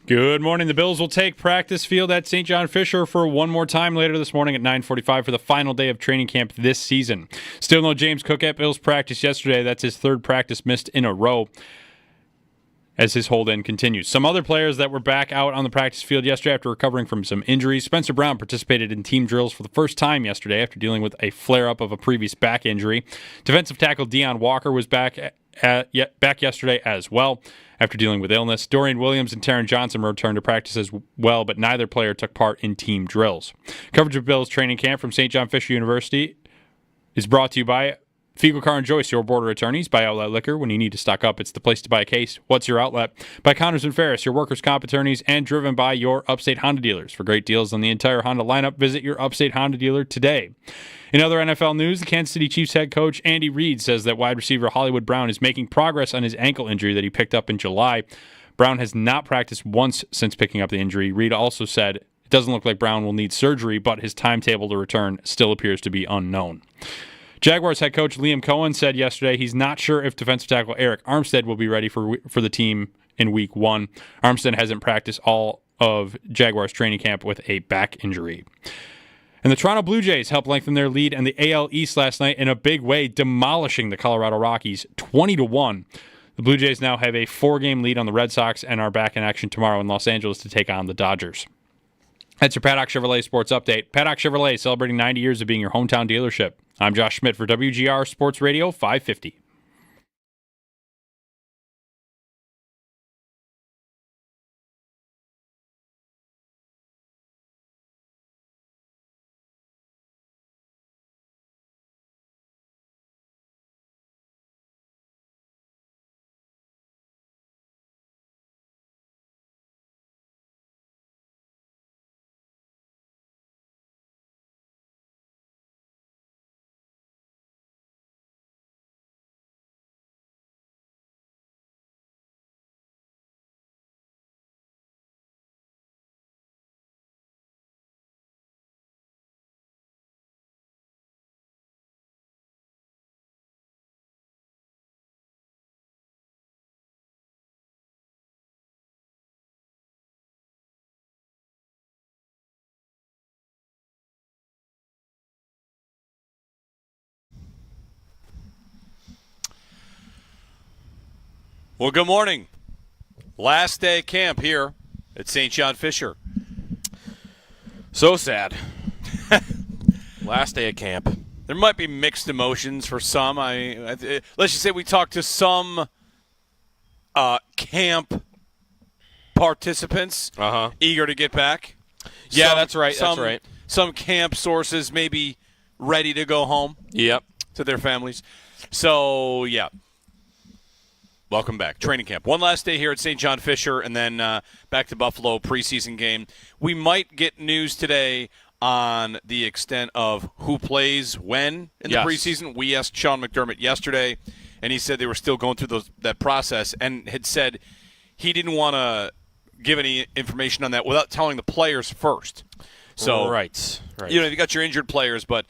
Good morning. The Bills will take practice field at St. John Fisher for one more time later this morning at 9:45 for the final day of training camp this season. Still no James Cook at Bills practice yesterday. That's his third practice missed in a row as his hold-in continues. Some other players that were back out on the practice field yesterday after recovering from some injuries. Spencer Brown participated in team drills for the first time yesterday after dealing with a flare-up of a previous back injury. Defensive tackle Deion Walker was back yesterday as well after dealing with illness. Dorian Williams and Taron Johnson returned to practice as well, but neither player took part in team drills. Coverage of Bills training camp from St. John Fisher University is brought to you by Fiegel Car and Joyce, your border attorneys. By Outlet Liquor. When you need to stock up, it's the place to buy a case. What's your outlet? By Connors and Ferris, your workers' comp attorneys, and driven by your Upstate Honda dealers. For great deals on the entire Honda lineup, visit your Upstate Honda dealer today. In other NFL news, the Kansas City Chiefs head coach Andy Reid says that wide receiver Hollywood Brown is making progress on his ankle injury that he picked up in July. Brown has not practiced once since picking up the injury. Reid also said it doesn't look like Brown will need surgery, but his timetable to return still appears to be unknown. Jaguars head coach Liam Cohen said yesterday he's not sure if defensive tackle Eric Armstead will be ready for the team in Week 1. Armstead hasn't practiced all of Jaguars training camp with a back injury. And the Toronto Blue Jays helped lengthen their lead in the AL East last night in a big way, demolishing the Colorado Rockies 20-1. The Blue Jays now have a 4-game lead on the Red Sox and are back in action tomorrow in Los Angeles to take on the Dodgers. That's your Paddock Chevrolet Sports Update. Paddock Chevrolet celebrating 90 years of being your hometown dealership. I'm Josh Schmidt for WGR Sports Radio 550. Well, good morning. Last day of camp here at St. John Fisher. So sad. Last day of camp. There might be mixed emotions for some. Let's just say we talked to some camp participants eager to get back. Yeah, that's right. Some camp sources maybe ready to go home. Yep. To their families. So, yeah. Welcome back. Training camp. One last day here at St. John Fisher, and then back to Buffalo preseason game. We might get news today on the extent of who plays when in the preseason. We asked Sean McDermott yesterday, and he said they were still going through that process and had said he didn't want to give any information on that without telling the players first. So, right. You know, you got your injured players, but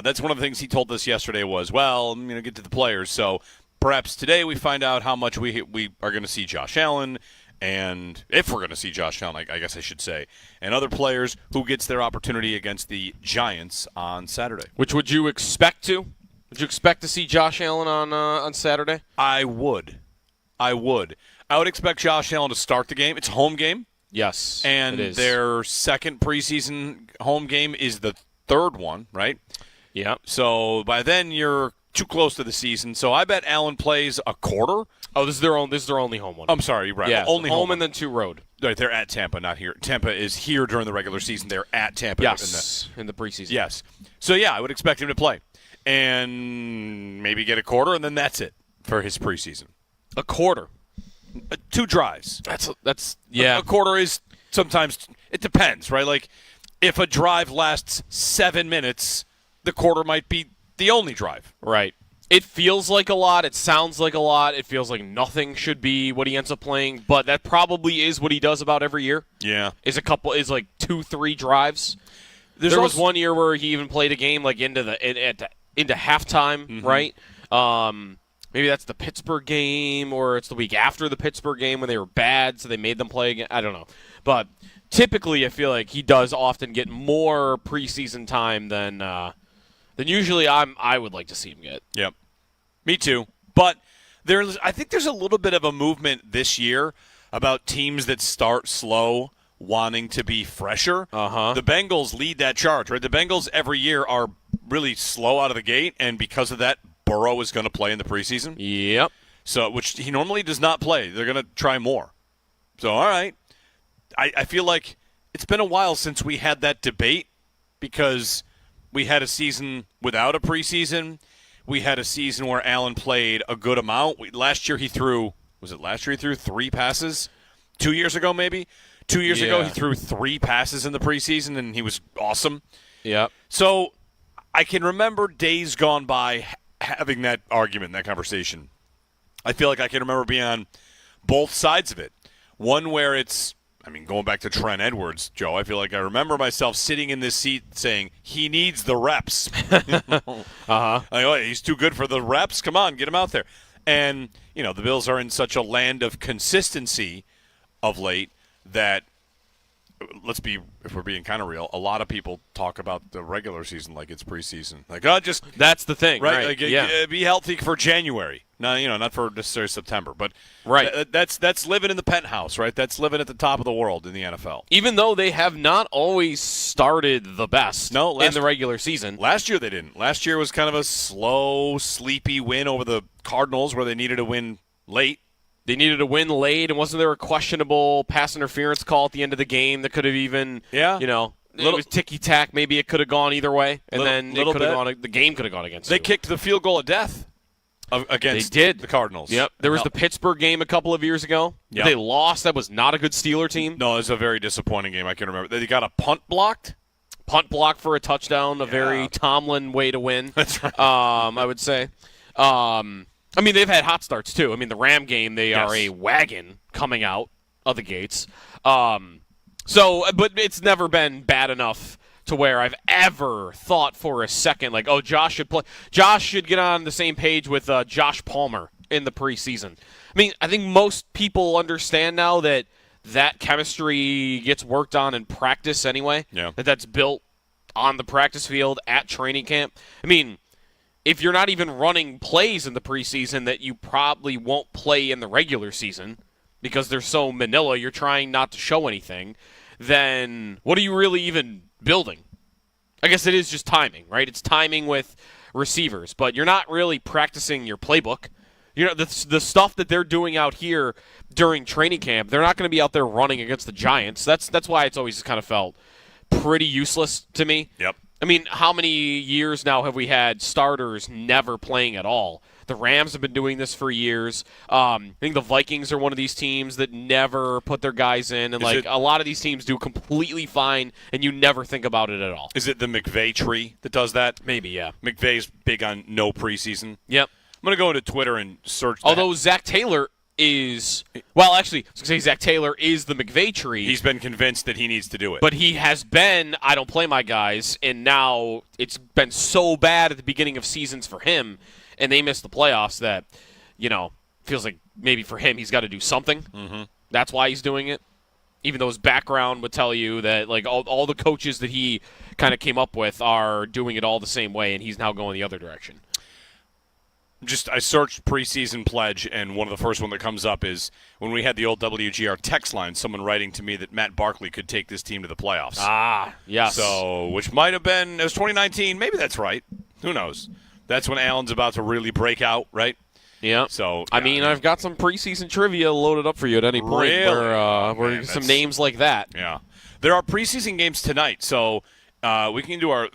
that's one of the things he told us yesterday was, well, get to the players. So perhaps today we find out how much we are going to see Josh Allen, and if we're going to see Josh Allen, I guess I should say, and other players who gets their opportunity against the Giants on Saturday. Which would you expect to? Would you expect to see Josh Allen on Saturday? I would expect Josh Allen to start the game. It's a home game. Yes, and it is. Their second preseason home game is the third one, right? Yeah. So by then you're too close to the season, so I bet Allen plays a quarter. Oh, this is their only home one. I'm sorry, you're right. Yeah, only home and then 2 road. Right, they're at Tampa, not here. Tampa is here during the regular season. They're at Tampa. Yes, in the preseason. Yes. So, yeah, I would expect him to play. And maybe get a quarter, and then that's it for his preseason. A quarter. 2 drives. That's yeah. A quarter is sometimes – it depends, right? Like, if a drive lasts 7 minutes, the quarter might be the only drive. Right. It feels like a lot. It sounds like a lot. It feels like nothing should be what he ends up playing, but that probably is what he does about every year. Yeah. Is like 2-3 drives. There was one year where he even played a game like into halftime, right? Maybe that's the Pittsburgh game, or it's the week after the Pittsburgh game when they were bad, so they made them play again. I don't know. But typically I feel like he does often get more preseason time than usually I would like to see him get. Yep. Me too. But I think there's a little bit of a movement this year about teams that start slow wanting to be fresher. The Bengals lead that charge, right? The Bengals every year are really slow out of the gate, and because of that, Burrow is going to play in the preseason. Yep. So, which he normally does not play. They're going to try more. So, all right. I feel like it's been a while since we had that debate because we had a season without a preseason. We had a season where Allen played a good amount. Last year he threw, was it last year he threw 3 passes? 2 years ago maybe? 2 years ago he threw 3 passes in the preseason, and he was awesome. Yeah. So I can remember days gone by having that argument, that conversation. I feel like I can remember being on both sides of it. One where it's, going back to Trent Edwards, Joe, I feel like I remember myself sitting in this seat saying, he needs the reps. He's too good for the reps. Come on, get him out there. And, the Bills are in such a land of consistency of late that, if we're being kind of real, a lot of people talk about the regular season like it's preseason. Like, that's the thing, right? Like, be healthy for January. No, not for necessarily September, but right. That's living in the penthouse, right? That's living at the top of the world in the NFL. Even though they have not always started the best in the regular season. Last year they didn't. Last year was kind of a slow, sleepy win over the Cardinals where they needed to win late. They needed a win late, and wasn't there a questionable pass interference call at the end of the game that could have even, it was ticky-tack. Maybe it could have gone either way, and then it could have gone. The game could have gone against. They kicked the field goal of death against the Cardinals. Yep. There was the Pittsburgh game a couple of years ago. Yep. They lost. That was not a good Steeler team. No, it was a very disappointing game. I can remember. They got a punt blocked. Punt blocked for a touchdown. A very Tomlin way to win. That's right. I would say. They've had hot starts, too. The Ram game, they are a wagon coming out of the gates. But it's never been bad enough to where I've ever thought for a second, like, Josh should play. Josh should get on the same page with Josh Palmer in the preseason. I think most people understand now that chemistry gets worked on in practice anyway. Yeah. That's built on the practice field at training camp. If you're not even running plays in the preseason that you probably won't play in the regular season because they're so manila, you're trying not to show anything, then what are you really even building? I guess it is just timing, right? It's timing with receivers, but you're not really practicing your playbook. The stuff that they're doing out here during training camp, they're not going to be out there running against the Giants. That's why it's always kind of felt pretty useless to me. Yep. How many years now have we had starters never playing at all? The Rams have been doing this for years. I think the Vikings are one of these teams that never put their guys in. And a lot of these teams do completely fine, and you never think about it at all. Is it the McVay tree that does that? Maybe, yeah. McVay's big on no preseason. Yep. I'm going to go into Twitter and search that. Although Zach Taylor is – well, actually, I was going to say Zach Taylor is the McVay tree. He's been convinced that he needs to do it. But he has been, I don't play my guys, and now it's been so bad at the beginning of seasons for him, and they missed the playoffs that, feels like maybe for him he's got to do something. Mm-hmm. That's why he's doing it. Even though his background would tell you that all the coaches that he kind of came up with are doing it all the same way, and he's now going the other direction. I searched preseason pledge, and one of the first one that comes up is when we had the old WGR text line, someone writing to me that Matt Barkley could take this team to the playoffs. Ah, yes. So, which might have been, it was 2019. Maybe that's right. Who knows? That's when Allen's about to really break out, right? Yeah. So, I've got some preseason trivia loaded up for you at any point. Really? Where some names like that. Yeah. There are preseason games tonight, so we can do our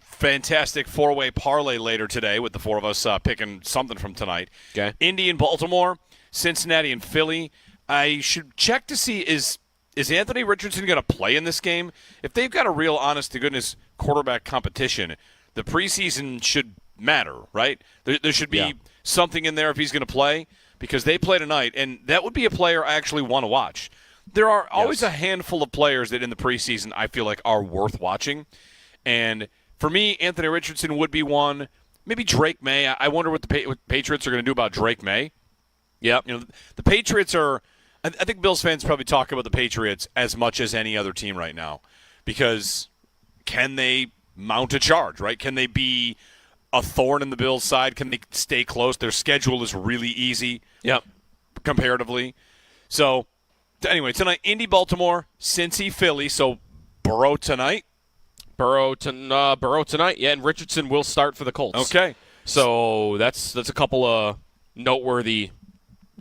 fantastic four-way parlay later today with the four of us picking something from tonight. Okay. Indy and Baltimore, Cincinnati and Philly. I should check to see is Anthony Richardson going to play in this game? If they've got a real honest-to-goodness quarterback competition, the preseason should matter, right? There should be something in there if he's going to play because they play tonight, and that would be a player I actually want to watch. There are always a handful of players that in the preseason I feel like are worth watching, and for me, Anthony Richardson would be one. Maybe Drake May. I wonder what the Patriots are going to do about Drake May. Yep. The Patriots are – I think Bills fans probably talk about the Patriots as much as any other team right now because can they mount a charge, right? Can they be a thorn in the Bills' side? Can they stay close? Their schedule is really easy comparatively. So, anyway, tonight, Indy, Baltimore, Cincy, Philly. So, Burrow tonight. Burrow tonight, yeah, and Richardson will start for the Colts. Okay. So that's a couple of noteworthy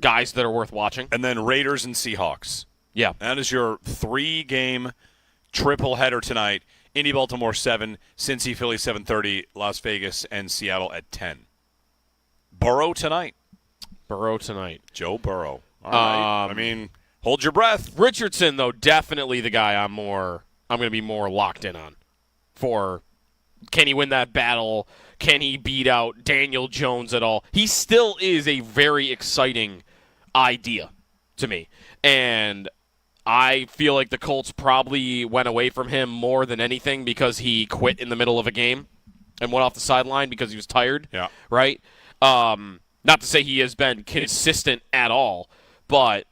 guys that are worth watching. And then Raiders and Seahawks. Yeah. That is your 3-game triple header tonight. Indy, Baltimore, 7. Cincy, Philly, 7:30. Las Vegas and Seattle at 10. Burrow tonight. Joe Burrow. All right. Hold your breath. Richardson, though, definitely the guy I'm going to be more locked in on. For can he win that battle? Can he beat out Daniel Jones at all? He still is a very exciting idea to me. And I feel like the Colts probably went away from him more than anything because he quit in the middle of a game and went off the sideline because he was tired. Yeah. Right? Not to say he has been consistent at all, but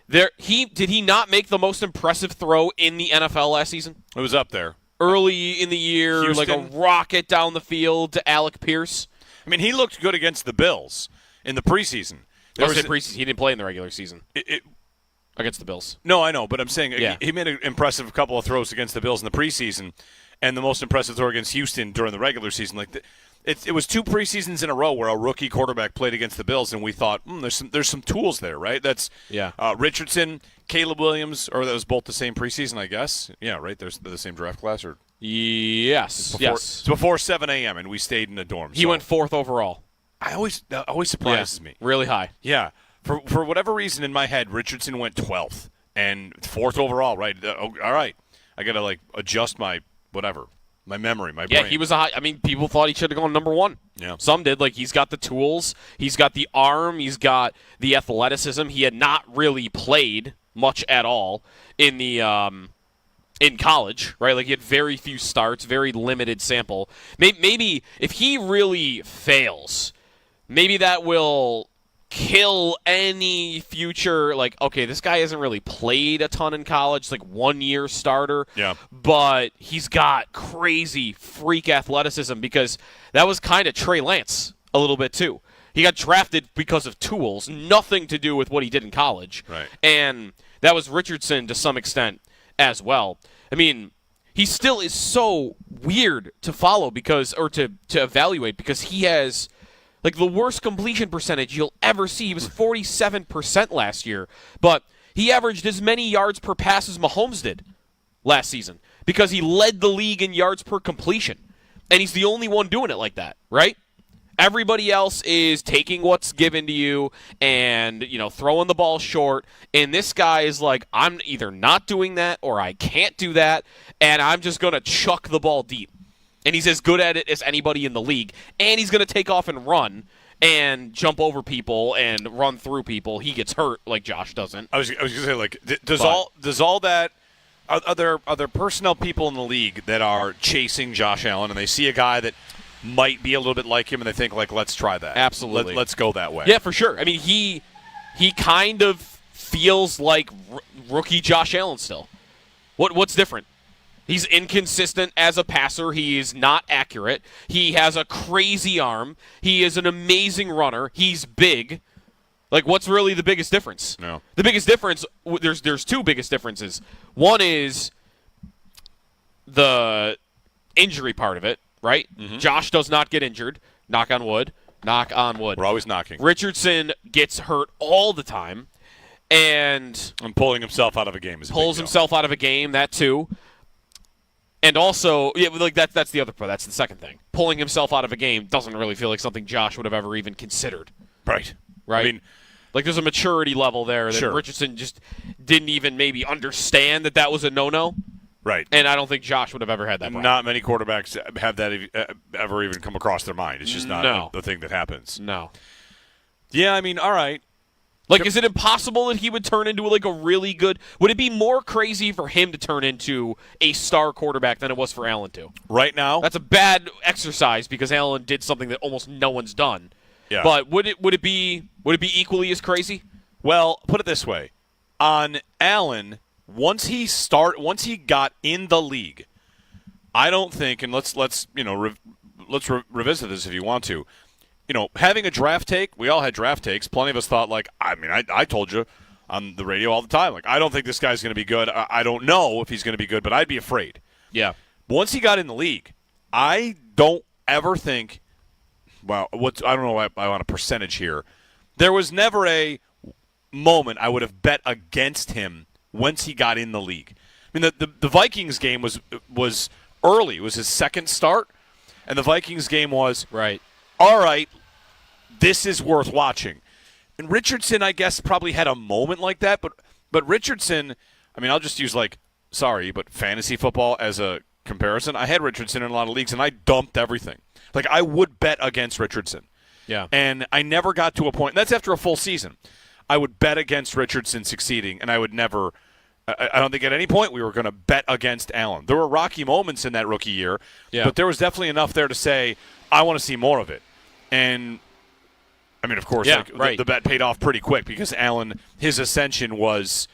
did he not make the most impressive throw in the NFL last season? It was up there. Early in the year, Houston. like a rocket down the field to Alec Pierce. He looked good against the Bills in the preseason. He didn't play in the regular season against the Bills. No, I know, but I'm saying he made an impressive couple of throws against the Bills in the preseason, and the most impressive throw against Houston during the regular season. It was 2 preseasons in a row where a rookie quarterback played against the Bills, and we thought, there's some tools there, right? That's Richardson, Caleb Williams, or that was both the same preseason, I guess. Yeah, right. They're the same draft class, or yes. It's before 7 a.m. and we stayed in a dorm. He went 4th overall. That always surprises me. Really high. Yeah, for whatever reason in my head, Richardson went 12th and 4th overall. Right. All right. I gotta adjust my whatever. My memory, my brain. Yeah, he was a high. People thought he should have gone number 1. Yeah. Some did. He's got the tools. He's got the arm. He's got the athleticism. He had not really played much at all in the in college, right? He had very few starts, very limited sample. Maybe if he really fails, maybe that will kill any future, okay, this guy hasn't really played a ton in college, 1-year starter. Yeah. But he's got crazy freak athleticism because that was kind of Trey Lance a little bit too. He got drafted because of tools, nothing to do with what he did in college. Right. And that was Richardson to some extent as well. He still is so weird to follow to evaluate because he has the worst completion percentage you'll ever see. He was 47% last year, but he averaged as many yards per pass as Mahomes did last season because he led the league in yards per completion, and he's the only one doing it like that, right? Everybody else is taking what's given to you and, throwing the ball short, and this guy is I'm either not doing that or I can't do that, and I'm just going to chuck the ball deep. And he's as good at it as anybody in the league. And he's going to take off and run and jump over people and run through people. He gets hurt like Josh doesn't. I was going to say, does all that are there personnel people in the league that are chasing Josh Allen and they see a guy that might be a little bit like him and they think let's try that. Absolutely. Let's go that way. Yeah, for sure. He kind of feels like rookie Josh Allen still. What's different? He's inconsistent as a passer. He is not accurate. He has a crazy arm. He is an amazing runner. He's big. What's really the biggest difference? No. The biggest difference, there's 2 biggest differences. One is the injury part of it, right? Mm-hmm. Josh does not get injured. Knock on wood. Knock on wood. We're always knocking. Richardson gets hurt all the time. And pulling himself out of a game is a big deal. Pulls himself out of a game, that too. And also, that's the other part. That's the second thing. Pulling himself out of a game doesn't really feel like something Josh would have ever even considered. Right. Right? There's a maturity level there that sure. Richardson just didn't even maybe understand that was a no-no. Right. And I don't think Josh would have ever had that problem. Not many quarterbacks have that ever even come across their mind. It's just not the thing that happens. No. Yeah, all right. Like, is it impossible that he would turn into like a really good? Would it be more crazy for him to turn into a star quarterback than it was for Allen to? Right now, That's a bad exercise because Allen did something that almost no one's done. Yeah. But would it be equally as crazy? well, put it this way: on Allen, once he got in the league, I don't think, and let's revisit this if you want to. Having a draft take, we all had draft takes. Plenty of us thought, I told you on the radio all the time, I don't think this guy's going to be good. I don't know if he's going to be good, but I'd be afraid. Yeah. Once he got in the league, I don't ever think, I don't know why I want a percentage here. There was never a moment I would have bet against him once he got in the league. I mean, the Vikings game was early. It was his second start, and the Vikings game was, Right. all right, this is worth watching. And Richardson, I guess, probably had a moment like that, but Richardson, I mean, I'll just use fantasy football as a comparison. I had Richardson in a lot of leagues, and I dumped everything. I would bet against Richardson. Yeah. And I never got to a point, and that's after a full season. I would bet against Richardson succeeding, and I would never, I don't think at any point we were going to bet against Allen. There were rocky moments in that rookie year, but there was definitely enough there to say, I want to see more of it. And, I mean, of course, the bet paid off pretty quick because Allen, his ascension was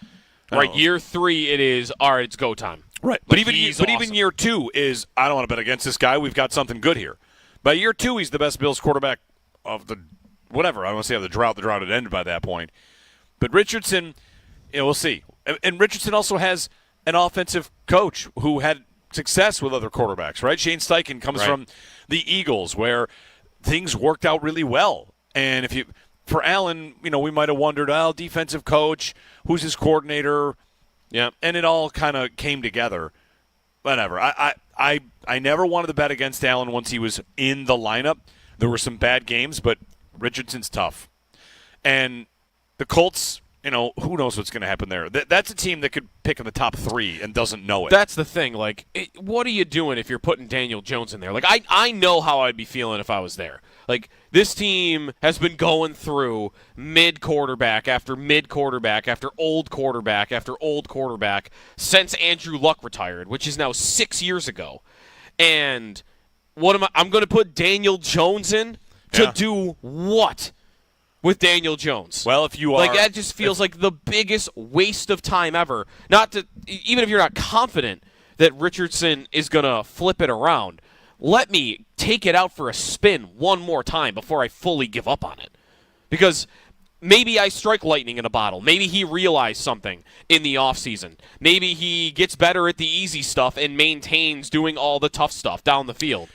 Right, year 3 it is, all right, it's go time. Right. But even year 2 is, I don't want to bet against this guy. We've got something good here. By year 2, he's the best Bills quarterback of the whatever. I don't want to say of the drought. The drought had ended by that point. But Richardson, we'll see. And Richardson also has an offensive coach who had success with other quarterbacks, right? Shane Steichen comes from the Eagles, where things worked out really well. And for Allen, we might have wondered, defensive coach, who's his coordinator? Yeah, and it all kind of came together. Whatever. I never wanted to bet against Allen once he was in the lineup. There were some bad games, but Richardson's tough. And the Colts, who knows what's going to happen there. That's a team that could pick in the top 3 and doesn't know it. That's the thing. What are you doing if you're putting Daniel Jones in there? I know how I'd be feeling if I was there. This team has been going through mid-quarterback after mid-quarterback after old quarterback after old quarterback since Andrew Luck retired, which is now 6 years ago. And I'm going to put Daniel Jones in to do what with Daniel Jones? Well, if you are... that just feels like the biggest waste of time ever. Even if you're not confident that Richardson is going to flip it around, let me take it out for a spin one more time before I fully give up on it. Because maybe I strike lightning in a bottle. Maybe he realized something in the offseason. Maybe he gets better at the easy stuff and maintains doing all the tough stuff down the field.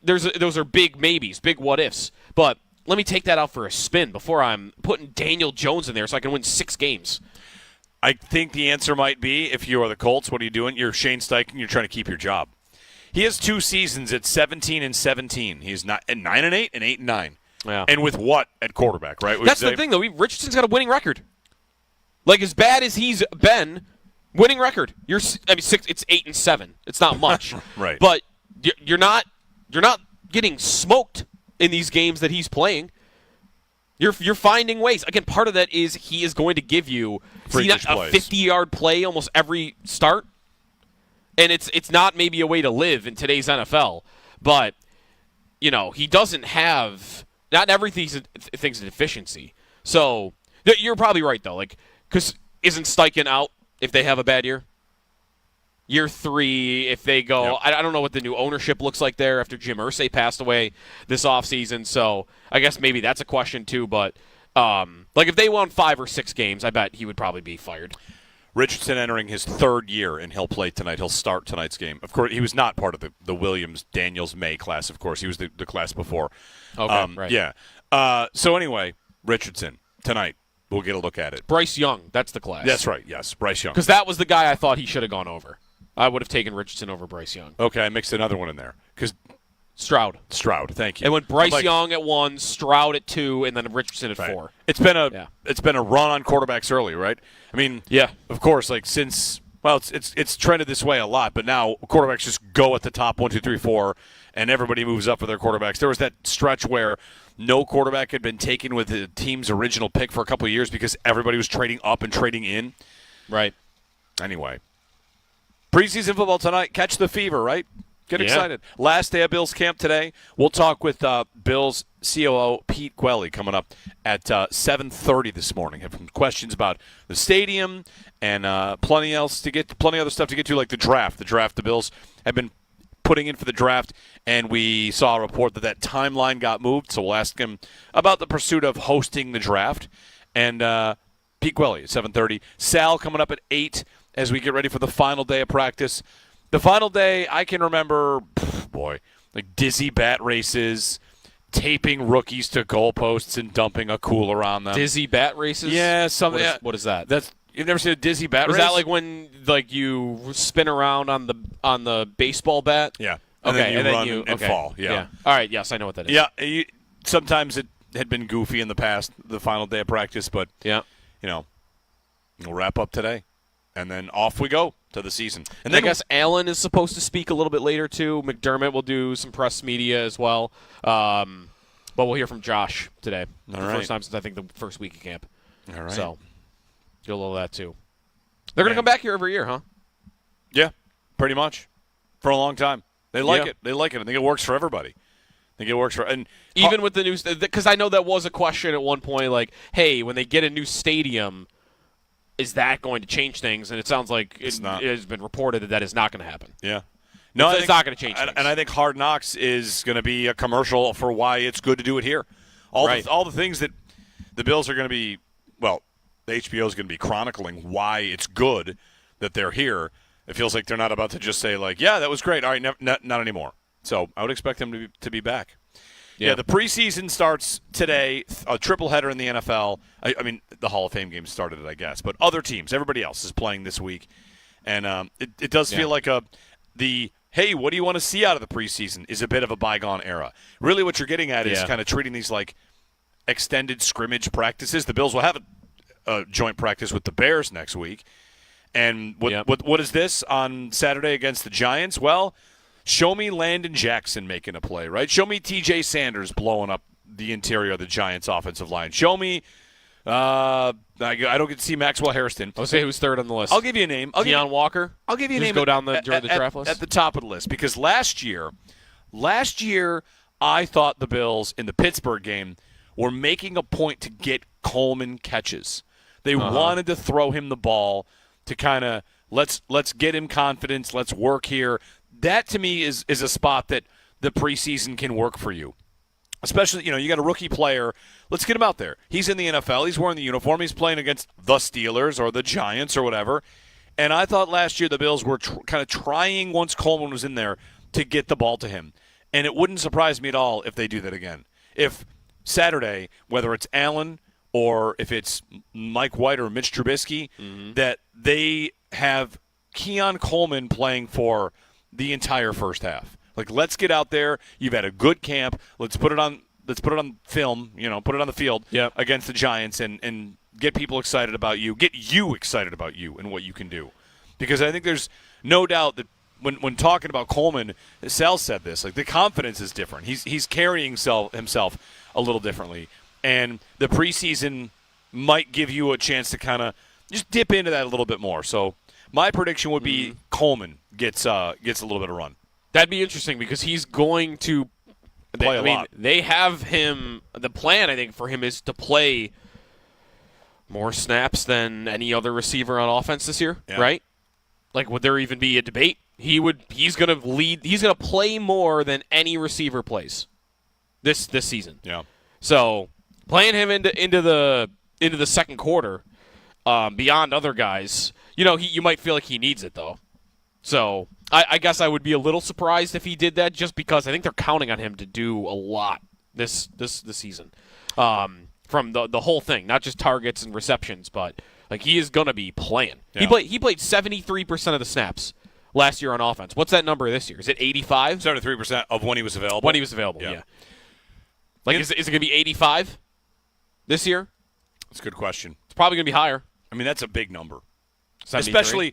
Those are big maybes, big what-ifs. But let me take that out for a spin before I'm putting Daniel Jones in there so I can win 6 games. I think the answer might be, if you are the Colts, what are you doing? You're Shane Steichen, you're trying to keep your job. He has 2 seasons at 17-17. He's not at 9-8 and 8-9. Yeah. And with what at quarterback, right? That's the thing, though. Richardson's got a winning record. As bad as he's been, winning record. It's 8-7. It's not much. Right. But you're not getting smoked in these games that he's playing. You're finding ways. Again, part of that is he is going to give you a 50-yard play almost every start. And it's not maybe a way to live in today's NFL, but he doesn't have not everything's a deficiency. So you're probably right though, because isn't Steichen out if they have a bad year? Year 3, if they go, I don't know what the new ownership looks like there after Jim Irsay passed away this offseason. So I guess maybe that's a question too. But if they won 5 or 6 games, I bet he would probably be fired. Richardson entering his 3rd year, and he'll play tonight. He'll start tonight's game. Of course, he was not part of the Williams-Daniels-May class, of course. He was the class before. Okay, right. Yeah. So anyway, Richardson, tonight, we'll get a look at it. Bryce Young, that's the class. That's right, yes, Bryce Young. Because that was the guy I thought he should have gone over. I would have taken Richardson over Bryce Young. Okay, I mixed another one in there. Stroud, thank you. And went Bryce Young at 1, Stroud at 2, and then Richardson at 4. It's been a run on quarterbacks early, right? I mean, yeah, of course, since Well, it's trended this way a lot, but now quarterbacks just go at the top 1, 2, 3, 4, and everybody moves up with their quarterbacks. There was that stretch where no quarterback had been taken with the team's original pick for a couple of years because everybody was trading up and trading in. Right. Anyway, preseason football tonight. Catch the fever, right? Get excited. Last day of Bills camp today. We'll talk with Bills COO Pete Gwelly coming up at 7:30 this morning. Have some questions about the stadium and plenty other stuff to get to, like the draft. The Bills have been putting in for the draft, and we saw a report that timeline got moved. So we'll ask him about the pursuit of hosting the draft. And Pete Gwelly at 7:30. Sal coming up at 8 as we get ready for the final day of practice. The final day, I can remember, like dizzy bat races, taping rookies to goalposts and dumping a cooler on them. Dizzy bat races? Yeah, something. What is that? You've never seen a dizzy bat race? Is that like when you spin around on the baseball bat? Yeah. Okay, and then you run and fall. Yeah. All right. Yes, I know what that is. Yeah. Sometimes it had been goofy in the past, the final day of practice, but we'll wrap up today, and then off we go to the season. And then I guess Allen is supposed to speak a little bit later too. McDermott will do some press media as well. But we'll hear from Josh today. All the right. first time since I think the first week of camp. All right. So get a little of that too. They're going to come back here every year, huh? Yeah, pretty much. For a long time. They like Yeah. it. They like it. I think it works for everybody. I think it works for and Even with the new, because I know that was a question at one point, like, hey, when they get a new stadium, is that going to change things? And it sounds like it has been reported that is not going to happen. Yeah. No, it's not going to change things. And I think Hard Knocks is going to be a commercial for why it's good to do it here. All the things that the Bills are going to be, the HBO is going to be chronicling why it's good that they're here. It feels like they're not about to just say, like, yeah, that was great. All right, not anymore. So I would expect them to be back. Yeah, the preseason starts today, a triple header in the NFL. I mean, the Hall of Fame game started it, I guess. But other teams, everybody else is playing this week. And it does feel like hey, what do you want to see out of the preseason is a bit of a bygone era. Really what you're getting at is kind of treating these like extended scrimmage practices. The Bills will have a joint practice with the Bears next week. And what is this on Saturday against the Giants? Well, show me Landon Jackson making a play, right? Show me T.J. Sanders blowing up the interior of the Giants' offensive line. Show me I don't get to see Maxwell Hairston. I'll say who's third on the list. I'll give you a name. Keon Walker? I'll give you a name. Go down during the draft list? At the top of the list. Because last year, I thought the Bills in the Pittsburgh game were making a point to get Coleman catches. They wanted to throw him the ball to kind of let's get him confidence, let's work here. That to me is a spot that the preseason can work for you. Especially, you got a rookie player. Let's get him out there. He's in the NFL. He's wearing the uniform. He's playing against the Steelers or the Giants or whatever. And I thought last year the Bills were kind of trying, once Coleman was in there, to get the ball to him. And it wouldn't surprise me at all if they do that again. If Saturday, whether it's Allen or if it's Mike White or Mitch Trubisky, that they have Keon Coleman playing for the entire first half. Like, let's get out there. You've had a good camp. Let's put it on film, put it on the field against the Giants and get people excited about you. Get you excited about you and what you can do. Because I think there's no doubt that when talking about Coleman, Sal said this, like the confidence is different. He's carrying himself a little differently. And the preseason might give you a chance to kind of just dip into that a little bit more. So my prediction would be Coleman gets a little bit of run. That'd be interesting because he's going to play a lot. They have him. The plan, I think, for him is to play more snaps than any other receiver on offense this year, right? Like, would there even be a debate? He's going to lead. He's going to play more than any receiver plays this season. Yeah. So playing him into the second quarter, beyond other guys, you might feel like he needs it though. So I guess I would be a little surprised if he did that, just because I think they're counting on him to do a lot this season, from the whole thing, not just targets and receptions, but like he is going to be playing. Yeah. He played 73% of the snaps last year on offense. What's that number this year? Is it 85? 73% of when he was available. When he was available, yeah. Like, is it going to be 85 this year? That's a good question. It's probably going to be higher. I mean, that's a big number. especially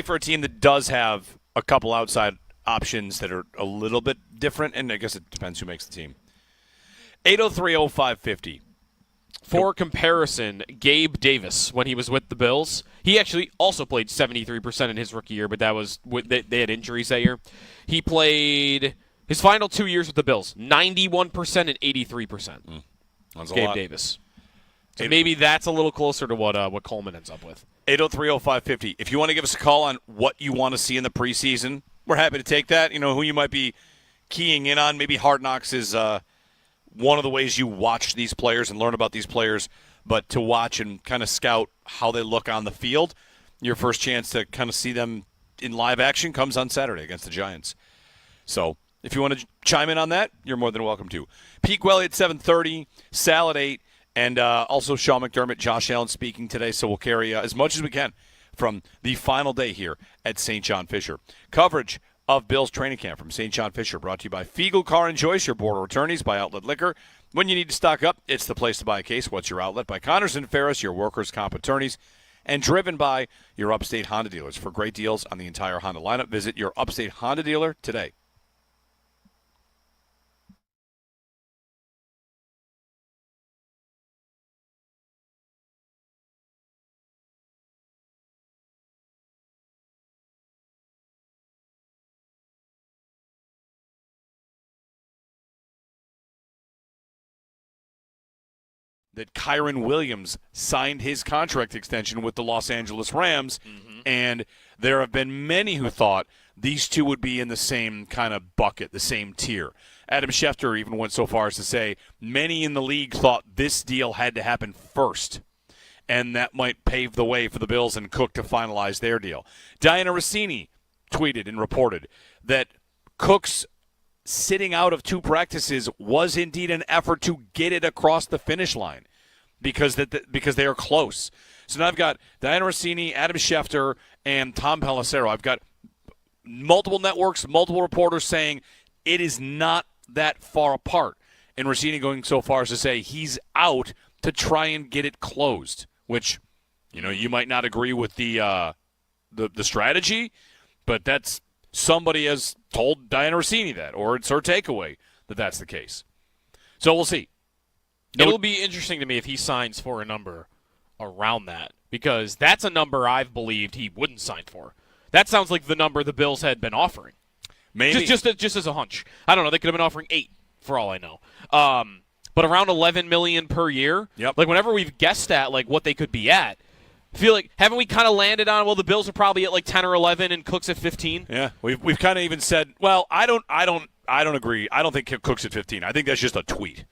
for a team that does have a couple outside options that are a little bit different, and I guess it depends who makes the team. 803-0550. For comparison, Gabe Davis, when he was with the Bills, he actually also played 73% in his rookie year, but that was they had injuries that year. He played his final 2 years with the Bills, 91% and 83%. That's a Gabe lot. Davis. So maybe that's a little closer to what Coleman ends up with. 803-0550. If you want to give us a call on what you want to see in the preseason, we're happy to take that. You know, who you might be keying in on. Maybe Hard Knocks is one of the ways you watch these players and learn about these players, but to watch and kind of scout how they look on the field, your first chance to kind of see them in live action comes on Saturday against the Giants. So if you want to chime in on that, you're more than welcome to. Pete Gwelly at 7:30, Sal at 8, and also Sean McDermott, Josh Allen speaking today, so we'll carry as much as we can from the final day here at St. John Fisher. Coverage of Bills training camp from St. John Fisher, brought to you by Fiegel Car and Joyce, your border attorneys, by Outlet Liquor. When you need to stock up, it's the place to buy a case. What's your outlet? By Connors and Ferris, your workers' comp attorneys. And driven by your Upstate Honda dealers. For great deals on the entire Honda lineup, visit your Upstate Honda dealer today. That Kyron Williams signed his contract extension with the Los Angeles Rams, and there have been many who thought these two would be in the same kind of bucket, the same tier. Adam Schefter even went so far as to say many in the league thought this deal had to happen first, and that might pave the way for the Bills and Cook to finalize their deal. Diana Rossini tweeted and reported that Cook's sitting out of 2 practices was indeed an effort to get it across the finish line because they are close. So now I've got Diana Rossini, Adam Schefter, and Tom Pelissero. I've got multiple networks, multiple reporters saying it is not that far apart. And Rossini going so far as to say he's out to try and get it closed, which, you know, you might not agree with the strategy, but that's somebody has told Diana Rossini that, or it's her takeaway that that's the case. So we'll see. It'll be interesting to me if he signs for a number around that, because that's a number I've believed he wouldn't sign for. That sounds like the number the Bills had been offering. Maybe. Just as a hunch. I don't know. They could have been offering 8 for all I know. But around $11 million per year. Yep. Like whenever we've guessed at like what they could be at, I feel like haven't we kind of landed on, well, the Bills are probably at like 10 or 11 and Cook's at 15? Yeah, we've kind of even said, well, I don't agree. I don't think Cook's at 15. I think that's just a tweet.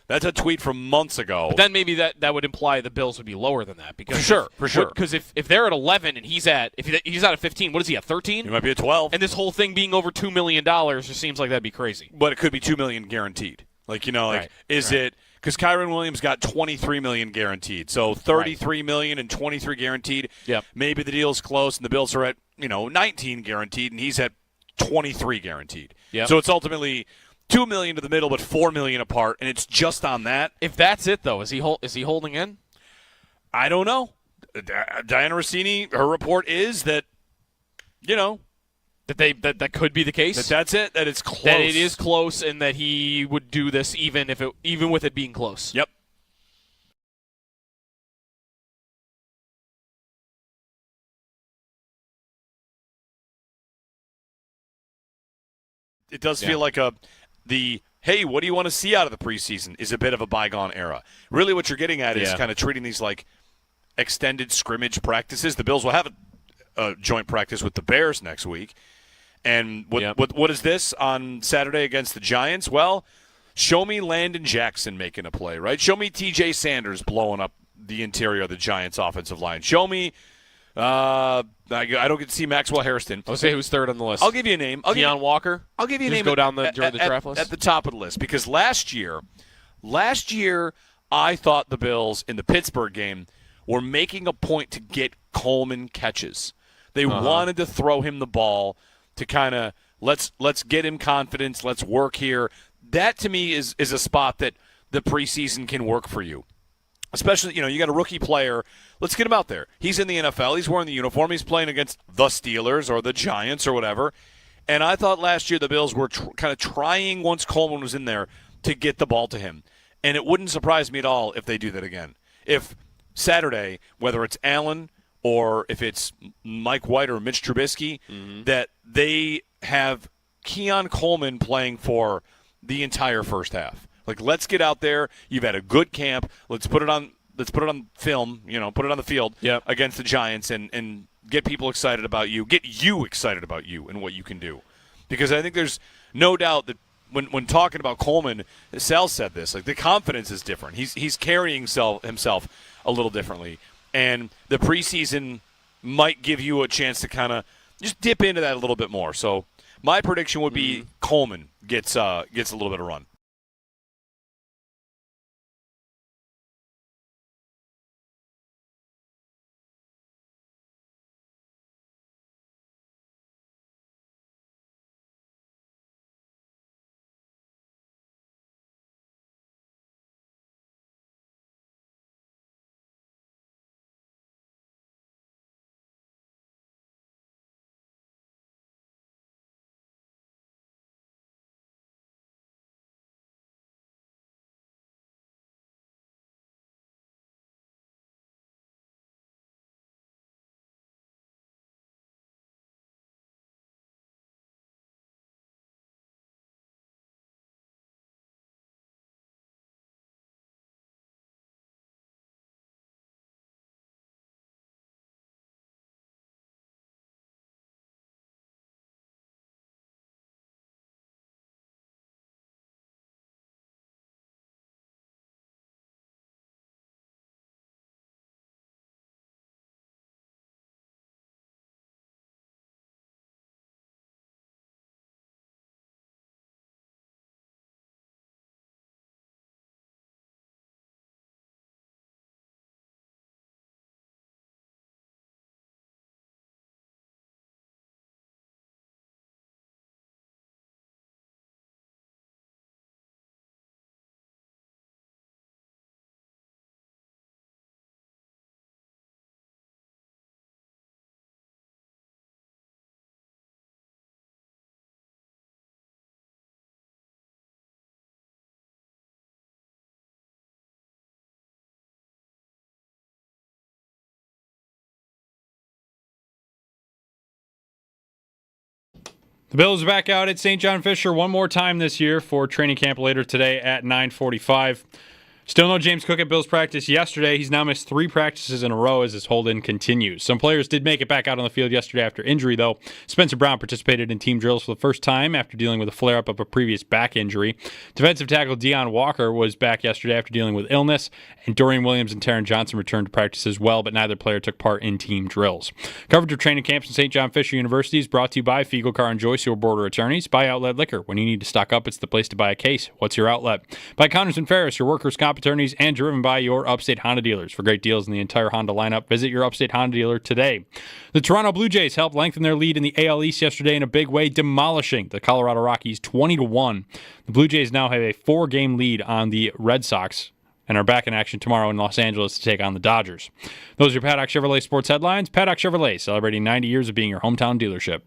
That's a tweet from months ago. But then maybe that would imply the Bills would be lower than that, because for sure. Because if they're at 11 and he's at 15, what is he at 13? He might be at 12. And this whole thing being over $2 million just seems like that'd be crazy. But it could be $2 million guaranteed. Like, you know, like, is it because Kyron Williams got $23 million guaranteed, so $33 million and $23 guaranteed. Yep. Maybe the deal's close and the Bills are at, you know, $19 guaranteed and he's at $23 guaranteed. Yep. So it's ultimately $2 million to the middle, but $4 million apart, and it's just on that. If that's it, though, is he holding in? I don't know. Diana Rossini, her report is that, you know, that could be the case. That's it. That it's close. That it is close, and that he would do this even with it being close. Yep. It does feel like hey, what do you want to see out of the preseason is a bit of a bygone era. Really what you're getting at is kind of treating these like extended scrimmage practices. The Bills will have a joint practice with the Bears next week. And what is this on Saturday against the Giants? Well, show me Landon Jackson making a play, right? Show me TJ Sanders blowing up the interior of the Giants' offensive line. Show me I don't get to see Maxwell Hairston. I'll say who's third on the list. I'll give you a name. Keon Walker? I'll give you a Just name. Go down the draft list? At the top of the list. Because last year, I thought the Bills in the Pittsburgh game were making a point to get Coleman catches. They wanted to throw him the ball to kind of let's get him confidence, let's work here. That to me is a spot that the preseason can work for you. Especially, you got a rookie player. Let's get him out there. He's in the NFL. He's wearing the uniform. He's playing against the Steelers or the Giants or whatever. And I thought last year the Bills were kind of trying, once Coleman was in there, to get the ball to him. And it wouldn't surprise me at all if they do that again. If Saturday, whether it's Allen or if it's Mike White or Mitch Trubisky, that they have Keon Coleman playing for the entire first half. Like, let's get out there. You've had a good camp. Let's put it on film, put it on the field against the Giants and get people excited about you. Get you excited about you and what you can do. Because I think there's no doubt that when talking about Coleman, Sal said this, like, the confidence is different. He's carrying himself a little differently. And the preseason might give you a chance to kind of just dip into that a little bit more. So my prediction would be Coleman gets a little bit of run. The Bills are back out at St. John Fisher one more time this year for training camp later today at 9:45. Still no James Cook at Bills practice yesterday. He's now missed 3 practices in a row as his hold-in continues. Some players did make it back out on the field yesterday after injury, though. Spencer Brown participated in team drills for the first time after dealing with a flare-up of a previous back injury. Defensive tackle Deion Walker was back yesterday after dealing with illness, and Dorian Williams and Taron Johnson returned to practice as well, but neither player took part in team drills. Coverage of training camps in St. John Fisher University is brought to you by Fiegel Car and Joyce, your border attorneys. By Outlet Liquor. When you need to stock up, it's the place to buy a case. What's your outlet? By Connors and Ferris, your workers' comp attorneys, and driven by your Upstate Honda dealers. For great deals in the entire Honda lineup, visit your Upstate Honda dealer today. The Toronto Blue Jays helped lengthen their lead in the AL East yesterday in a big way, demolishing the Colorado Rockies 20-1. The Blue Jays now have a 4-game lead on the Red Sox and are back in action tomorrow in Los Angeles to take on the Dodgers. Those are your Paddock Chevrolet sports headlines. Paddock Chevrolet, celebrating 90 years of being your hometown dealership.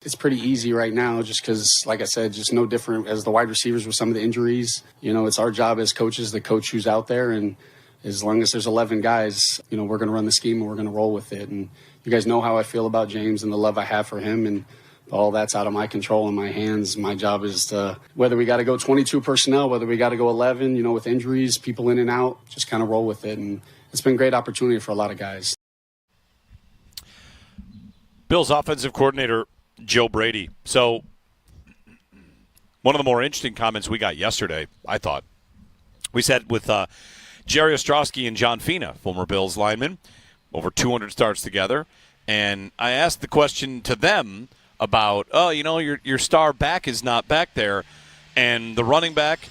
It's pretty easy right now just because, like I said, just no different as the wide receivers with some of the injuries. It's our job as coaches to coach who's out there, and as long as there's 11 guys, we're going to run the scheme and we're going to roll with it. And you guys know how I feel about James and the love I have for him, and all that's out of my control and my hands. My job is to, whether we got to go 22 personnel, whether we got to go 11, with injuries, people in and out, just kind of roll with it. And it's been a great opportunity for a lot of guys. Bills offensive coordinator Joe Brady. So one of the more interesting comments we got yesterday, I thought, we sat with Jerry Ostrowski and John Fina, former Bills linemen, over 200 starts together, and I asked the question to them about, your star back is not back there, and the running back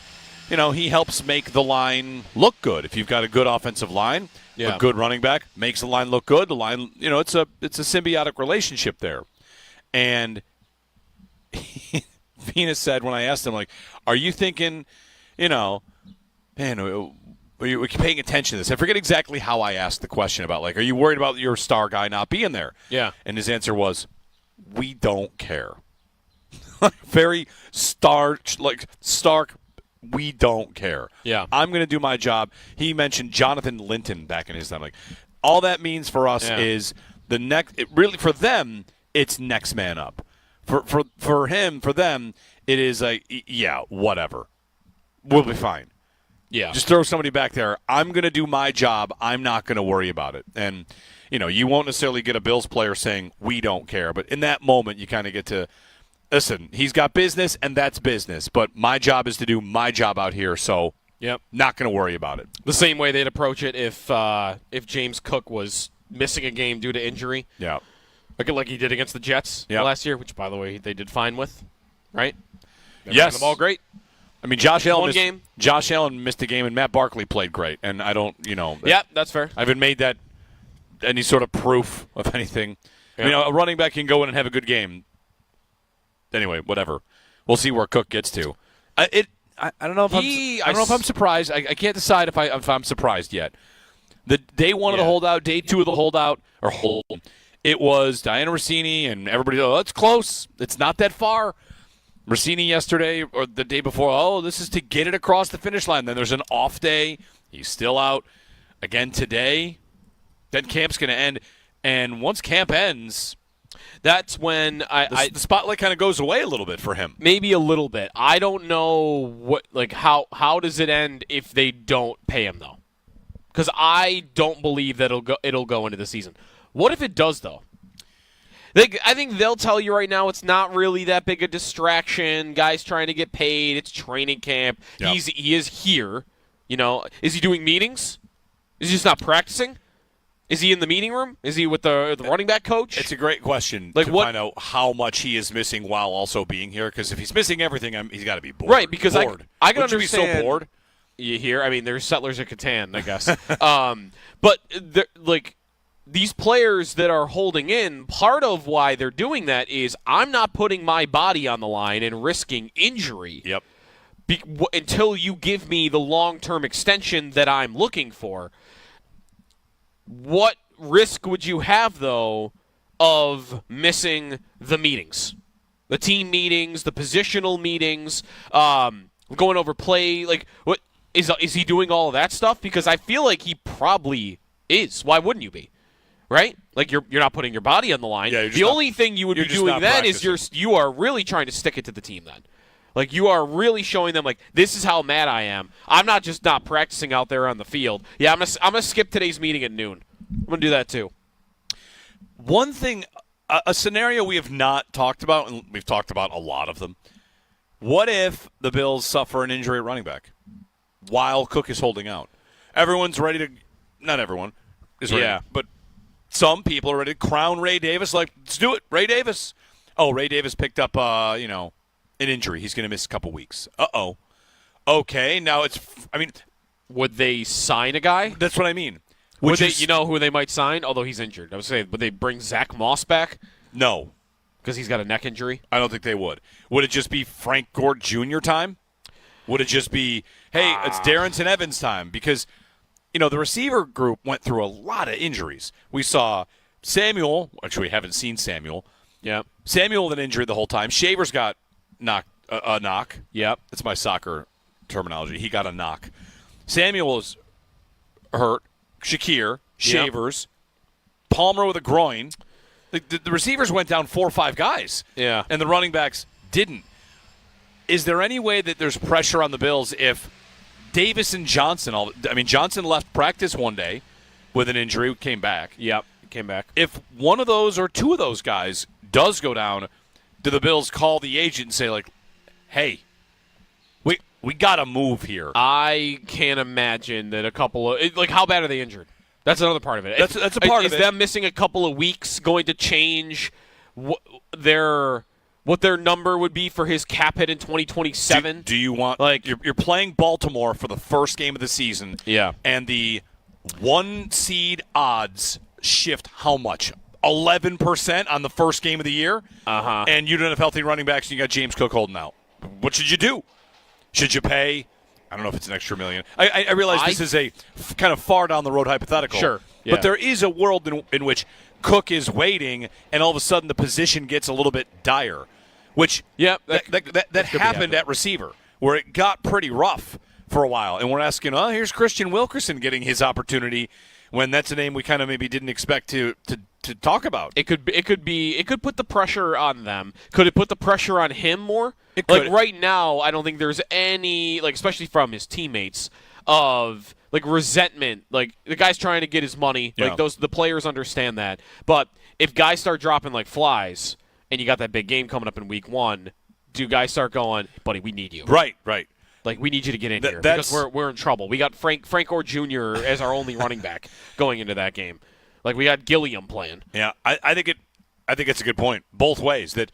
he helps make the line look good. If you've got a good offensive line, a good running back makes the line look good. The line, it's a symbiotic relationship there. And Venus said when I asked him, like, are you thinking, man, are you paying attention to this? I forget exactly how I asked the question about, like, are you worried about your star guy not being there? Yeah. And his answer was, we don't care. Very stark, we don't care. Yeah. I'm going to do my job. He mentioned Jonathan Linton back in his time. Like, all that means for us is the next. For them, it's next man up. For them, it is like, whatever. We'll be fine. Yeah. Just throw somebody back there. I'm going to do my job. I'm not going to worry about it. And, you won't necessarily get a Bills player saying, we don't care. But in that moment, you kind of get to, listen, he's got business, and that's business. But my job is to do my job out here, so not going to worry about it. The same way they'd approach it if James Cook was missing a game due to injury. Yeah. Like he did against the Jets last year, which, by the way, they did fine with, right? They ran the ball great. I mean, Josh Allen missed a game, and Matt Barkley played great. And I don't, Yeah, that's fair. I haven't made that any sort of proof of anything. Yeah. I mean, a running back can go in and have a good game. Anyway, whatever. We'll see where Cook gets to. I don't know if I'm surprised. I can't decide if I'm surprised yet. The day one of the holdout, day two of the holdout, it was Diana Rossini and everybody. Oh, it's close. It's not that far. Rossini yesterday or the day before, this is to get it across the finish line. Then there's an off day. He's still out. Again today. Then camp's going to end. And once camp ends, that's when the spotlight kind of goes away a little bit for him. Maybe a little bit. I don't know how does it end if they don't pay him, though? Because I don't believe that it'll go into the season. What if it does, though? I think they'll tell you right now it's not really that big a distraction. Guys trying to get paid. It's training camp. Yep. He is here. Is he doing meetings? Is he just not practicing? Is he in the meeting room? Is he with the running back coach? It's a great question to find out how much he is missing while also being here. Because if he's missing everything, he's got to be bored. Right, because bored. I can Wouldn't understand. You be so bored? You hear? I mean, there's Settlers of Catan, I guess. But these players that are holding in, part of why they're doing that is I'm not putting my body on the line and risking injury. Yep. Until you give me the long-term extension that I'm looking for. What risk would you have, though, of missing the meetings? The team meetings, the positional meetings, going over play. Like, what is he doing all of that stuff? Because I feel like he probably is. Why wouldn't you be? Right? Like, you're not putting your body on the line. Yeah, the only thing you would be doing then is you are really trying to stick it to the team then. Like, you are really showing them, like, this is how mad I am. I'm not just not practicing out there on the field. Yeah, I'm gonna skip today's meeting at noon. I'm going to do that too. One thing, a scenario we have not talked about, and we've talked about a lot of them. What if the Bills suffer an injury at running back while Cook is holding out? Everyone's ready to – not everyone is ready, but some people are ready to crown Ray Davis. Like, let's do it, Ray Davis. Oh, Ray Davis picked up, an injury. He's going to miss a couple weeks. Uh-oh. Okay, now it's – I mean – would they sign a guy? That's what I mean. You know who they might sign? Although he's injured. I was saying, would they bring Zach Moss back? No. Because he's got a neck injury? I don't think they would. Would it just be Frank Gore Jr. time? Would it just be, hey, it's Darrington Evans time? Because, the receiver group went through a lot of injuries. We saw Samuel. Actually, we haven't seen Samuel. Yeah. Samuel with an injury the whole time. Shavers got a knock. Yep. That's my soccer terminology. He got a knock. Samuel is hurt. Shakir, Shavers, Palmer with a groin. The receivers went down 4 or 5 guys. Yeah. And the running backs didn't. Is there any way that there's pressure on the Bills if Davis and Johnson Johnson left practice one day with an injury, came back. Yep, came back. If one of those or two of those guys does go down, do the Bills call the agent and say, like, hey, we got to move here? I can't imagine that a couple of – like, how bad are they injured? That's another part of it. That's a part of it. Is them missing a couple of weeks going to change what what their number would be for his cap hit in 2027? Do you want you're playing Baltimore for the first game of the season? Yeah. And the 1 seed odds shift how much? 11% on the first game of the year. And you don't have healthy running backs, and you got James Cook holding out. What should you do? Should you pay? I don't know if it's an extra $1 million. I realize this is a kind of far down the road hypothetical. Sure. Yeah. But there is a world in which Cook is waiting, and all of a sudden the position gets a little bit dire, which that happened at receiver, where it got pretty rough for a while. And we're asking, here's Christian Wilkerson getting his opportunity, when that's a name we kind of maybe didn't expect to talk about. It could put the pressure on them. Could it put the pressure on him more? It could. Like right now, I don't think there's any, like, especially from his teammates, of like resentment. Like, the guy's trying to get his money. Yeah. Like, the players understand that. But if guys start dropping like flies, and you got that big game coming up in week 1, do guys start going, buddy, we need you. Right. Like, we need you to get in here because we're in trouble. We got Frank Gore Jr. as our only running back going into that game. Like, we got Gilliam playing. Yeah, I think it's a good point both ways. That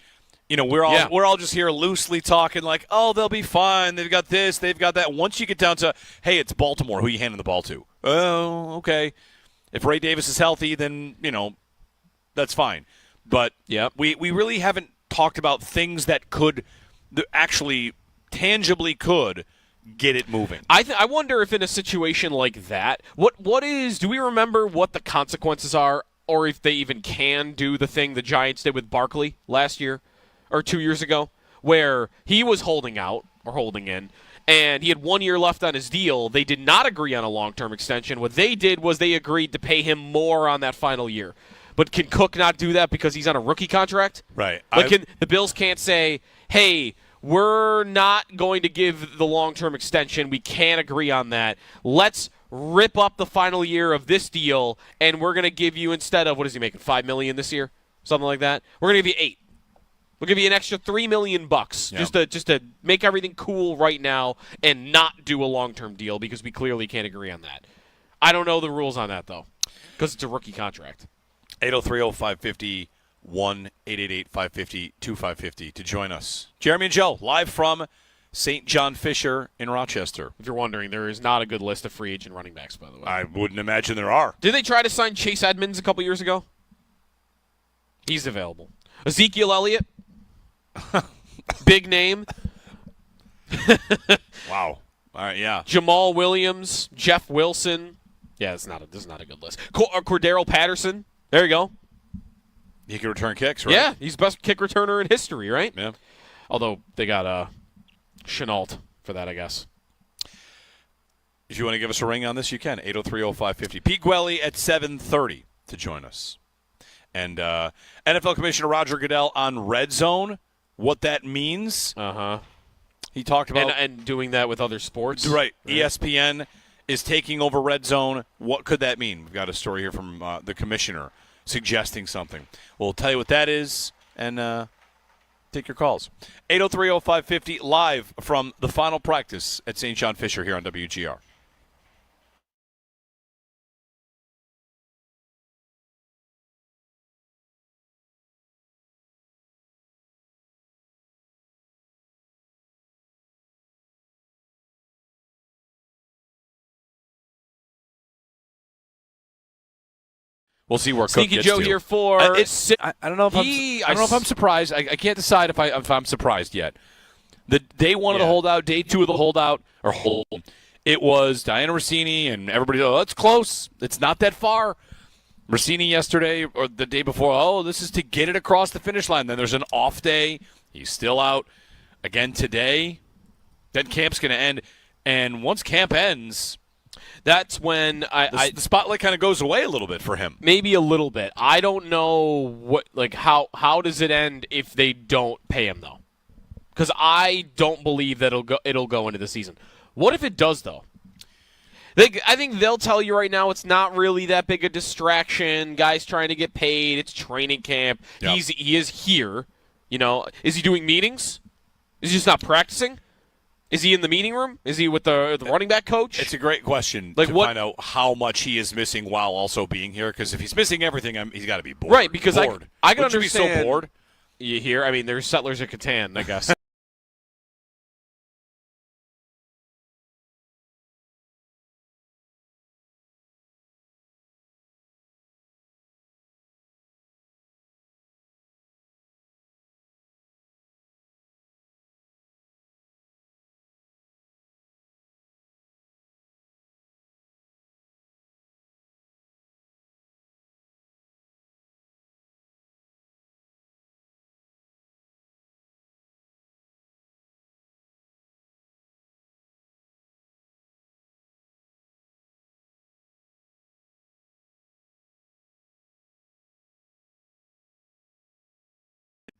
we're all just here loosely talking like, oh, they'll be fine. They've got this, they've got that. Once you get down to, hey, it's Baltimore. Who are you handing the ball to? Oh, okay. If Ray Davis is healthy, then that's fine. But we really haven't talked about things that actually tangibly could get it moving. I wonder if in a situation like that, do we remember what the consequences are, or if they even can do the thing the Giants did with Barkley last year or 2 years ago, where he was holding out or holding in, and he had 1 year left on his deal. They did not agree on a long-term extension. What they did was they agreed to pay him more on that final year. But can Cook not do that because he's on a rookie contract? Right. Like, the Bills can't say, hey, we're not going to give the long-term extension. We can't agree on that. Let's rip up the final year of this deal, and we're going to give you, instead of, what is he making, $5 million this year? Something like that? We're going to give you $8 million. We'll give you an extra $3 million just to make everything cool right now and not do a long-term deal, because we clearly can't agree on that. I don't know the rules on that, though, because it's a rookie contract. 803-0550, 1-888-550-2550 to join us. Jeremy and Joe, live from St. John Fisher in Rochester. If you're wondering, there is not a good list of free agent running backs, by the way. I wouldn't imagine there are. Did they try to sign Chase Edmonds a couple years ago? He's available. Ezekiel Elliott, big name. Wow. All right, yeah. Jamal Williams, Jeff Wilson. Yeah, this is not a good list. Cordero Patterson. There you go. He can return kicks, right? Yeah, he's the best kick returner in history, right? Yeah. Although they got Chenault for that, I guess. If you want to give us a ring on this, you can. 803-0550. Pete Gwelly at 7:30 to join us. And NFL Commissioner Roger Goodell on Red Zone, what that means. Uh-huh. He talked about... And doing that with other sports. Right. ESPN is taking over Red Zone. What could that mean? We've got a story here from the commissioner suggesting something. We'll tell you what that is and take your calls. 803-0550, live from the final practice at St. John Fisher here on WGR. We'll see where Sneaky Cook gets Joe to. here for... I don't know if I don't know if I'm surprised. I can't decide if I'm surprised yet. The day one of the holdout, day two of the holdout, it was Diana Rossini and everybody, it's close. It's not that far. Rossini yesterday or the day before, this is to get it across the finish line. Then there's an off day. He's still out. Again today. Then camp's going to end. And once camp ends... That's when the spotlight kind of goes away a little bit for him. Maybe a little bit. I don't know how does it end if they don't pay him though, because I don't believe that it'll go into the season. What if it does though? I think they'll tell you right now it's not really that big a distraction. Guys trying to get paid. It's training camp. Yep. He is here. Is he doing meetings? Is he just not practicing? Is he in the meeting room? Is he with the running back coach? It's a great question to find out how much he is missing while also being here. Because if he's missing everything, he's got to be bored. Right, because bored. I can Would understand. You be so bored? You hear? I mean, there's Settlers of Catan, I guess.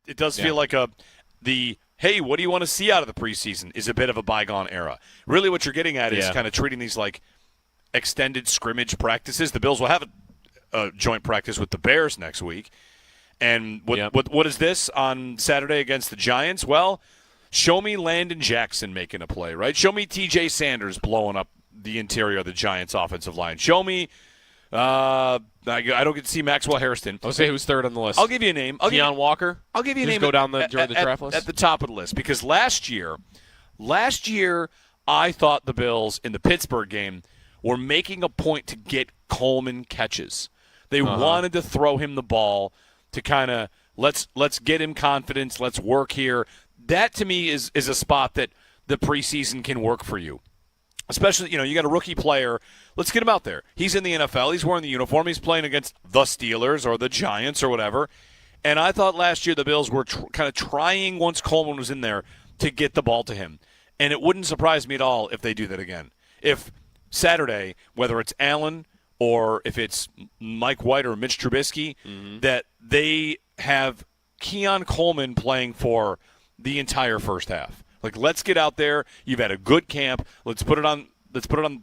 It does feel like hey, what do you want to see out of the preseason is a bit of a bygone era. Really what you're getting at is kind of treating these like extended scrimmage practices. The Bills will have a joint practice with the Bears next week. And what is this on Saturday against the Giants? Well, show me Landon Jackson making a play, right? Show me TJ Sanders blowing up the interior of the Giants offensive line. Show me I don't get to see Maxwell Harrison. I'll say who's third on the list. I'll give you a name. Keon Walker? I'll give you a Just name. Go down during the draft list? At the top of the list. Because last year, I thought the Bills in the Pittsburgh game were making a point to get Coleman catches. They wanted to throw him the ball to kind of let's get him confidence. Let's work here. That to me is a spot that the preseason can work for you. Especially, you got a rookie player. Let's get him out there. He's in the NFL. He's wearing the uniform. He's playing against the Steelers or the Giants or whatever. And I thought last year the Bills were kind of trying, once Coleman was in there, to get the ball to him. And it wouldn't surprise me at all if they do that again. If Saturday, whether it's Allen or if it's Mike White or Mitch Trubisky, that they have Keon Coleman playing for the entire first half. Like, let's get out there. You've had a good camp. Let's put it on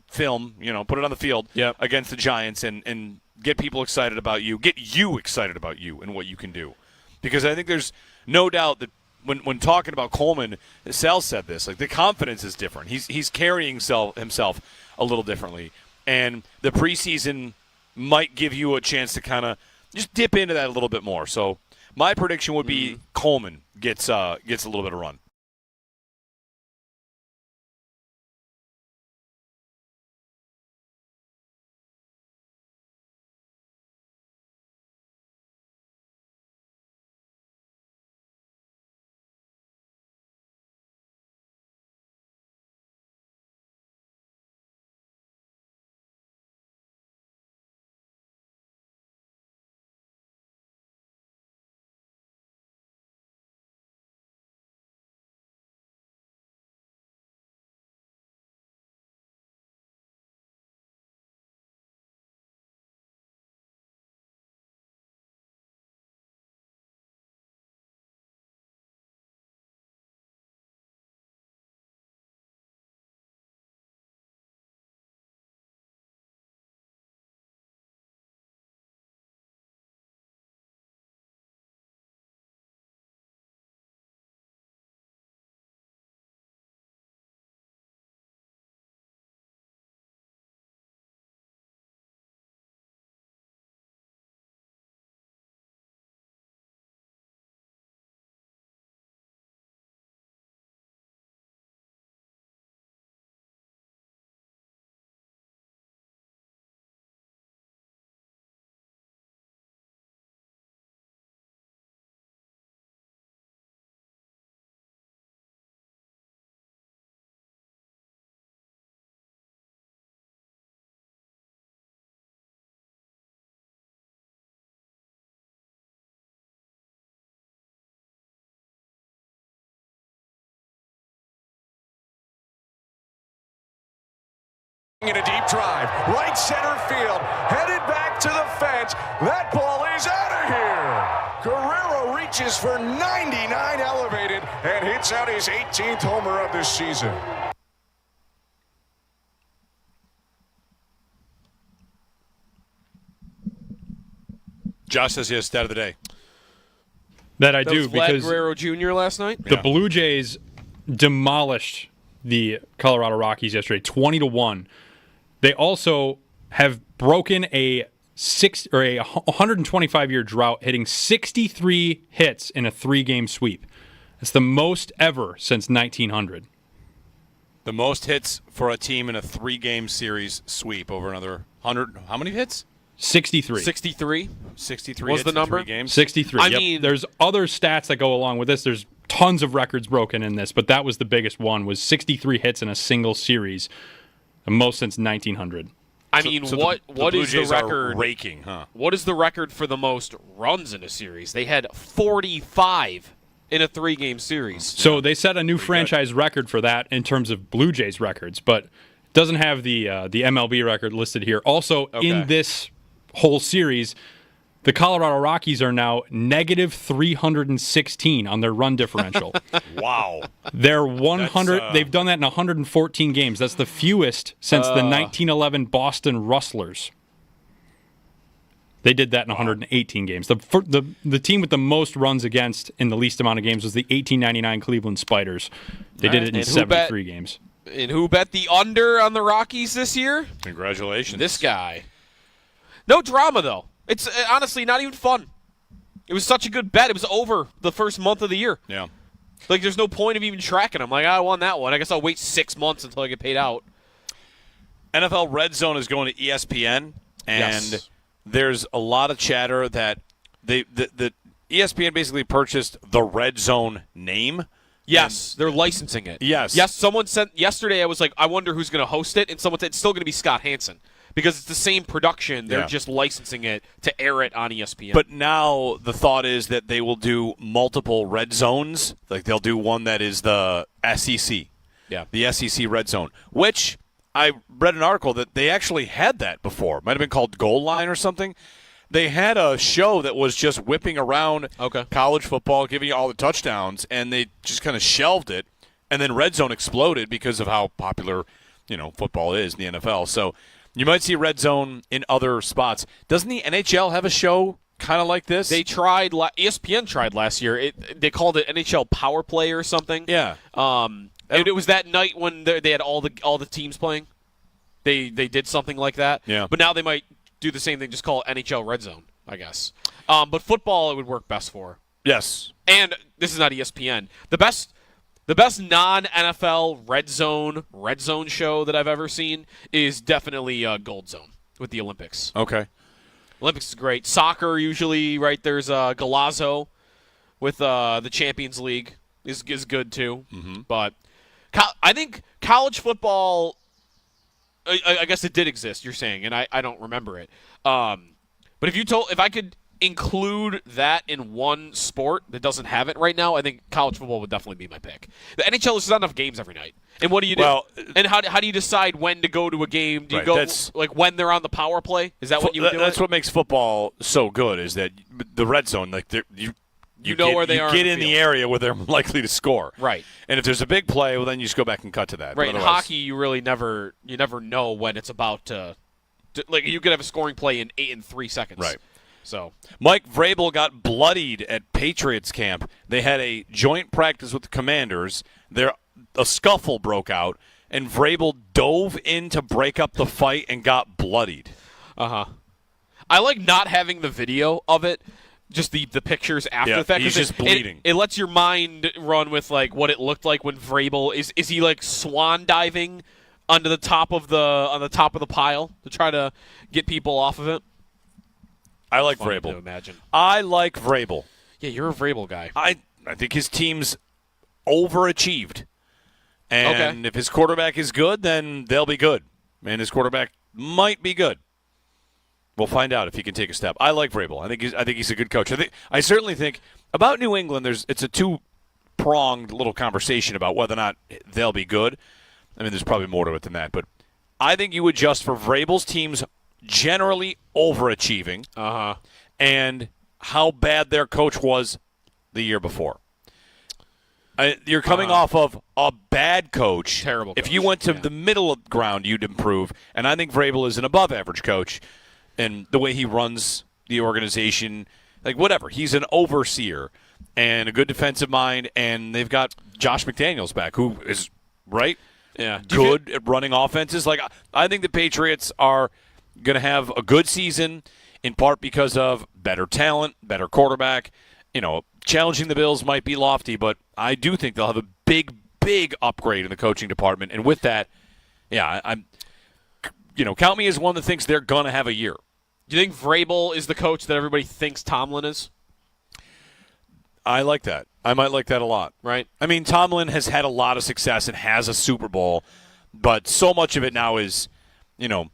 film, put it on the field against the Giants and get people excited about you. Get you excited about you and what you can do. Because I think there's no doubt that when talking about Coleman, Sal said this, like the confidence is different. He's carrying himself a little differently. And the preseason might give you a chance to kind of just dip into that a little bit more. So my prediction would be Coleman gets a little bit of run. In a deep drive, right center field, headed back to the fence. That ball is out of here. Guerrero reaches for 99 elevated and hits out his 18th homer of this season. Josh says he has stat of the day. That I That do was Vlad because Guerrero Jr. last night? the Blue Jays demolished the Colorado Rockies yesterday, 20-1. They also have broken a a 125-year drought, hitting 63 hits in a 3-game sweep. That's the most ever since 1900. The most hits for a team in a 3-game series sweep over another 100. How many hits? 63. 63? 63 Was hits the in number? 3 games. 63. I Yep. mean- There's other stats that go along with this. There's tons of records broken in this, but that was the biggest one, was 63 hits in a single series, the most since 1900. I mean, So what the Blue is the Jays are record? raking, huh? What is the record for the most runs in a series? They had 45 in a 3-game series. So they set a new franchise record for that in terms of Blue Jays records, but it doesn't have the MLB record listed here. Also, in this whole series, the Colorado Rockies are now negative 316 on their run differential. Wow. They're 100. They've done that in 114 games. That's the fewest since the 1911 Boston Rustlers. They did that in 118 games. The team with the most runs against in the least amount of games was the 1899 Cleveland Spiders. They did it in 73 games. And who bet the under on the Rockies this year? Congratulations. This guy. No drama, though. It's honestly not even fun. It was such a good bet. It was over the first month of the year. Yeah. Like, there's no point of even tracking them. Like, I won that one. I guess I'll wait 6 months until I get paid out. NFL Red Zone is going to ESPN, and Yes. there's a lot of chatter that the ESPN basically purchased the Red Zone name. Yes, they're licensing it. Yes. Yes, someone sent yesterday, I was like, I wonder who's going to host it, and someone said it's still going to be Scott Hansen because it's the same production. They're Yeah. just licensing it to air it on ESPN. But now the thought is that they will do multiple red zones. Like they'll do one that is the SEC. Yeah. The SEC Red Zone, which I read an article that they actually had that before. It might have been called Goal Line or something. They had a show that was just whipping around college football, giving you all the touchdowns, and they just kind of shelved it. And then Red Zone exploded because of how popular, football is in the NFL. So you might see Red Zone in other spots. Doesn't the NHL have a show kind of like this? they tried, ESPN tried last year. They called it NHL Power Play or something. Yeah. And it was that night when they had all the teams playing. They did something like that. Yeah. But now they might do the same thing, just call it NHL Red Zone, I guess. But football it would work best for. Yes. And this is not ESPN. The best non-NFL red zone show that I've ever seen is definitely Gold Zone with the Olympics. Okay. Olympics is great. Soccer usually, right? There's Galazzo with the Champions League is good too. Mm-hmm. But I think college football, I guess it did exist, you're saying, and I don't remember it. But if I could include that in one sport that doesn't have it right now, I think college football would definitely be my pick. The NHL is not enough games every night. And what do you do? Well, and how do you decide when to go to a game? Do you go like when they're on the power play? Is that what you would do? That's what makes football so good is that the red zone, like you know where they are. You get in the area where they're likely to score. Right. And if there's a big play, well, then you just go back and cut to that. Right. In hockey, you really never know when it's about to like you could have a scoring play in 8 and 3 seconds. Right. So Mike Vrabel got bloodied at Patriots camp. They had a joint practice with the Commanders. A scuffle broke out, and Vrabel dove in to break up the fight and got bloodied. I like not having the video of it. Just the pictures after the fact. He's just bleeding. It lets your mind run with like what it looked like when Vrabel is he like swan diving on the top of the pile to try to get people off of it. I like Funny Vrabel. to imagine. I like Vrabel. Yeah, you're a Vrabel guy. I think his team's overachieved. And if his quarterback is good, then they'll be good. And his quarterback might be good. We'll find out if he can take a step. I like Vrabel. I think he's a good coach. I certainly think about New England. It's a two-pronged little conversation about whether or not they'll be good. I mean, there's probably more to it than that, but I think you adjust for Vrabel's teams generally overachieving, and how bad their coach was the year before. You're coming off of a bad coach. Terrible coach. If you went to the middle of the ground, you'd improve. And I think Vrabel is an above-average coach. And the way he runs the organization, like whatever. He's an overseer and a good defensive mind. And they've got Josh McDaniels back, who is, right? Yeah. Good at running offenses. Like I think the Patriots are going to have a good season, in part because of better talent, better quarterback. Challenging the Bills might be lofty, but I do think they'll have a big upgrade in the coaching department. And with that, I'm count me as one that thinks they're going to have a year. Do you think Vrabel is the coach that everybody thinks Tomlin is? I like that. I might like that a lot. Right. I mean, Tomlin has had a lot of success and has a Super Bowl, but so much of it now is, Tomlin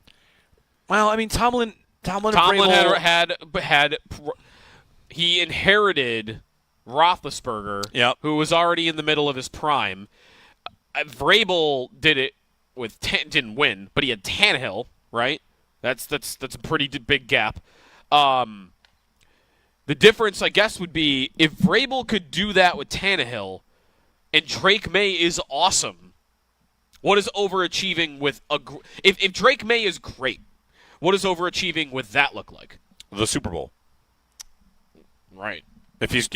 and Vrabel had he inherited Roethlisberger, who was already in the middle of his prime. Vrabel did it didn't win, but he had Tannehill, right? That's a pretty big gap. The difference, I guess, would be if Vrabel could do that with Tannehill, and Drake May is awesome. What is overachieving with if Drake May is great? What does overachieving with that look like? The Super Bowl, right? If he's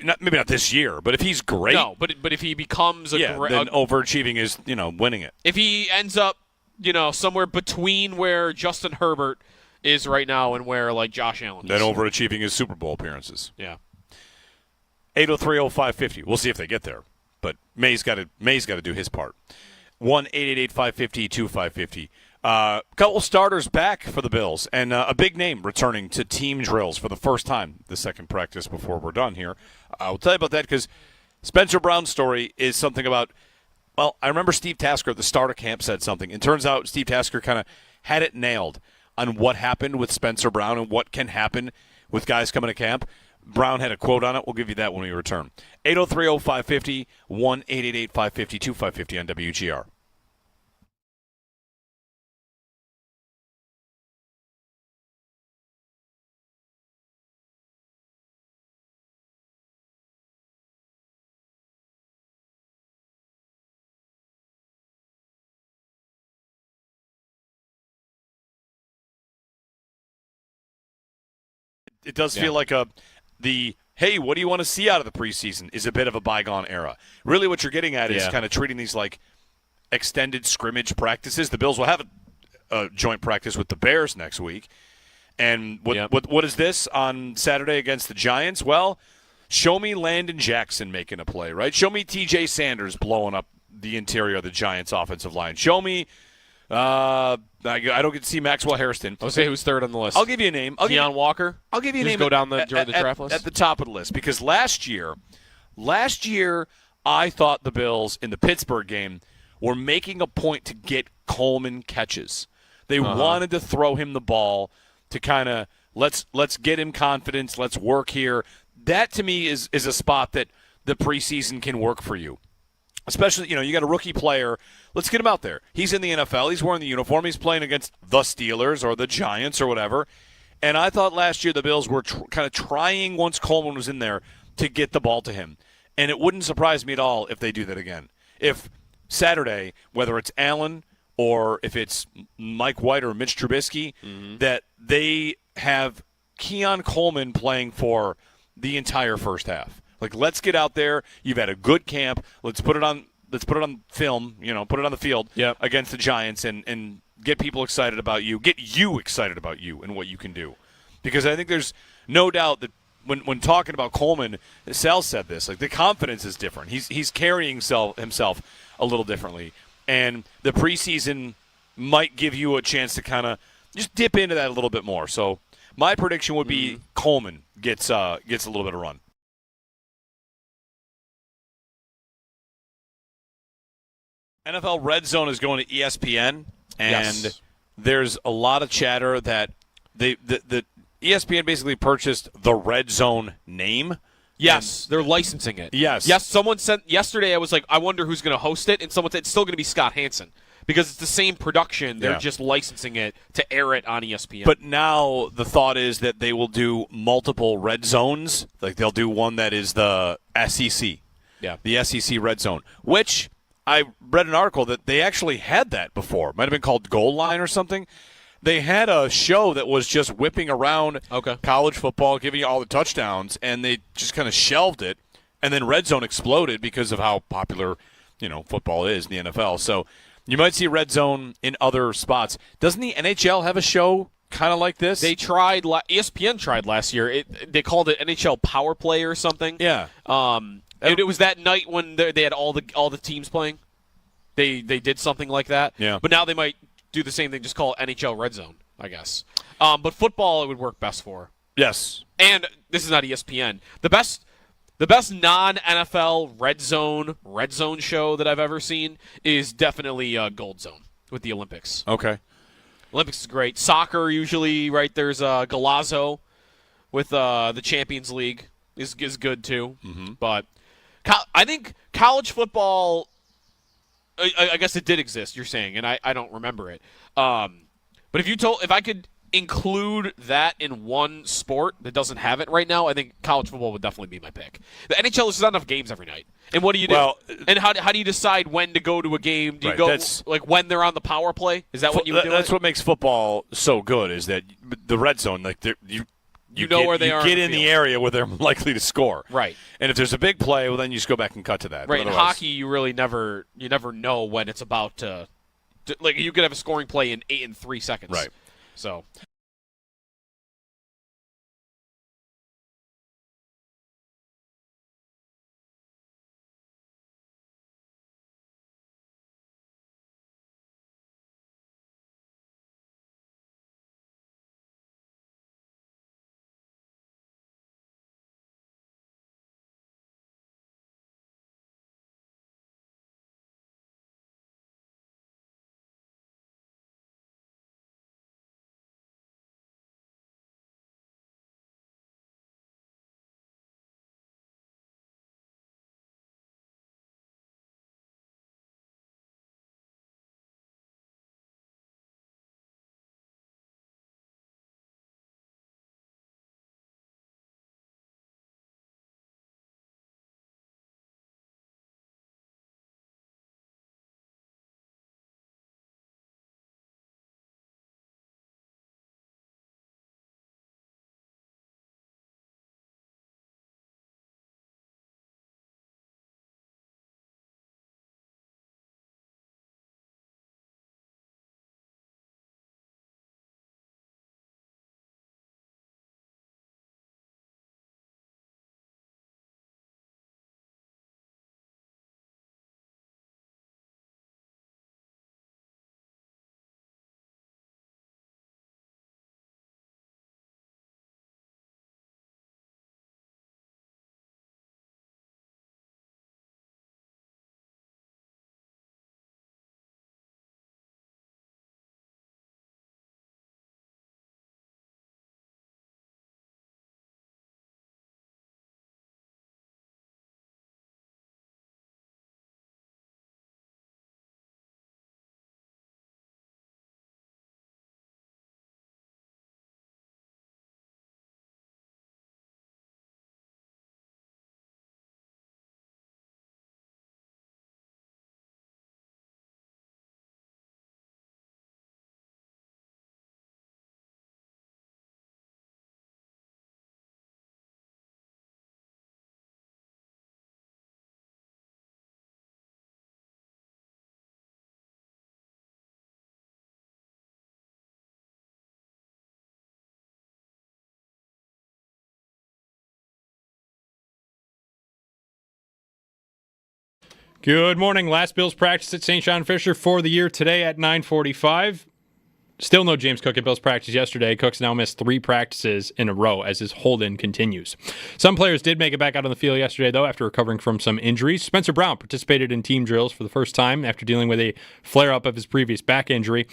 not, maybe not this year, but if he's great, no. But if he becomes then overachieving is winning it. If he ends up somewhere between where Justin Herbert is right now and where Josh Allen is. Then overachieving his Super Bowl appearances. Yeah. 803-0550. We'll see if they get there. But May's got to do his part. 1-888-550-2550. Couple starters back for the Bills, and a big name returning to team drills for the first time the second practice before we're done here. I'll tell you about that because Spencer Brown's story is something about, I remember Steve Tasker at the start of camp said something. It turns out Steve Tasker kind of had it nailed on what happened with Spencer Brown and what can happen with guys coming to camp. Brown had a quote on it. We'll give you that when we return. 803-0550, 1-888-550-2550 on WGR. It does feel like hey, what do you want to see out of the preseason is a bit of a bygone era. Really what you're getting at is kind of treating these like extended scrimmage practices. The Bills will have a joint practice with the Bears next week. And what is this on Saturday against the Giants? Well, show me Landon Jackson making a play, right? Show me TJ Sanders blowing up the interior of the Giants offensive line. Show me I don't get to see Maxwell Harrison. I'll say who's third on the list. I'll give you a name. Keon Walker? I'll give you a name. Go down during the draft list? At the top of the list. Because last year, I thought the Bills in the Pittsburgh game were making a point to get Coleman catches. They wanted to throw him the ball to kind of, let's get him confidence, let's work here. That, to me, is a spot that the preseason can work for you. Especially, you got a rookie player. Let's get him out there. He's in the NFL. He's wearing the uniform. He's playing against the Steelers or the Giants or whatever. And I thought last year the Bills were kind of trying, once Coleman was in there, to get the ball to him. And it wouldn't surprise me at all if they do that again. If Saturday, whether it's Allen or if it's Mike White or Mitch Trubisky, that they have Keon Coleman playing for the entire first half. Let's get out there. You've had a good camp. Let's put it on film, put it on the field against the Giants and get people excited about you. Get you excited about you and what you can do. Because I think there's no doubt that when talking about Coleman, Sal said this, the confidence is different. He's carrying himself a little differently. And the preseason might give you a chance to kind of just dip into that a little bit more. So my prediction would be Coleman gets a little bit of run. NFL Red Zone is going to ESPN, and there's a lot of chatter that the ESPN basically purchased the Red Zone name. Yes, they're licensing it. Yes. Someone sent yesterday. I was like, I wonder who's going to host it, and someone said it's still going to be Scott Hansen because it's the same production. They're just licensing it to air it on ESPN. But now the thought is that they will do multiple Red Zones. They'll do one that is the SEC. Yeah, the SEC Red Zone, which I read an article that they actually had that before. It might have been called Goal Line or something. They had a show that was just whipping around college football, giving you all the touchdowns, and they just kind of shelved it. And then Red Zone exploded because of how popular, football is in the NFL. So You might see red zone in other spots. Doesn't the NHL have a show kind of like this? They tried. ESPN tried last year. They called it NHL Power Play or something. Yeah. It was that night when they had all the teams playing. They did something like that. Yeah. But now they might do the same thing. Just call it NHL Red Zone, I guess. But football it would work best for. Yes. And this is not ESPN. The best non-NFL red zone show that I've ever seen is definitely Gold Zone with the Olympics. Okay. Olympics is great. Soccer usually, right? There's Galazzo with the Champions League is good too. Mm-hmm. But I think college football, I guess it did exist, you're saying, and I don't remember it. But if I could include that in one sport that doesn't have it right now, I think college football would definitely be my pick. The NHL is not enough games every night. And what do you do? Well, and how do you decide when to go to a game? Do you go like when they're on the power play? Is that what you do? That's what makes football so good is that the red zone, like you know where they you are. Get in the area where they're likely to score. Right. And if there's a big play, well, then you just go back and cut to that. Right. In hockey, you really never know when it's about to like you could have a scoring play in 3 seconds. Right. So. Good morning. Last Bills practice at St. John Fisher for the year today at 9:45. Still no James Cook at Bills practice yesterday. Cook's now missed 3 practices in a row as his hold-in continues. Some players did make it back out on the field yesterday, though, after recovering from some injuries. Spencer Brown participated in team drills for the first time after dealing with a flare-up of his previous back injury.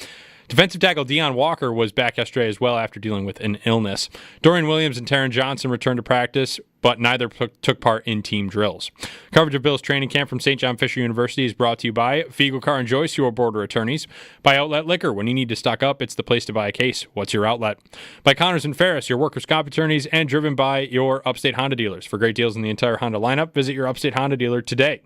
Defensive tackle Deion Walker was back yesterday as well after dealing with an illness. Dorian Williams and Taron Johnson returned to practice, but neither took part in team drills. Coverage of Bills training camp from St. John Fisher University is brought to you by Fiegel Car and Joyce, your border attorneys. By Outlet Liquor. When you need to stock up, it's the place to buy a case. What's your outlet? By Connors and Ferris, your workers' comp attorneys, and driven by your Upstate Honda dealers. For great deals in the entire Honda lineup, visit your Upstate Honda dealer today.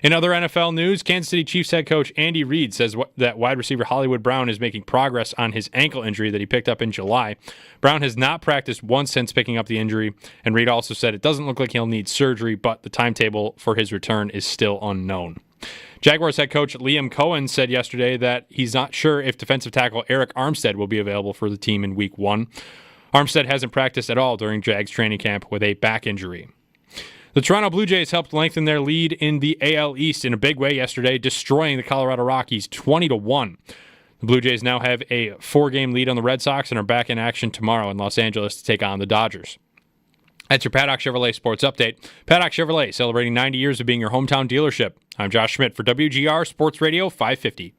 In other NFL news, Kansas City Chiefs head coach Andy Reid says that wide receiver Hollywood Brown is making progress on his ankle injury that he picked up in July. Brown has not practiced once since picking up the injury, and Reid also said it doesn't look like he'll need surgery, but the timetable for his return is still unknown. Jaguars head coach Liam Cohen said yesterday that he's not sure if defensive tackle Eric Armstead will be available for the team in Week 1. Armstead hasn't practiced at all during Jags training camp with a back injury. The Toronto Blue Jays helped lengthen their lead in the AL East in a big way yesterday, destroying the Colorado Rockies 20-1. The Blue Jays now have a 4-game lead on the Red Sox and are back in action tomorrow in Los Angeles to take on the Dodgers. That's your Paddock Chevrolet Sports Update. Paddock Chevrolet, celebrating 90 years of being your hometown dealership. I'm Josh Schmidt for WGR Sports Radio 550.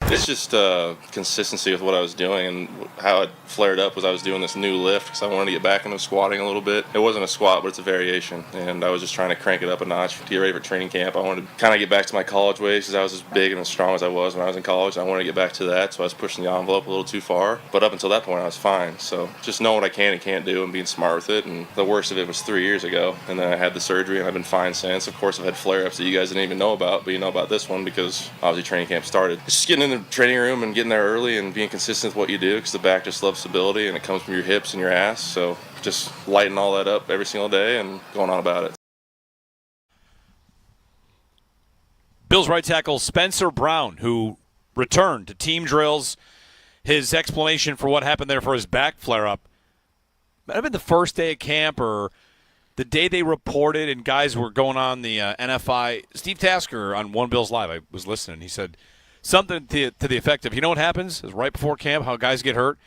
It's just consistency with what I was doing, and how it flared up was I was doing this new lift because I wanted to get back into squatting a little bit. It wasn't a squat, but it's a variation, and I was just trying to crank it up a notch to get ready for training camp. I wanted to kind of get back to my college ways because I was as big and as strong as I was when I was in college. I wanted to get back to that, so I was pushing the envelope a little too far. But up until that point, I was fine. So just knowing what I can and can't do and being smart with it. And the worst of it was 3 years ago, and then I had the surgery, and I've been fine since. Of course, I've had flare-ups that you guys didn't even know about, but you know about this one because obviously training camp started. It's just getting in the training room and getting there early and being consistent with what you do, because the back just loves stability and it comes from your hips and your ass. So just lighten all that up every single day and going on about it. Bills right tackle Spencer Brown, who returned to team drills. His explanation for what happened there for his back flare-up might have been the first day of camp or the day they reported and guys were going on the NFI. Steve Tasker on One Bills Live, I was listening, he said something to the effect of, you know what happens is right before camp, how guys get hurt,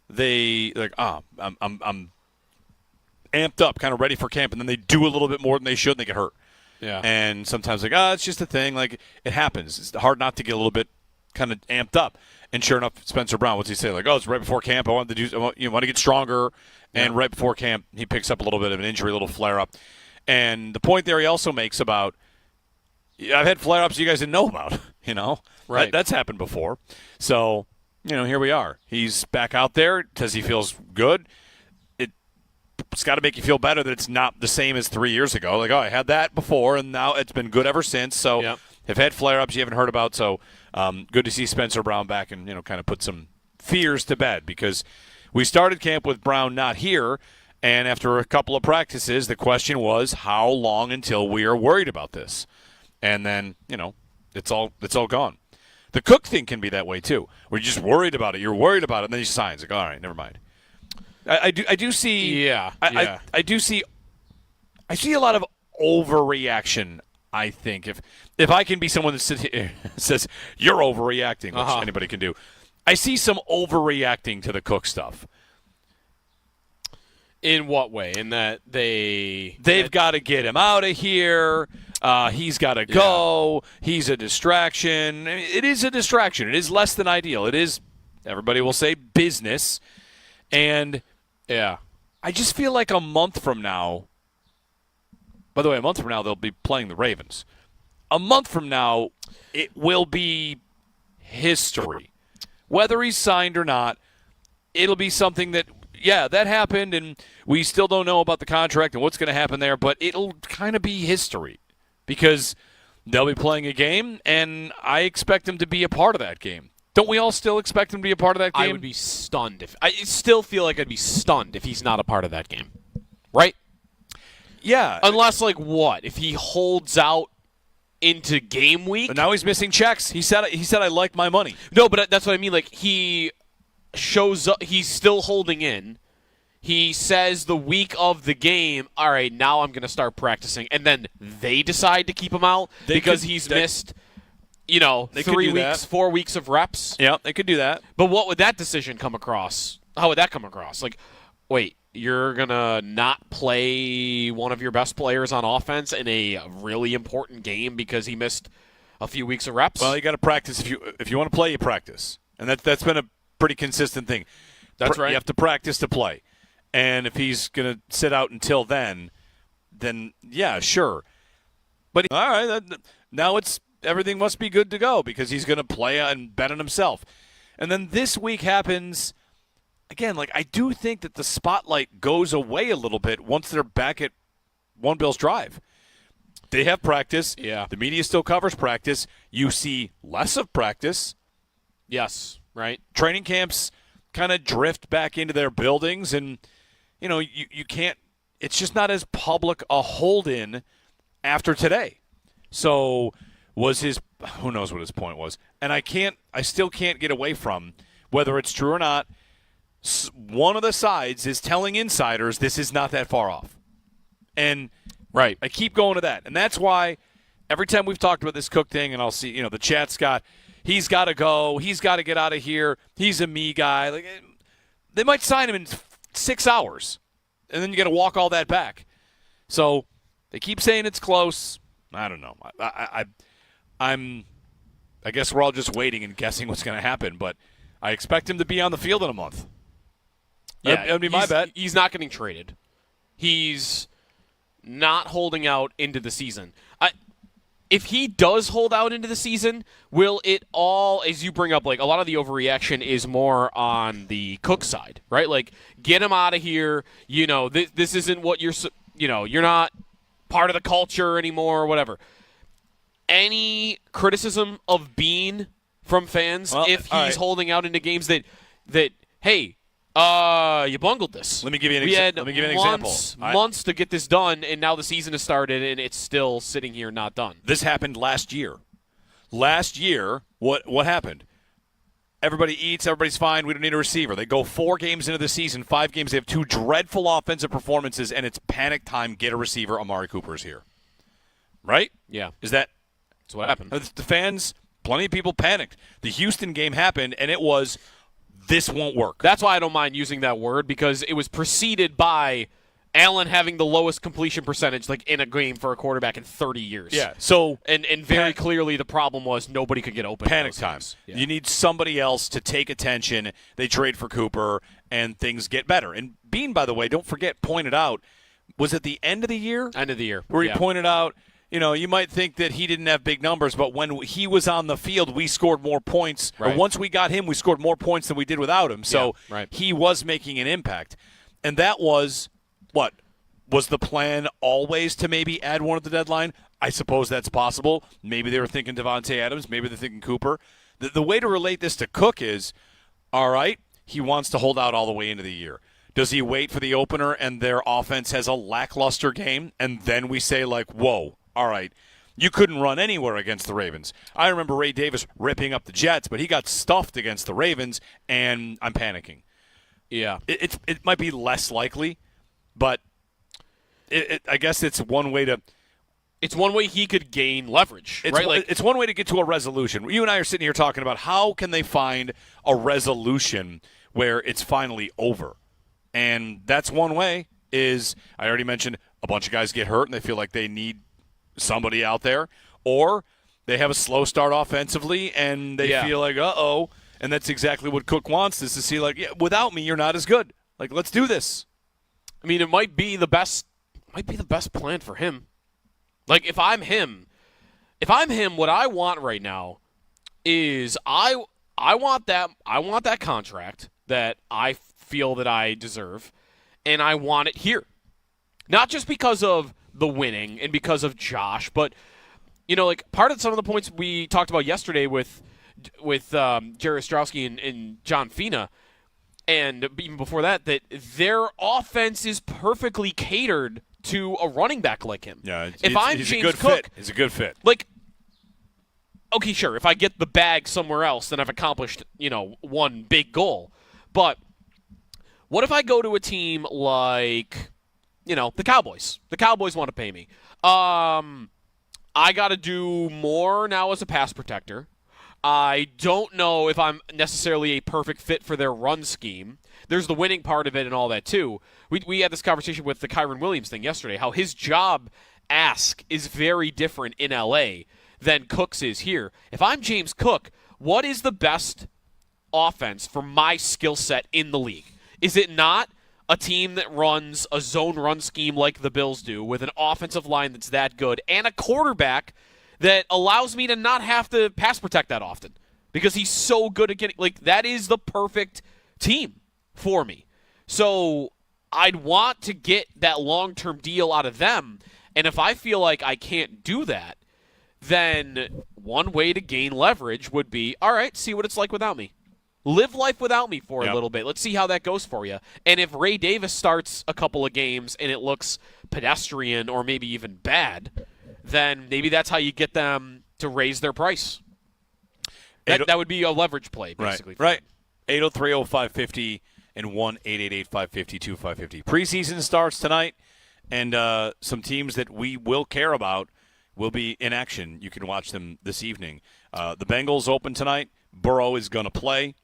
they like, I'm amped up, kind of ready for camp, and then they do a little bit more than they should, and they get hurt. Yeah. And sometimes like, it's just a thing. Like, it happens. It's hard not to get a little bit kind of amped up. And sure enough, Spencer Brown, what's he say? Like, it's right before camp. I want to get stronger. And right before camp, he picks up a little bit of an injury, a little flare-up. And the point there he also makes about, I've had flare-ups you guys didn't know about, Right. That's happened before. So, here we are. He's back out there. Says he feels good. It's got to make you feel better that it's not the same as 3 years ago. Like, I had that before, and now it's been good ever since. So, have had flare-ups you haven't heard about. So, good to see Spencer Brown back and, kind of put some fears to bed, because we started camp with Brown not here, and after a couple of practices, the question was, how long until we are worried about this? And then, it's all gone. The Cook thing can be that way too, where you're just worried about it. You're worried about it, and then he signs. Like, all right, never mind. I do see. Yeah. I do see. I see a lot of overreaction. I think if I can be someone that sits here and says you're overreacting, which anybody can do, I see some overreacting to the Cook stuff. In what way? In that they've got to get him out of here. He's got to go. He's a distraction. I mean, it is a distraction. It is less than ideal. It is, everybody will say, business. And, I just feel like a month from now, by the way, they'll be playing the Ravens. A month from now, it will be history. Whether he's signed or not, it'll be something that, that happened, and we still don't know about the contract and what's going to happen there, but it'll kind of be history. Because they'll be playing a game, and I expect them to be a part of that game. Don't we all still expect him to be a part of that game? I would be stunned I still feel like I'd be stunned if he's not a part of that game. Right? Yeah. Unless, if he holds out into game week? But now he's missing checks. He said I like my money. No, but that's what I mean. Like, he shows up. He's still holding in. He says the week of the game, all right, now I'm going to start practicing. And then they decide to keep him out because he's missed, 3 weeks, 4 weeks of reps. Yeah, they could do that. But what would that decision come across? How would that come across? Like, wait, you're going to not play one of your best players on offense in a really important game because he missed a few weeks of reps? Well, you got to practice. If you want to play, you practice. And that's been a pretty consistent thing. That's right. You have to practice to play. And if he's going to sit out until then yeah, sure. But all right, now everything must be good to go because he's going to play and bet on himself. And then this week happens again. Like, I do think that the spotlight goes away a little bit once they're back at One Bills Drive. They have practice. Yeah. The media still covers practice. You see less of practice. Yes, right. Training camps kind of drift back into their buildings, and, you can't – it's just not as public a hold-in after today. So was his – who knows what his point was. And I still can't get away from, whether it's true or not, one of the sides is telling insiders this is not that far off. And right, I keep going to that. And that's why every time we've talked about this Cook thing, and I'll see, the chat's got – he's got to go. He's got to get out of here. He's a me guy. Like, they might sign him in 6 hours, and then you got to walk all that back. So they keep saying it's close. I don't know. I guess we're all just waiting and guessing what's going to happen. But I expect him to be on the field in a month. Yeah, that'd be my bet. He's not getting traded. He's not holding out into the season. If he does hold out into the season, will it all, as you bring up, like a lot of the overreaction is more on the Cook side, right? Like, get him out of here. This isn't what you're not part of the culture anymore or whatever. Any criticism of Bean from fans if he's holding out into games that hey, you bungled this. Let me give you an example. Months to get this done, and now the season has started, and it's still sitting here not done. This happened last year. Last year, what happened? Everybody eats, everybody's fine, we don't need a receiver. They go 4 games into the season, 5 games, they have 2 dreadful offensive performances, and it's panic time, get a receiver, Amari Cooper's here. Right? Yeah. That's what happened. The fans, plenty of people panicked. The Houston game happened, and it was, this won't work. That's why I don't mind using that word, because it was preceded by Allen having the lowest completion percentage in a game for a quarterback in 30 years. Yeah. So and very clearly the problem was nobody could get open. Panic times. Yeah. You need somebody else to take attention. They trade for Cooper, and things get better. And Bean, by the way, don't forget, pointed out, was it the end of the year? End of the year. Where he pointed out, you might think that he didn't have big numbers, but when he was on the field, we scored more points. Right. Or once we got him, we scored more points than we did without him. So he was making an impact. And that was, what? Was the plan always to maybe add one at the deadline? I suppose that's possible. Maybe they were thinking Devontae Adams. Maybe they're thinking Cooper. The way to relate this to Cook is, all right, he wants to hold out all the way into the year. Does he wait for the opener and their offense has a lackluster game, and then we say, whoa, all right, you couldn't run anywhere against the Ravens. I remember Ray Davis ripping up the Jets, but he got stuffed against the Ravens, and I'm panicking. Yeah. It might be less likely, but I guess it's one way to – it's one way he could gain leverage, right? It's one way to get to a resolution. You and I are sitting here talking about how can they find a resolution where it's finally over. And that's one way is, I already mentioned, a bunch of guys get hurt and they feel like they need somebody out there. Or they have a slow start offensively and they feel like, uh-oh. And that's exactly what Cook wants, is to see, without me, you're not as good. Let's do this. I mean, it might be the best plan for him. If I'm him, what I want right now is I want that contract that I feel that I deserve, and I want it here. Not just because of the winning and because of Josh, but part of some of the points we talked about yesterday with Jerry Ostrowski and John Fina, and even before that their offense is perfectly catered to a running back like him. Yeah, if I'm he's James a good Cook, fit. He's a good fit. Okay, sure. If I get the bag somewhere else, then I've accomplished, one big goal. But what if I go to a team like, the Cowboys? The Cowboys want to pay me. I got to do more now as a pass protector. I don't know if I'm necessarily a perfect fit for their run scheme. There's the winning part of it and all that, too. We had this conversation with the Kyron Williams thing yesterday, how his job ask is very different in L.A. than Cook's is here. If I'm James Cook, what is the best offense for my skill set in the league? Is it not a team that runs a zone run scheme like the Bills do with an offensive line that's that good and a quarterback that allows me to not have to pass protect that often because he's so good at getting – that is the perfect team for me. So I'd want to get that long-term deal out of them, And if I feel like I can't do that, then one way to gain leverage would be, all right, see what it's like without me. Live life without me for a little bit. Let's see how that goes for you. And if Ray Davis starts a couple of games and it looks pedestrian or maybe even bad, then maybe that's how you get them to raise their price. That would be a leverage play, basically. Right. 803-0550 and 1-888-550-2550. Preseason starts tonight, and some teams that we will care about will be in action. You can watch them this evening. The Bengals open tonight. Burrow is going to play.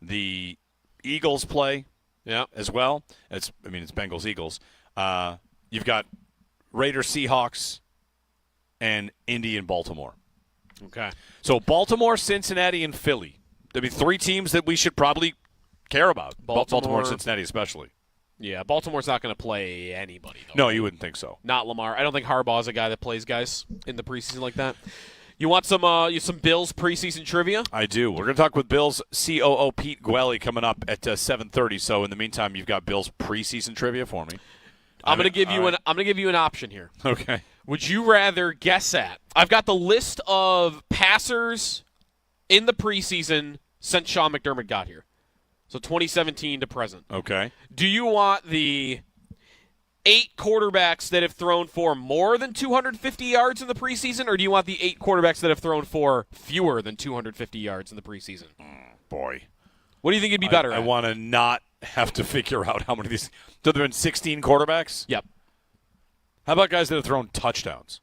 The Eagles play as well. It's Bengals-Eagles. You've got Raiders-Seahawks and Indy and Baltimore. Okay. So Baltimore, Cincinnati, and Philly. There'll be three teams that we should probably care about. Baltimore and Cincinnati especially. Yeah, Baltimore's not going to play anybody, though. No, you wouldn't think so. Not Lamar. I don't think Harbaugh's a guy that plays guys in the preseason like that. You want some Bills preseason trivia? I do. We're going to talk with Bills COO Pete Gwelly coming up at 7:30. So in the meantime, you've got Bills preseason trivia for me. I'm going to give you an option here. Okay. Would you rather guess at? I've got the list of passers in the preseason since Sean McDermott got here. So 2017 to present. Okay. Do you want the 8 quarterbacks that have thrown for more than 250 yards in the preseason, or do you want the 8 quarterbacks that have thrown for fewer than 250 yards in the preseason? Boy. What do you think it'd be better I at? want to not have to figure out how many of these. So there have been 16 quarterbacks? Yep. How about guys that have thrown touchdowns?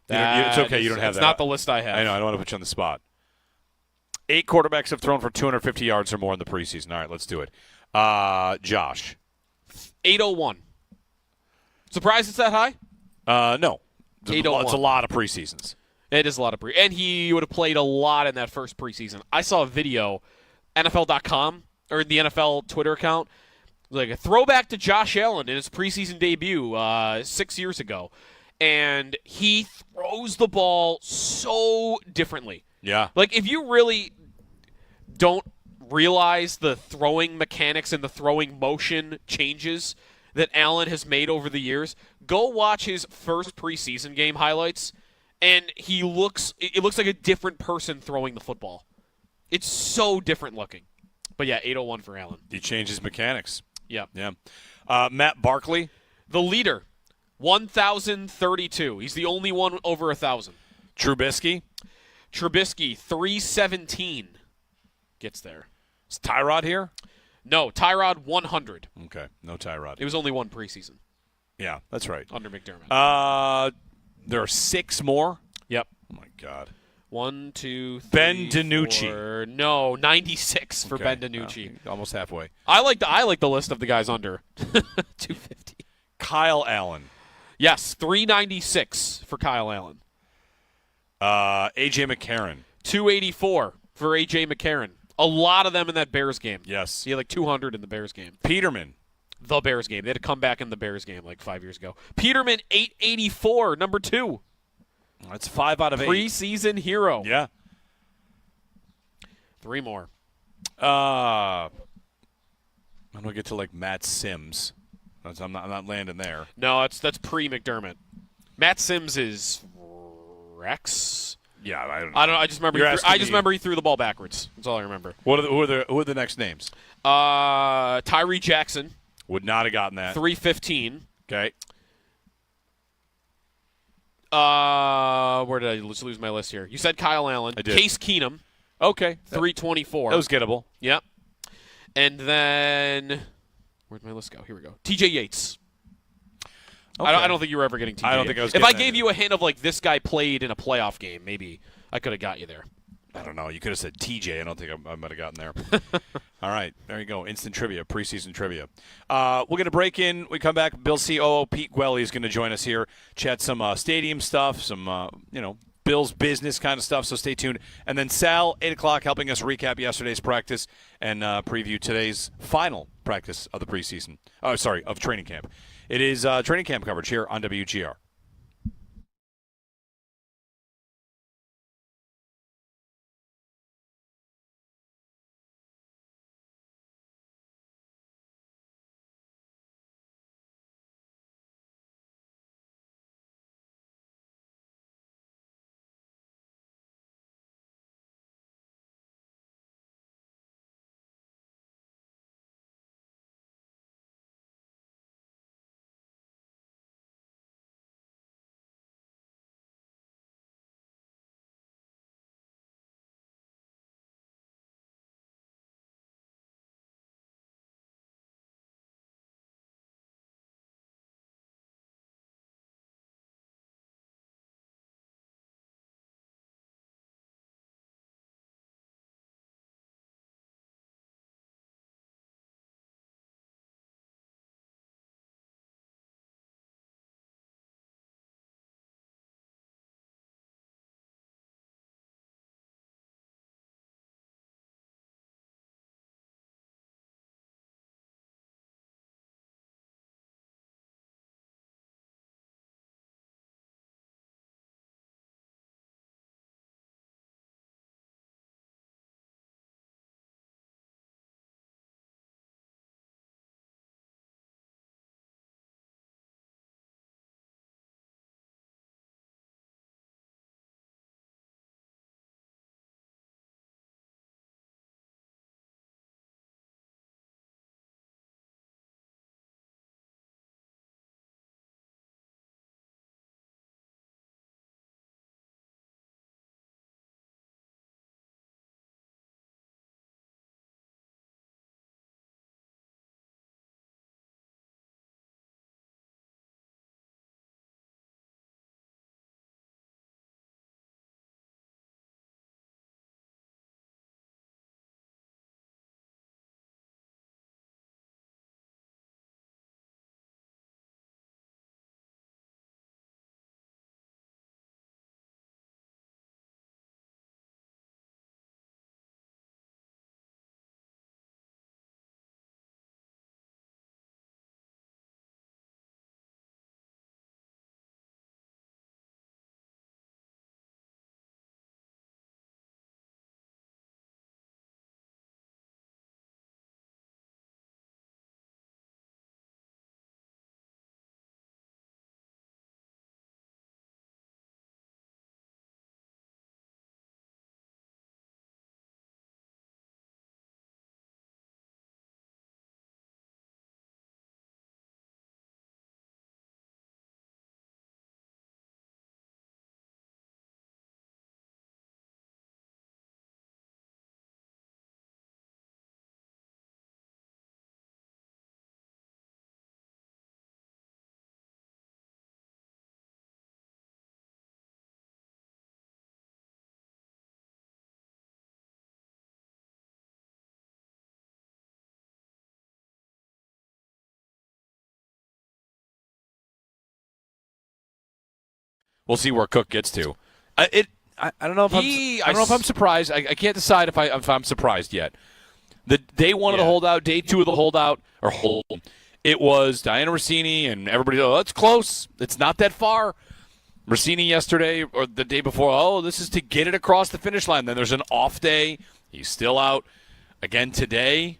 It's okay. You don't have that. It's not the list I have. I know. I don't want to put you on the spot. 8 quarterbacks have thrown for 250 yards or more in the preseason. All right, let's do it. Josh. 801. Surprised it's that high? No. It's 801. It's a lot of preseasons. It is a lot of and he would have played a lot in that first preseason. I saw a video, NFL.com, or the NFL Twitter account, like a throwback to Josh Allen in his preseason debut 6 years ago. And he throws the ball so differently. Yeah. Like, if you really don't realize the throwing mechanics and the throwing motion changes that Allen has made over the years, go watch his first preseason game highlights, and it looks like a different person throwing the football. It's so different looking. But yeah, 801 for Allen. He changes mechanics. Yeah. Yeah. Matt Barkley. The leader, 1,032. He's the only one over 1,000. Trubisky. 317 gets there. Is Tyrod here? No, Tyrod 100. Okay, no Tyrod. It was only one preseason Yeah, that's right. under McDermott. There are 6 more. Yep. Oh my God. 1, 2, 3, Ben DiNucci. 4, no, 96 for Okay, Ben DiNucci. almost halfway. I like the list of the guys under 250. Kyle Allen. Yes, 396 for Kyle Allen. A.J. McCarron. 284 for A.J. McCarron. A lot of them in that Bears game. Yes. He had like 200 in the Bears game. Peterman. The Bears game. They had to come back in the Bears game like 5 years ago. Peterman, 884, number 2. That's 5 out of 8. Preseason hero. Yeah. 3 more. I'm gonna get to like Matt Sims. I'm not landing there. No, that's pre-McDermott. Matt Sims is Rex. Yeah, I don't know. I just remember he threw the ball backwards. That's all I remember. Who are the next names? Tyree Jackson. Would not have gotten that. 315. Okay. Where did I lose my list here? You said Kyle Allen. I did. Case Keenum. Okay. 324. That was gettable. Yep. And then where'd my list go? Here we go. TJ Yates. Okay. I don't think you were ever getting TJ. I don't think I was. If I getting gave that. you a hint of like this guy played in a playoff game, maybe I could have got you there. I don't know. You could have said TJ. I don't think I might have gotten there. All right. There you go. Instant trivia, preseason trivia. We're going to break in. We come back. Bill COO Pete Gwelly is going to join us here. Chat some stadium stuff, some, Bills business kind of stuff, so stay tuned. And then Sal, 8 o'clock, helping us recap yesterday's practice and preview today's final practice of the preseason. Of training camp. It is training camp coverage here on WGR. We'll see where Cook gets to. I don't know if I don't know if I'm surprised. I can't decide if I'm surprised yet. The day one of the holdout, day two of the holdout, it was Diana Rossini and everybody. Oh, it's close. It's not that far. Rossini yesterday or the day before. Oh, this is to get it across the finish line. Then there's an off day. He's still out again today.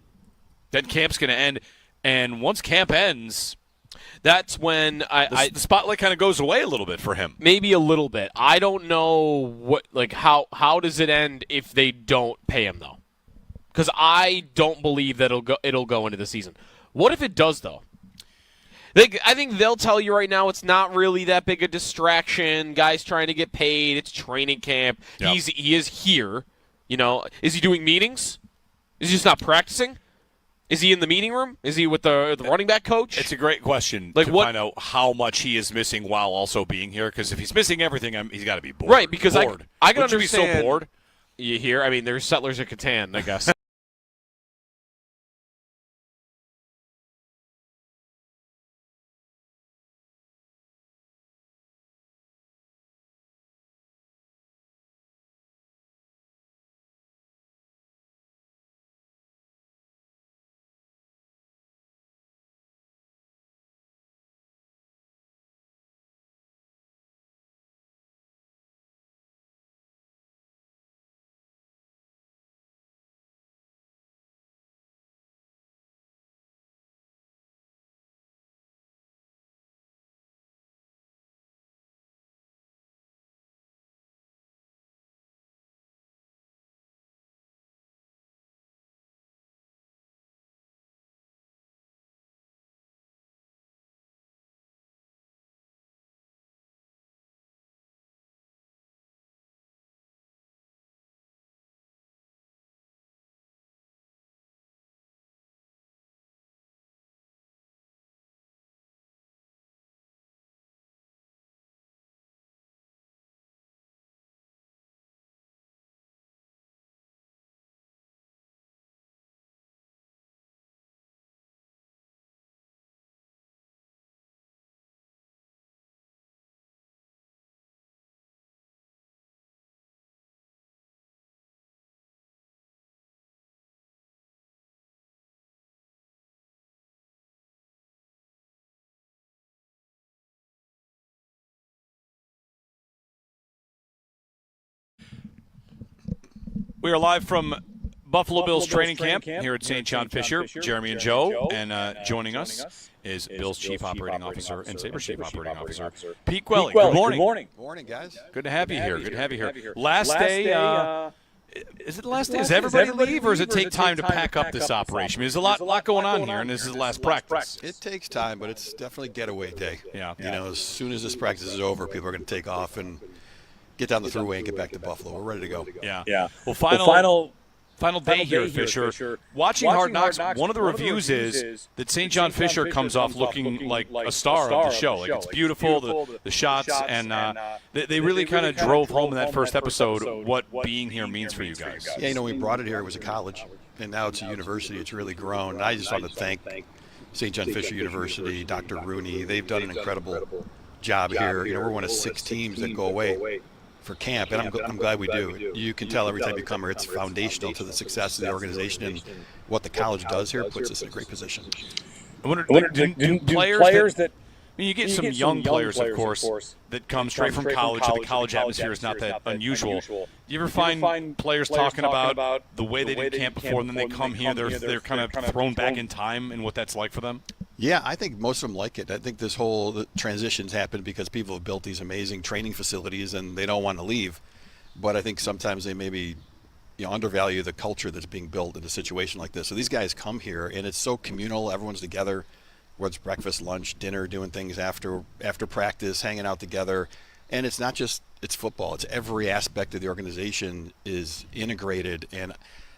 Then camp's going to end, and once camp ends, that's when the spotlight kind of goes away a little bit for him. Maybe a little bit. I don't know how does it end if they don't pay him though, because I don't believe that it'll go into the season. What if it does though? I think they'll tell you right now it's not really that big a distraction. Guys trying to get paid. It's training camp. Yep. He is here. Is he doing meetings? Is he just not practicing? Is he in the meeting room? Is he with the running back coach? It's a great question to find out how much he is missing while also being here. Because if he's missing everything, he's got to be bored. Right, because bored. I can Wouldn't understand. You be so bored? You hear? I mean, there's Settlers of Catan, I guess. We are live from Buffalo Bills training camp here at St. John Fisher. Jeremy and Joe, and joining us is Bills Chief Operating Officer and Sabres Chief Operating Officer, Pete Quelly. Good morning. Good morning, guys. Good to have you here. Good to have you here. Last day, is it the last day? Does everybody leave, or does it take time to pack up this operation? I mean, there's a lot going on here, and this is the last practice. It takes time, but it's definitely getaway day. Yeah. As soon as this practice is over, people are going to take off and get down the thruway and get back to Buffalo. We're ready to go. Yeah. Well, final day here at Fisher. Watching Hard Knocks, one of the reviews is that St. John Fisher comes off looking like a star of the show. Like, it's beautiful, the shots, and they really kind of drove home in that first episode what being here means for you guys. Yeah, when we brought it here, it was a college, and now it's a university. It's really grown. And I just want to thank St. John Fisher University, Dr. Rooney. They've done an incredible job here. We're one of 6 teams that go away for camp, and I'm glad we do. You can tell every time you come here, it's foundational to the success of the organization, and what the college does here puts us in a great position. I wonder, do players that you get some young players, of course, that come straight from college, and the college atmosphere is not that unusual. Do you ever find players talking about the way they did camp before, and then they come here, they're kind of thrown back in time and what that's like for them? Yeah, I think most of them like it. I think this whole transition's happened because people have built these amazing training facilities and they don't want to leave. But I think sometimes they maybe undervalue the culture that's being built in a situation like this. So these guys come here and it's so communal. Everyone's together, whether it's breakfast, lunch, dinner, doing things after practice, hanging out together. And it's not just it's football. It's every aspect of the organization is integrated. And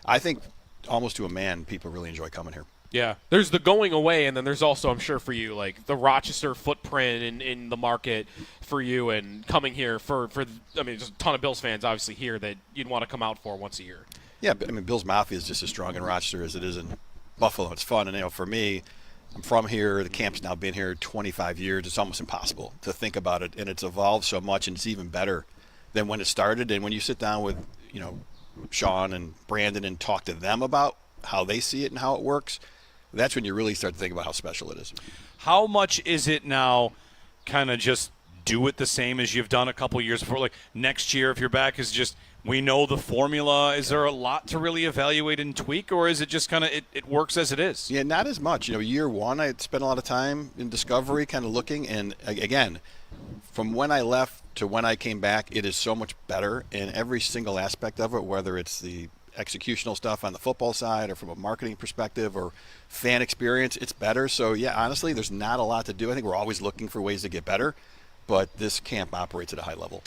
I think almost to a man, people really enjoy coming here. Yeah, there's the going away, and then there's also, I'm sure for you, like the Rochester footprint in the market for you, and coming here for there's a ton of Bills fans obviously here that you'd want to come out for once a year. Yeah, but Bills Mafia is just as strong in Rochester as it is in Buffalo. It's fun, and for me, I'm from here. The camp's now been here 25 years. It's almost impossible to think about it, and it's evolved so much, and it's even better than when it started. And when you sit down with, Sean and Brandon and talk to them about how they see it and how it works, that's when you really start to think about how special it is. How much is it now kind of just do it the same as you've done a couple years before? Like next year, if you're back, is just we know the formula. Is there a lot to really evaluate and tweak, or is it just kind of it works as it is? Yeah, not as much. Year one, I spent a lot of time in discovery kind of looking. And again, from when I left to when I came back, it is so much better in every single aspect of it, whether it's the executional stuff on the football side or from a marketing perspective or fan experience, it's better. So, yeah, honestly, there's not a lot to do. I think we're always looking for ways to get better, but this camp operates at a high level.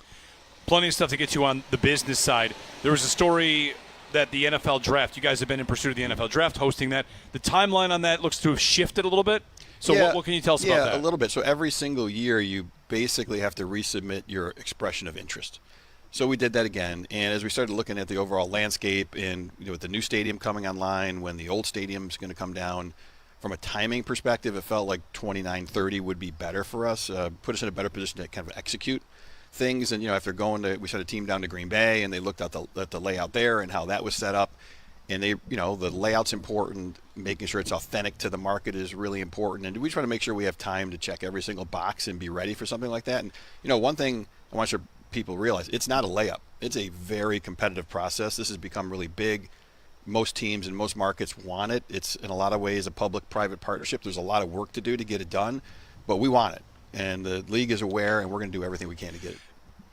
Plenty of stuff to get you on the business side. There was a story that the NFL draft, you guys have been in pursuit of the NFL draft, hosting that. The timeline on that looks to have shifted a little bit. So what can you tell us about that? Yeah, a little bit. So every single year you basically have to resubmit your expression of interest. So we did that again, and as we started looking at the overall landscape and with the new stadium coming online, when the old stadium's going to come down, from a timing perspective, it felt like 29-30 would be better for us, put us in a better position to kind of execute things. And after we sent a team down to Green Bay, and they looked at the layout there and how that was set up, and they, the layout's important, making sure it's authentic to the market is really important, and we try to make sure we have time to check every single box and be ready for something like that. And one thing I want sure people realize, it's not a layup. It's a very competitive process. This has become really big. Most teams and most markets want it. It's in a lot of ways a public-private partnership. There's a lot of work to do to get it done, but we want it. And the league is aware, and we're going to do everything we can to get it.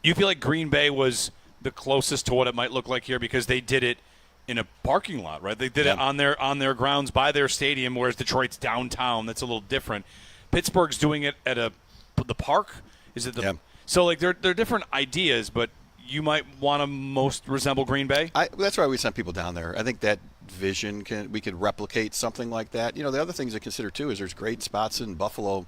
You feel like Green Bay was the closest to what it might look like here because they did it in a parking lot, right? They did it on their grounds by their stadium, whereas Detroit's downtown. That's a little different. Pittsburgh's doing it at the park. Is it the? Yeah. So like they're different ideas, but you might want to most resemble Green Bay. That's why we sent people down there. I think that vision we could replicate something like that. The other things to consider too is there's great spots in Buffalo.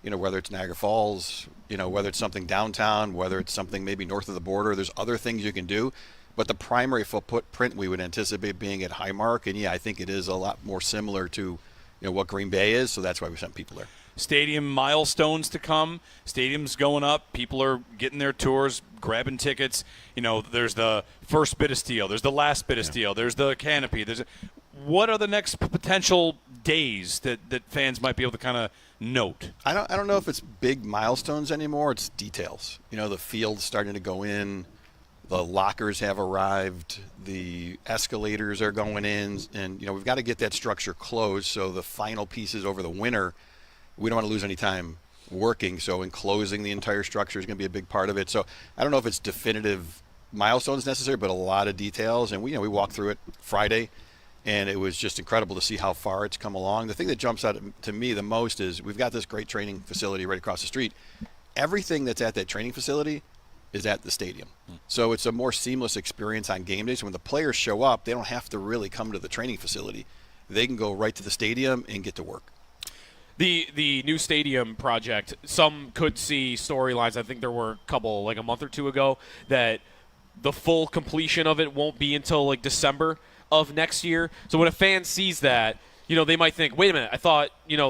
Whether it's Niagara Falls, whether it's something downtown, whether it's something maybe north of the border. There's other things you can do. But the primary footprint we would anticipate being at Highmark, and I think it is a lot more similar to what Green Bay is, so that's why we sent people there. Stadium milestones to come. Stadium's going up. People are getting their tours, grabbing tickets. There's the first bit of steel. There's the last bit of steel. There's the canopy. What are the next potential days that fans might be able to kind of note? I don't know if it's big milestones anymore. It's details. The field's starting to go in. The lockers have arrived. The escalators are going in. And, we've got to get that structure closed. So the final pieces over the winter, we don't want to lose any time working. So enclosing the entire structure is going to be a big part of it. So I don't know if it's definitive milestones necessary, but a lot of details. And we walked through it Friday, and it was just incredible to see how far it's come along. The thing that jumps out to me the most is we've got this great training facility right across the street. Everything that's at that training facility is at the stadium. So it's a more seamless experience on game days. When the players show up, they don't have to really come to the training facility. They can go right to the stadium and get to work. The new stadium project, some could see storylines. I think there were a couple, like a month or two ago, that the full completion of it won't be until like December of next year. So when a fan sees that, they might think, wait a minute, I thought,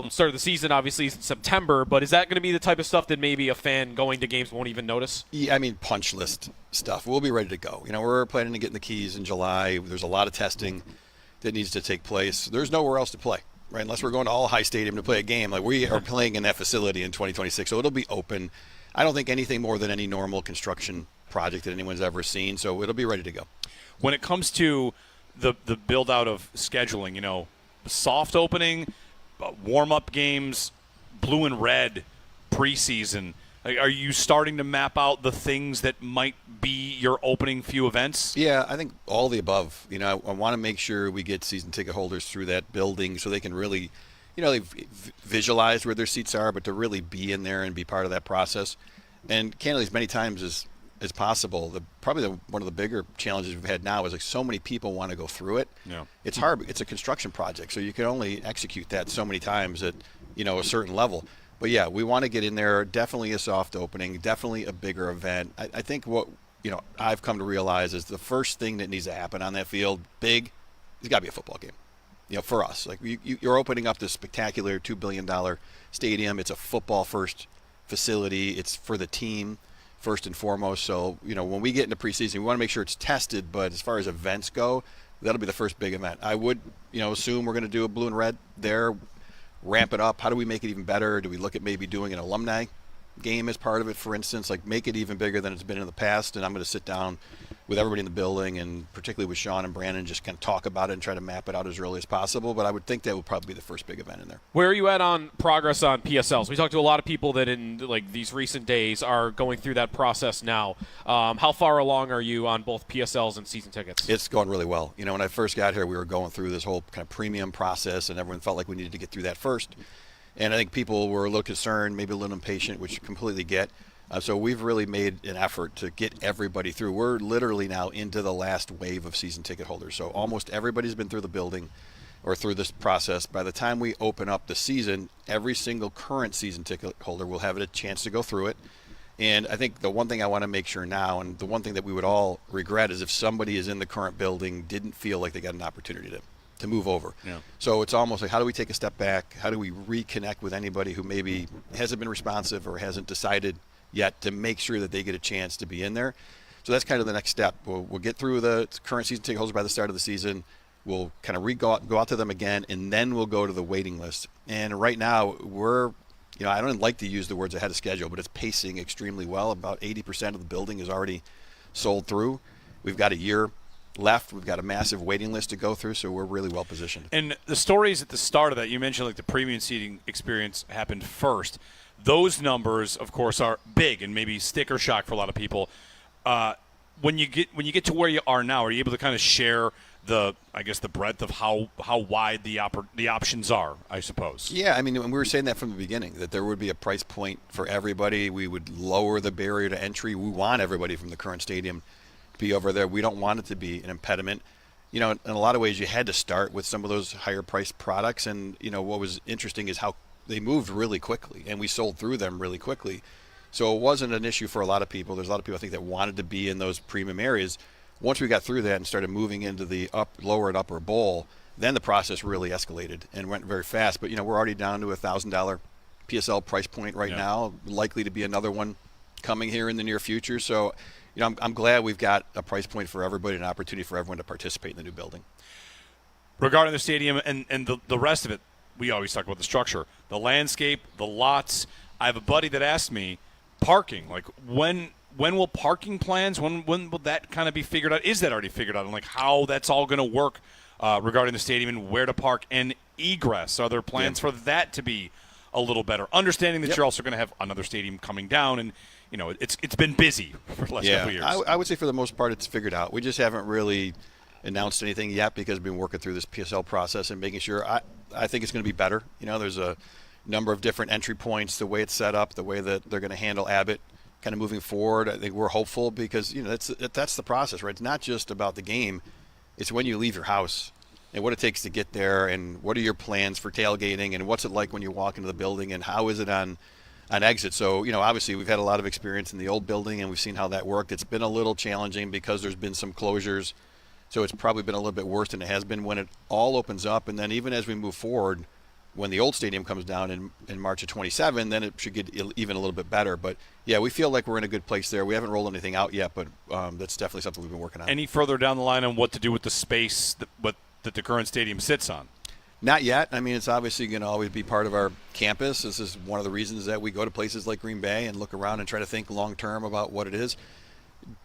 start of the season obviously is in September, but is that going to be the type of stuff that maybe a fan going to games won't even notice? Yeah, punch list stuff. We'll be ready to go. We're planning to get in the keys in July. There's a lot of testing that needs to take place. There's nowhere else to play, right? Unless we're going to All High Stadium to play a game. Like we are playing in that facility in 2026, so it'll be open. I don't think anything more than any normal construction project that anyone's ever seen, so it'll be ready to go. When it comes to the build out of scheduling, soft opening, warm-up games, blue and red, preseason. Are you starting to map out the things that might be your opening few events? Yeah, I think all the above. I want to make sure we get season ticket holders through that building so they can really, they've visualized where their seats are, but to really be in there and be part of that process. And candidly, as many times as possible. One of the bigger challenges we've had now is like so many people want to go through it. Yeah. It's hard. It's a construction project, so you can only execute that so many times at a certain level. But yeah, we want to get in there. Definitely a soft opening. Definitely a bigger event. I think what I've come to realize is the first thing that needs to happen on that field, big, it's got to be a football game. for us. Like you're opening up this spectacular $2 billion stadium. It's a football-first facility. It's for the team first and foremost. So, when we get into preseason, we want to make sure it's tested. But as far as events go, that'll be the first big event. I would, assume we're going to do a blue and red there, ramp it up. How do we make it even better? Do we look at maybe doing an alumni game as part of it, for instance, like make it even bigger than it's been in the past? And I'm going to sit down with everybody in the building, and particularly with Sean and Brandon, just kind of talk about it and try to map it out as early as possible. But I would think that would probably be the first big event in there. Where are you at on progress on PSLs? We talked to a lot of people that in these recent days are going through that process now. How far along are you on both PSLs and season tickets? It's going really well. When I first got here, we were going through this whole kind of premium process, and everyone felt like we needed to get through that first. And I think people were a little concerned, maybe a little impatient, which you completely get. So we've really made an effort to get everybody through. We're literally now into the last wave of season ticket holders. So almost everybody's been through the building or through this process. By the time we open up the season, every single current season ticket holder will have a chance to go through it. And I think the one thing I want to make sure now, and the one thing that we would all regret, is if somebody is in the current building, didn't feel like they got an opportunity to move over. Yeah. So it's almost like, how do we take a step back? How do we reconnect with anybody who maybe hasn't been responsive or hasn't decided yet, to make sure that they get a chance to be in there? So that's kind of the next step. We'll get through the current season ticket holders by the start of the season. We'll kind of go out to them again, and then we'll go to the waiting list. And right now we're, I don't like to use the words ahead of schedule, but it's pacing extremely well. About 80% of the building is already sold through. We've got a year left. We've got a massive waiting list to go through, so we're really well positioned. And the stories at the start of that, you mentioned like the premium seating experience happened first. Those numbers, of course, are big and maybe sticker shock for a lot of people. When you get to where you are now, are you able to kind of share the breadth of how wide the options are, I suppose? Yeah, I mean, we were saying that from the beginning, that there would be a price point for everybody. We would lower the barrier to entry. We want everybody from the current stadium to be over there. We don't want it to be an impediment. In a lot of ways, you had to start with some of those higher priced products. And, what was interesting is how they moved really quickly, and we sold through them really quickly. So it wasn't an issue for a lot of people. There's a lot of people, I think, that wanted to be in those premium areas. Once we got through that and started moving into the lower and upper bowl, then the process really escalated and went very fast. But, we're already down to $1,000 PSL price point right now, likely to be another one coming here in the near future. So, I'm glad we've got a price point for everybody, an opportunity for everyone to participate in the new building. Regarding the stadium and the rest of it, we always talk about the structure, the landscape, the lots. I have a buddy that asked me, parking, like when will parking plans, when will that kind of be figured out? Is that already figured out? And like how that's all going to work regarding the stadium and where to park and egress? Are there plans for that to be a little better? Understanding that you're also going to have another stadium coming down, and it's been busy for the last couple of years. I would say for the most part it's figured out. We just haven't really announced anything yet because we've been working through this PSL process and making sure. I think it's going to be better. There's a number of different entry points, the way it's set up, the way that they're going to handle Abbott kind of moving forward. I think we're hopeful because, that's the process, right? It's not just about the game. It's when you leave your house and what it takes to get there, and what are your plans for tailgating, and what's it like when you walk into the building, and how is it on exit. So, obviously we've had a lot of experience in the old building, and we've seen how that worked. It's been a little challenging because there's been some closures. So it's probably been a little bit worse than it has been when it all opens up. And then even as we move forward, when the old stadium comes down in March of 27, then it should get even a little bit better. But, yeah, we feel like we're in a good place there. We haven't rolled anything out yet, but that's definitely something we've been working on. Any further down the line on what to do with the space that the current stadium sits on? Not yet. I mean, it's obviously going to always be part of our campus. This is one of the reasons that we go to places like Green Bay and look around and try to think long-term about what it is.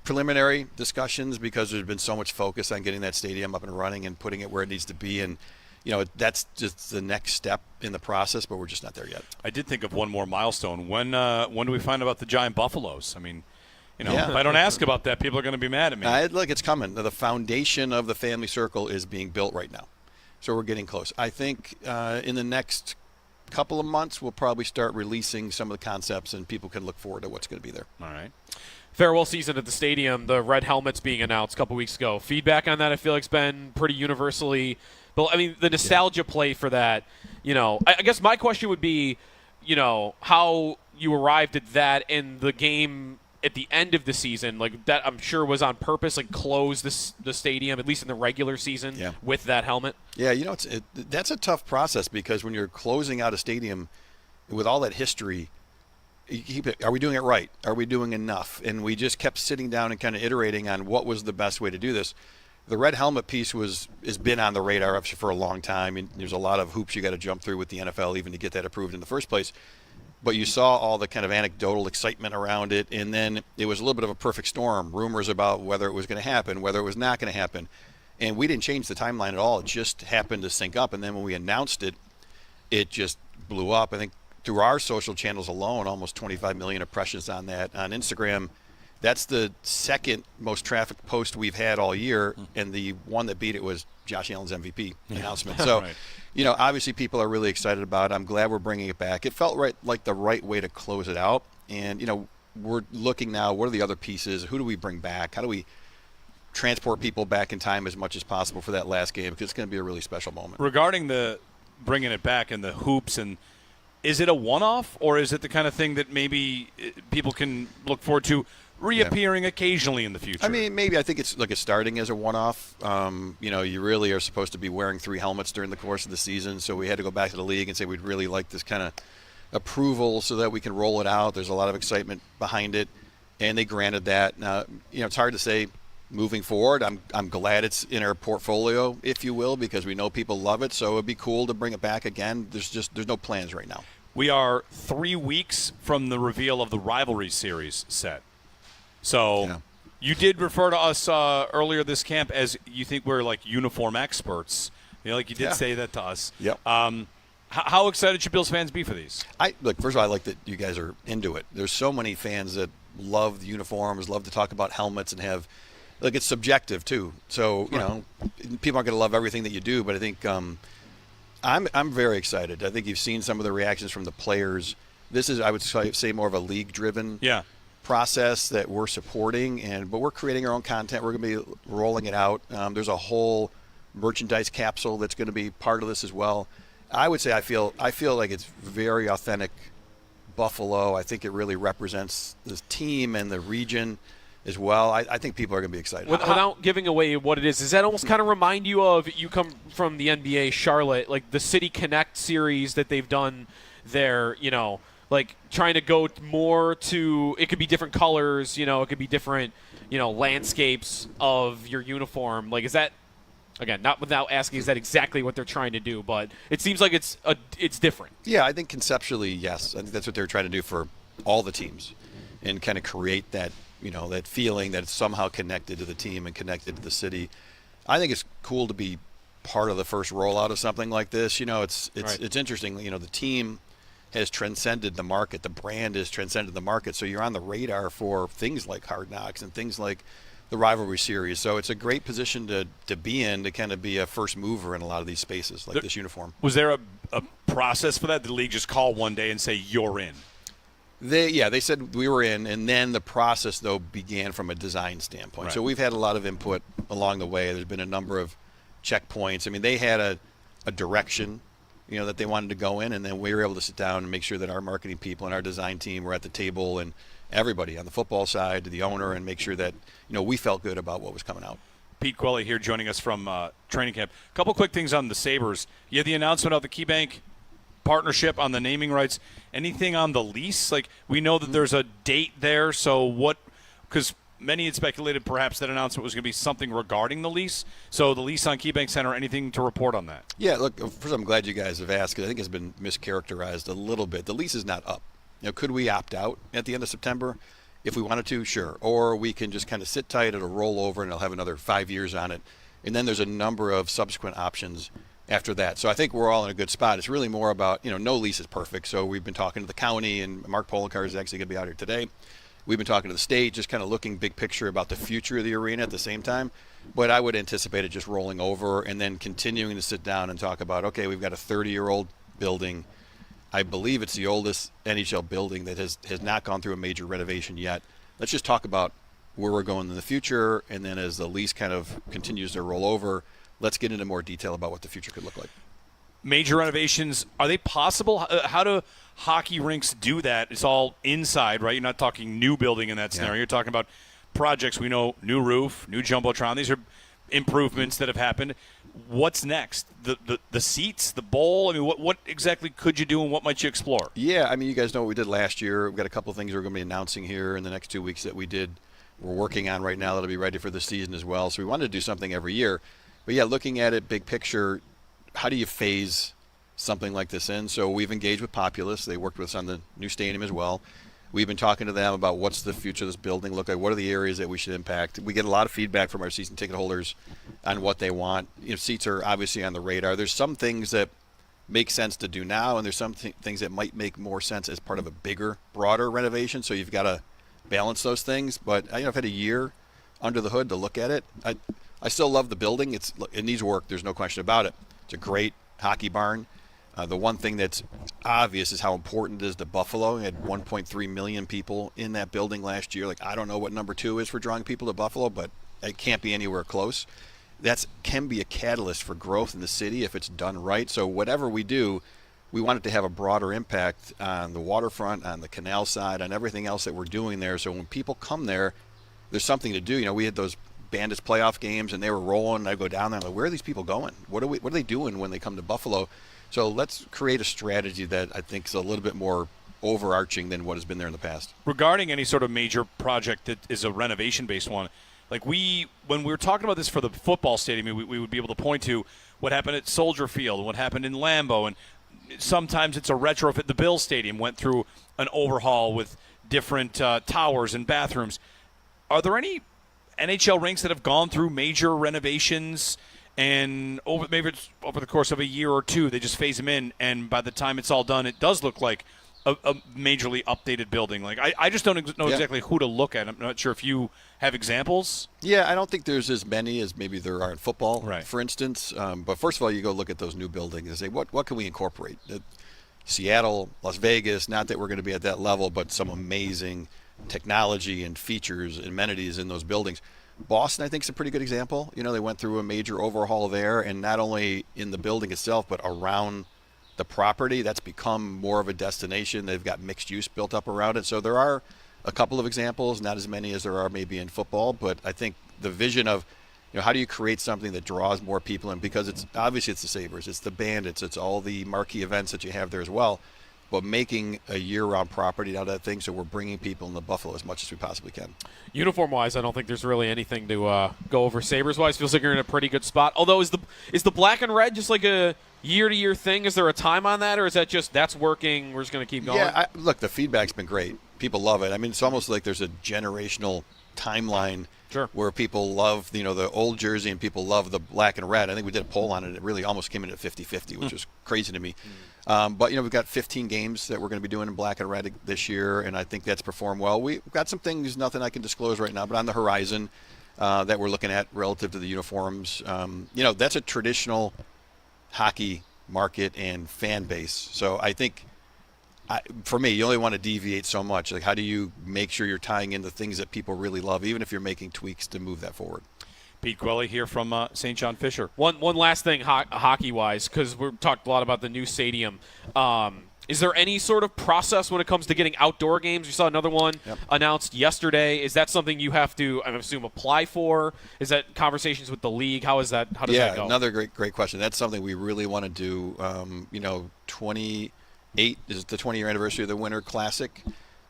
Preliminary discussions, because there's been so much focus on getting that stadium up and running and putting it where it needs to be, and that's just the next step in the process, but we're just not there yet. I did think of one more milestone. When do we find about the giant buffaloes? I mean, if I don't ask about that, people are going to be mad at me. Look, it's coming. The foundation of the family circle is being built right now, so we're getting close. I think in the next couple of months we'll probably start releasing some of the concepts, and people can look forward to what's going to be there. All right. Farewell season at the stadium, the red helmets being announced a couple weeks ago. Feedback on that, I feel like, has been pretty universally. But I mean, the nostalgia play for that. I guess my question would be, how you arrived at that, and the game at the end of the season, like that I'm sure was on purpose, like close the stadium, at least in the regular season, with that helmet? Yeah, that's a tough process because when you're closing out a stadium with all that history, are we doing it right? Are we doing enough? And we just kept sitting down and kind of iterating on what was the best way to do this. The red helmet piece has been on the radar for a long time, and there's a lot of hoops you got to jump through with the NFL even to get that approved in the first place. But you saw all the kind of anecdotal excitement around it, and then it was a little bit of a perfect storm. Rumors about whether it was going to happen, whether it was not going to happen. And we didn't change the timeline at all. It just happened to sync up. And then when we announced it, it just blew up. I think through our social channels alone, almost 25 million impressions on that. On Instagram, that's the second most trafficked post we've had all year, and the one that beat it was Josh Allen's MVP announcement. So, obviously people are really excited about it. I'm glad we're bringing it back. It felt like the right way to close it out. And, we're looking now, what are the other pieces? Who do we bring back? How do we transport people back in time as much as possible for that last game? Because it's going to be a really special moment. Regarding the bringing it back and the hoops, and is it a one-off, or is it the kind of thing that maybe people can look forward to reappearing occasionally in the future? I mean, maybe. I think it's like starting as a one-off. You really are supposed to be wearing 3 helmets during the course of the season, so we had to go back to the league and say we'd really like this kind of approval so that we can roll it out. There's a lot of excitement behind it, and they granted that. Now, it's hard to say moving forward. I'm glad it's in our portfolio, if you will, because we know people love it, so it'd be cool to bring it back again. There's no plans right now. We are 3 weeks from the reveal of the Rivalry series set. So you did refer to us earlier this camp as you think we're like uniform experts. You did say that to us. Yep. How excited should Bills fans be for these? First of all, I like that you guys are into it. There's so many fans that love the uniforms, love to talk about helmets, and have it's subjective too. So people aren't going to love everything that you do, but I think I'm very excited. I think you've seen some of the reactions from the players. This is, I would say, more of a league-driven process that we're supporting, but we're creating our own content. We're going to be rolling it out. There's a whole merchandise capsule that's going to be part of this as well. I would say I feel like it's very authentic Buffalo. I think it really represents the team and the region as well. I think people are going to be excited. Without giving away what it is, does that almost kind of remind you of, you come from the NBA, Charlotte, like the City Connect series that they've done there, like trying to go more to, it could be different colors, it could be different, landscapes of your uniform. Like, is that, again, not without asking, is that exactly what they're trying to do? But it seems like it's different. Yeah, I think conceptually, yes. I think that's what they're trying to do for all the teams, and kind of create that, that feeling that it's somehow connected to the team and connected to the city. I think it's cool to be part of the first rollout of something like this. It's interesting. The team has transcended the market. The brand has transcended the market. So you're on the radar for things like Hard Knocks and things like the Rivalry series. So it's a great position to be in, to kind of be a first mover in a lot of these spaces, like this uniform. Was there a process for that? Did the league just call one day and say, you're in? They said we were in, and then the process, though, began from a design standpoint. Right. So we've had a lot of input along the way. There's been a number of checkpoints. I mean, they had a direction, that they wanted to go in, and then we were able to sit down and make sure that our marketing people and our design team were at the table, and everybody on the football side to the owner, and make sure that, we felt good about what was coming out. Pete Quelly here joining us from training camp. A couple quick things on the Sabres. You had the announcement of the KeyBank partnership on the naming rights. Anything on the lease? Like, we know that there's a date there, so what – because many had speculated perhaps that announcement was going to be something regarding the lease. So the lease on KeyBank Center, anything to report on that? Yeah, look, first I'm glad you guys have asked, because I think it's been mischaracterized a little bit. The lease is not up. Could we opt out at the end of September? If we wanted to, sure. Or we can just kind of sit tight, it'll roll over, and it'll have another 5 years on it. And then there's a number of subsequent options after that. So I think we're all in a good spot. It's really more about, no lease is perfect. So we've been talking to the county, and Mark Polakar is actually going to be out here today. We've been talking to the state, just kind of looking big picture about the future of the arena at the same time. But I would anticipate it just rolling over and then continuing to sit down and talk about, okay, we've got a 30-year-old building. I believe it's the oldest NHL building that has not gone through a major renovation yet. Let's just talk about where we're going in the future, and then as the lease kind of continues to roll over, let's get into more detail about what the future could look like. major renovations, are they possible? How do hockey rinks do that? It's all inside, right? You're not talking new building in that scenario. You're talking about projects. We know new roof, new jumbotron. These are improvements that have happened. What's next? The seats, the bowl? I mean, what exactly could you do and what might you explore? Yeah, I mean, you guys know what we did last year. We've got a couple of things we're going to be announcing here in the next 2 weeks that we're working on right now that'll be ready for the season as well. So we wanted to do something every year. But yeah, looking at it big picture, how do you phase something like this in? So we've engaged with Populous. They worked with us on the new stadium as well. We've been talking to them about what's the future of this building look like, what are the areas that we should impact. We get a lot of feedback from our season ticket holders on what they want. Seats are obviously on the radar. There's some things that make sense to do now, and there's some things that might make more sense as part of a bigger, broader renovation. So you've got to balance those things. But I've had a year under the hood to look at it. I still love the building. It needs work. There's no question about it. It's a great hockey barn. The one thing that's obvious is how important it is to Buffalo. We had 1.3 million people in that building last year. I don't know what number 2 is for drawing people to Buffalo, but it can't be anywhere close. That can be a catalyst for growth in the city if it's done right. So whatever we do, we want it to have a broader impact on the waterfront, on the canal side, on everything else that we're doing there. So when people come there, there's something to do. We had those Bandits playoff games, and they were rolling. I go down there, I'm like, where are these people going? What are they doing when they come to Buffalo? So let's create a strategy that I think is a little bit more overarching than what has been there in the past. Regarding any sort of major project that is a renovation-based one, when we were talking about this for the football stadium, we would be able to point to what happened at Soldier Field and what happened in Lambeau, and sometimes it's a retrofit. The Bills Stadium went through an overhaul with different towers and bathrooms. Are there any NHL rinks that have gone through major renovations, and over the course of a year or two, they just phase them in, and by the time it's all done, it does look like a majorly updated building? I just don't know exactly who to look at. I'm not sure if you have examples. Yeah, I don't think there's as many as maybe there are in football, right, for instance. But first of all, you go look at those new buildings and say, what can we incorporate? Seattle, Las Vegas, not that we're going to be at that level, but some amazing technology and features and amenities in those buildings. Boston, I think, is a pretty good example. They went through a major overhaul there, and not only in the building itself, but around the property. That's become more of a destination. They've got mixed use built up around it. So there are a couple of examples, not as many as there are maybe in football, but I think the vision of, how do you create something that draws more people in? Because it's the Sabres, it's the Bandits, it's all the marquee events that you have there as well. But making a year-round property out of that thing, so we're bringing people into Buffalo as much as we possibly can. Uniform-wise, I don't think there's really anything to go over. Sabres-wise, feels like you're in a pretty good spot. Although, is the black and red just like a year-to-year thing? Is there a time on that, or is that just that's working, we're just going to keep going? Yeah, look, the feedback's been great. People love it. I mean, it's almost like there's a generational timeline where people love, the old jersey and people love the black and red. I think we did a poll on it. It really almost came in at 50-50, which was crazy to me. But, we've got 15 games that we're going to be doing in black and red this year, and I think that's performed well. We've got some things, nothing I can disclose right now, but on the horizon that we're looking at relative to the uniforms. That's a traditional hockey market and fan base. So I think, for me, you only want to deviate so much. How do you make sure you're tying in the things that people really love, even if you're making tweaks to move that forward? Pete Gwelly here from St. John Fisher. One last thing, hockey-wise, because we've talked a lot about the new stadium. Is there any sort of process when it comes to getting outdoor games? We saw another one announced yesterday. Is that something you have to, I assume, apply for? Is that conversations with the league? How does that go? Yeah, another great question. That's something we really want to do. 28 is the 20-year anniversary of the Winter Classic.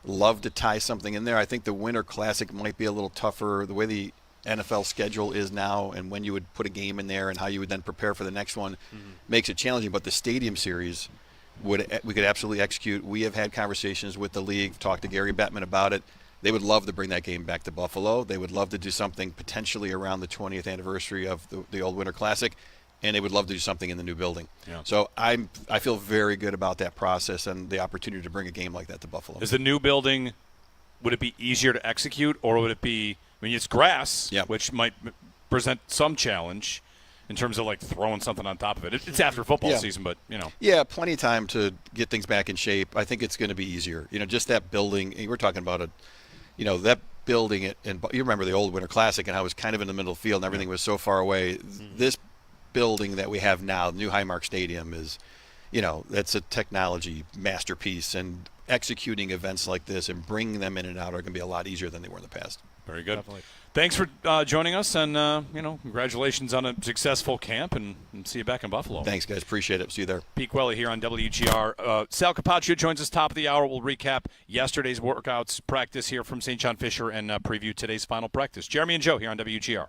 Love to tie something in there. I think the Winter Classic might be a little tougher. The way the NFL schedule is now, and when you would put a game in there and how you would then prepare for the next one makes it challenging. But the Stadium Series we could absolutely execute. We have had conversations with the league, talked to Gary Bettman about it. They would love to bring that game back to Buffalo. They would love to do something potentially around the 20th anniversary of the old Winter Classic, and they would love to do something in the new building. Yeah. So I feel very good about that process and the opportunity to bring a game like that to Buffalo. Is the new building, would it be easier to execute, or would it be, it's grass, which might present some challenge in terms of throwing something on top of it. It's after football season, but Yeah, plenty of time to get things back in shape. I think it's going to be easier. Just that building, we're talking about that building, and you remember the old Winter Classic and how it was kind of in the middle of the field and everything was so far away. This building that we have now, the new Highmark Stadium, is, that's a technology masterpiece, and executing events like this and bringing them in and out are going to be a lot easier than they were in the past. Very good. Definitely. Thanks for joining us, and congratulations on a successful camp, and see you back in Buffalo. Thanks, guys. Appreciate it. See you there. Pete Quelly here on WGR. Sal Capaccio joins us top of the hour. We'll recap yesterday's workouts, practice here from St. John Fisher, and preview today's final practice. Jeremy and Joe here on WGR.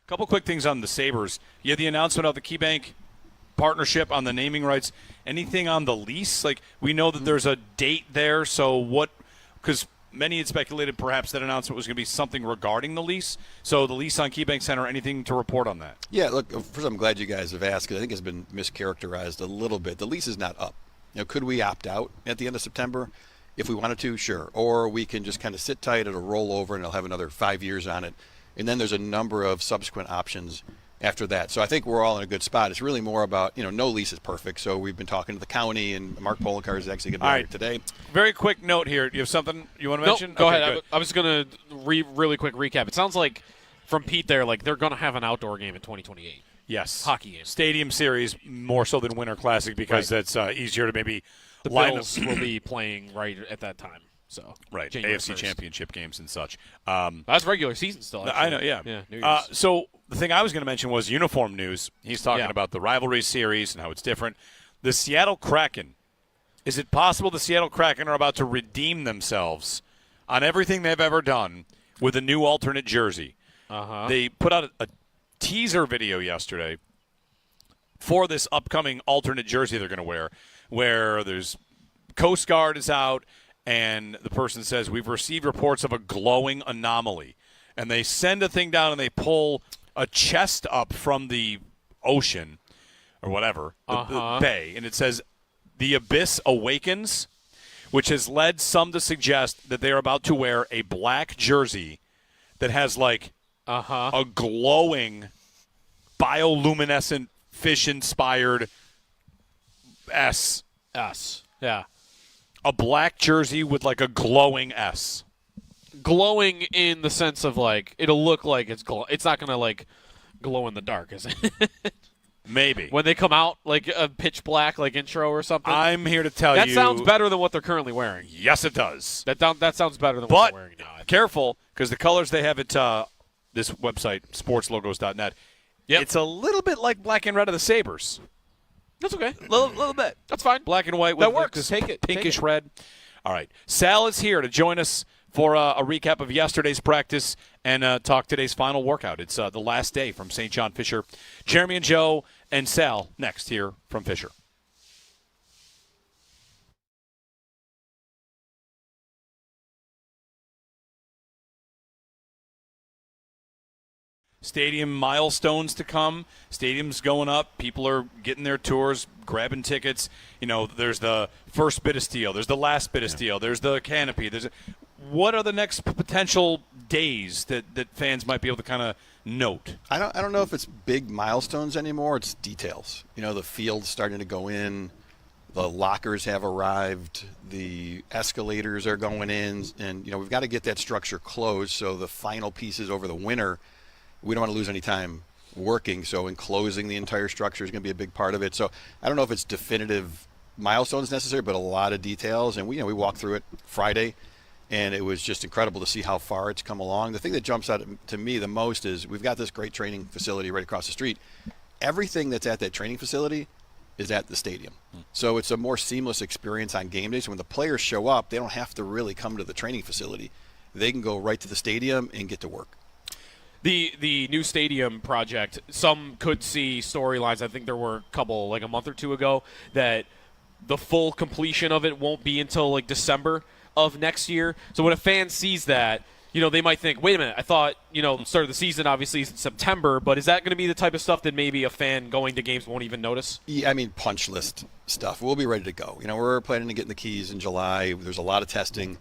A couple quick things on the Sabres. You had the announcement of the KeyBank partnership on the naming rights. Anything on the lease? Like, we know that there's a date there, so what – because many had speculated perhaps that announcement was going to be something regarding the lease. So the lease on KeyBank Center, anything to report on that? Yeah, look, first I'm glad you guys have asked, because I think it's been mischaracterized a little bit. The lease is not up. Could we opt out at the end of September? If we wanted to, sure. Or we can just kind of sit tight, it'll roll over, and it'll have another 5 years on it. And then there's a number of subsequent options after that. So I think we're all in a good spot. It's really more about, no lease is perfect. So we've been talking to the county, and Mark Policar is actually going to be here today. Very quick note here. You have something you want to mention? Go ahead. I was going to really quick recap. It sounds like from Pete there, like they're going to have an outdoor game in 2028. Yes. Hockey game. Stadium Series more so than Winter Classic because that's easier to maybe the Bills will be playing right at that time. So right, January AFC 1st. Championship games and such. That's regular season still. Actually. I know, yeah. New Year's. So the thing I was going to mention was uniform news. He's talking about the Rivalry series and how it's different. The Seattle Kraken. Is it possible the Seattle Kraken are about to redeem themselves on everything they've ever done with a new alternate jersey? They put out a teaser video yesterday for this upcoming alternate jersey they're going to wear, where there's Coast Guard is out, and the person says, we've received reports of a glowing anomaly. And they send a thing down and they pull a chest up from the ocean or whatever, the bay, and it says, the abyss awakens, which has led some to suggest that they're about to wear a black jersey that has like a glowing, bioluminescent, fish-inspired S. Yeah. A black jersey with like a glowing S. Glowing in the sense of like it'll look like it's it's not gonna like glow in the dark, is it? Maybe when they come out like a pitch black like intro or something. I'm here to tell that you sounds better than what they're currently wearing. Yes, it does. That sounds better than what they're wearing now. Careful, because the colors they have at this website sportslogos.net. It's a little bit like black and red of the Sabres. That's okay. Little bit. That's fine. Black and white with that works. This Take it. pinkish red. All right. Sal is here to join us for a recap of yesterday's practice and talk today's final workout. It's the last day from St. John Fisher. Jeremy and Joe and Sal next here from Fisher. Stadium milestones to come. Stadium's going up. People are getting their tours, grabbing tickets. There's the first bit of steel. There's the last bit of steel. There's the canopy. What are the next potential days that fans might be able to kind of note? I don't know if it's big milestones anymore. It's details. The field's starting to go in. The lockers have arrived. The escalators are going in. And, we've got to get that structure closed so the final pieces over the winter – we don't want to lose any time working, so enclosing the entire structure is going to be a big part of it. So I don't know if it's definitive milestones necessary, but a lot of details. And we walked through it Friday, and it was just incredible to see how far it's come along. The thing that jumps out to me the most is we've got this great training facility right across the street. Everything that's at that training facility is at the stadium. So it's a more seamless experience on game days. When the players show up, they don't have to really come to the training facility. They can go right to the stadium and get to work. The new stadium project, some could see storylines. I think there were a couple, like a month or two ago, that the full completion of it won't be until like December of next year. So when a fan sees that, they might think, wait a minute, I thought, start of the season obviously is in September, but is that going to be the type of stuff that maybe a fan going to games won't even notice? Yeah, punch list stuff. We'll be ready to go. We're planning to get in the keys in July. There's a lot of testing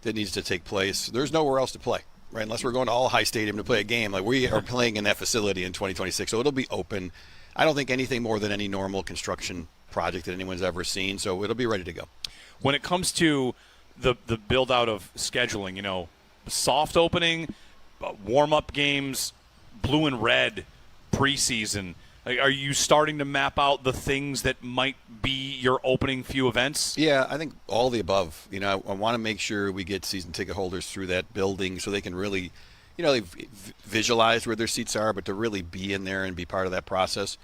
that needs to take place. There's nowhere else to play. Right, unless we're going to All High Stadium to play a game. Like we are playing in that facility in 2026, so it'll be open. I don't think anything more than any normal construction project that anyone's ever seen, so it'll be ready to go. When it comes to the build-out of scheduling, soft opening, warm-up games, blue and red, preseason, are you starting to map out the things that might be your opening few events? Yeah, I think all the above. I want to make sure we get season ticket holders through that building so they can really, they've visualized where their seats are, but to really be in there and be part of that process.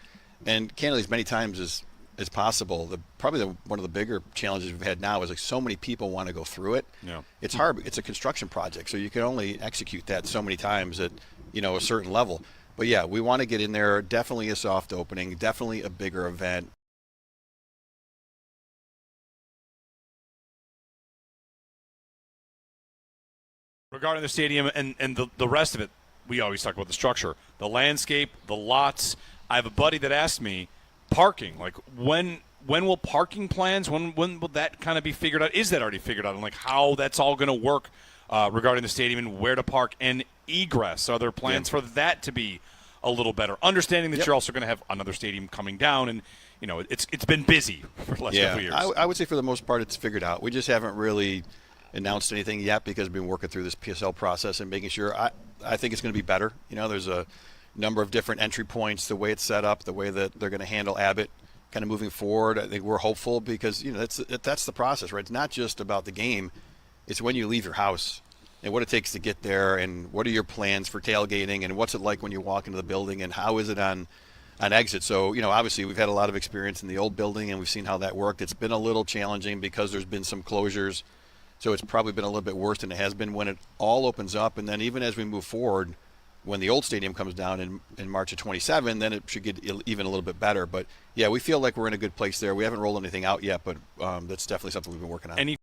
And candidly, as many times as possible, one of the bigger challenges we've had now is like so many people want to go through it. Yeah. It's hard. It's a construction project, so you can only execute that so many times at, a certain level. But yeah, we want to get in there. Definitely a soft opening. Definitely a bigger event. Regarding the stadium and the rest of it, we always talk about the structure, the landscape, the lots. I have a buddy that asked me, parking, like when will parking plans, when will that kind of be figured out? Is that already figured out? And like how that's all going to work regarding the stadium and where to park and egress? Are there plans for that to be a little better? Understanding that you're also going to have another stadium coming down, and it's been busy for the last couple of years. I would say for the most part it's figured out. We just haven't really announced anything yet because we've been working through this PSL process and making sure. I think it's going to be better. There's a number of different entry points, the way it's set up, the way that they're going to handle Abbott kind of moving forward. I think we're hopeful because that's the process, right? It's not just about the game. It's when you leave your house and what it takes to get there, and what are your plans for tailgating, and what's it like when you walk into the building, and how is it on exit. So, obviously we've had a lot of experience in the old building and we've seen how that worked. It's been a little challenging because there's been some closures. So it's probably been a little bit worse than it has been when it all opens up. And then even as we move forward, when the old stadium comes down in March of 27, then it should get even a little bit better. But, yeah, we feel like we're in a good place there. We haven't rolled anything out yet, but that's definitely something we've been working on. Any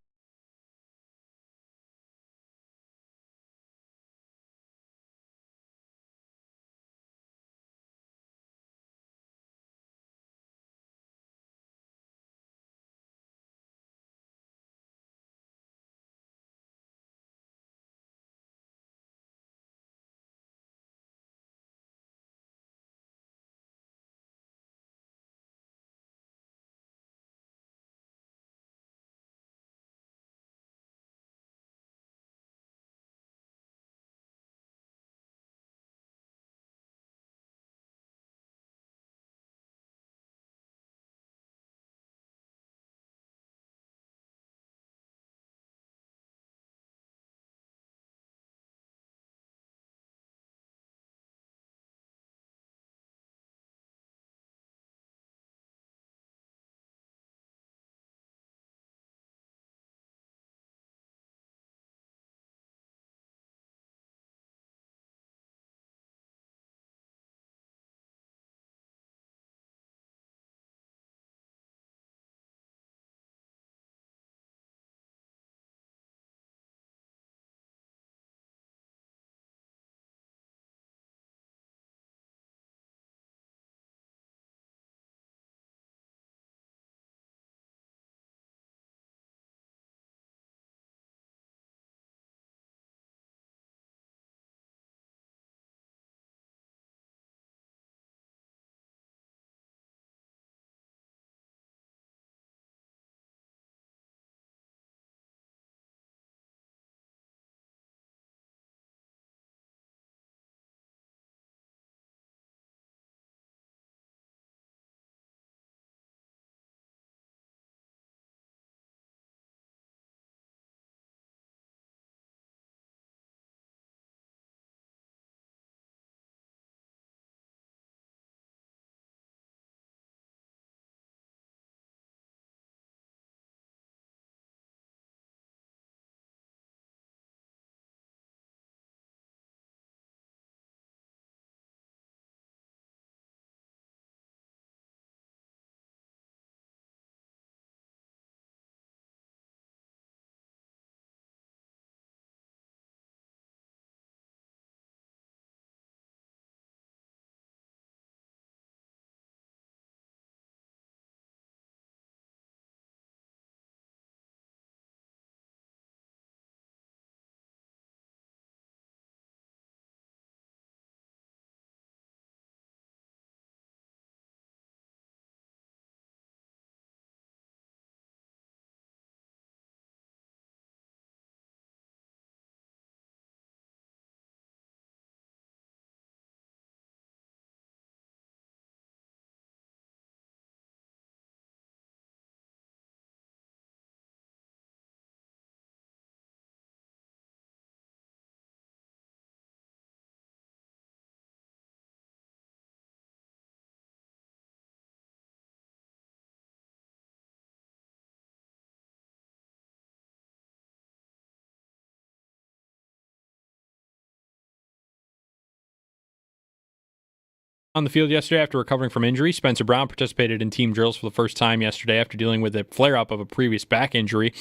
On the field yesterday after recovering from injury, Spencer Brown participated in team drills for the first time yesterday after dealing with a flare-up of a previous back injury.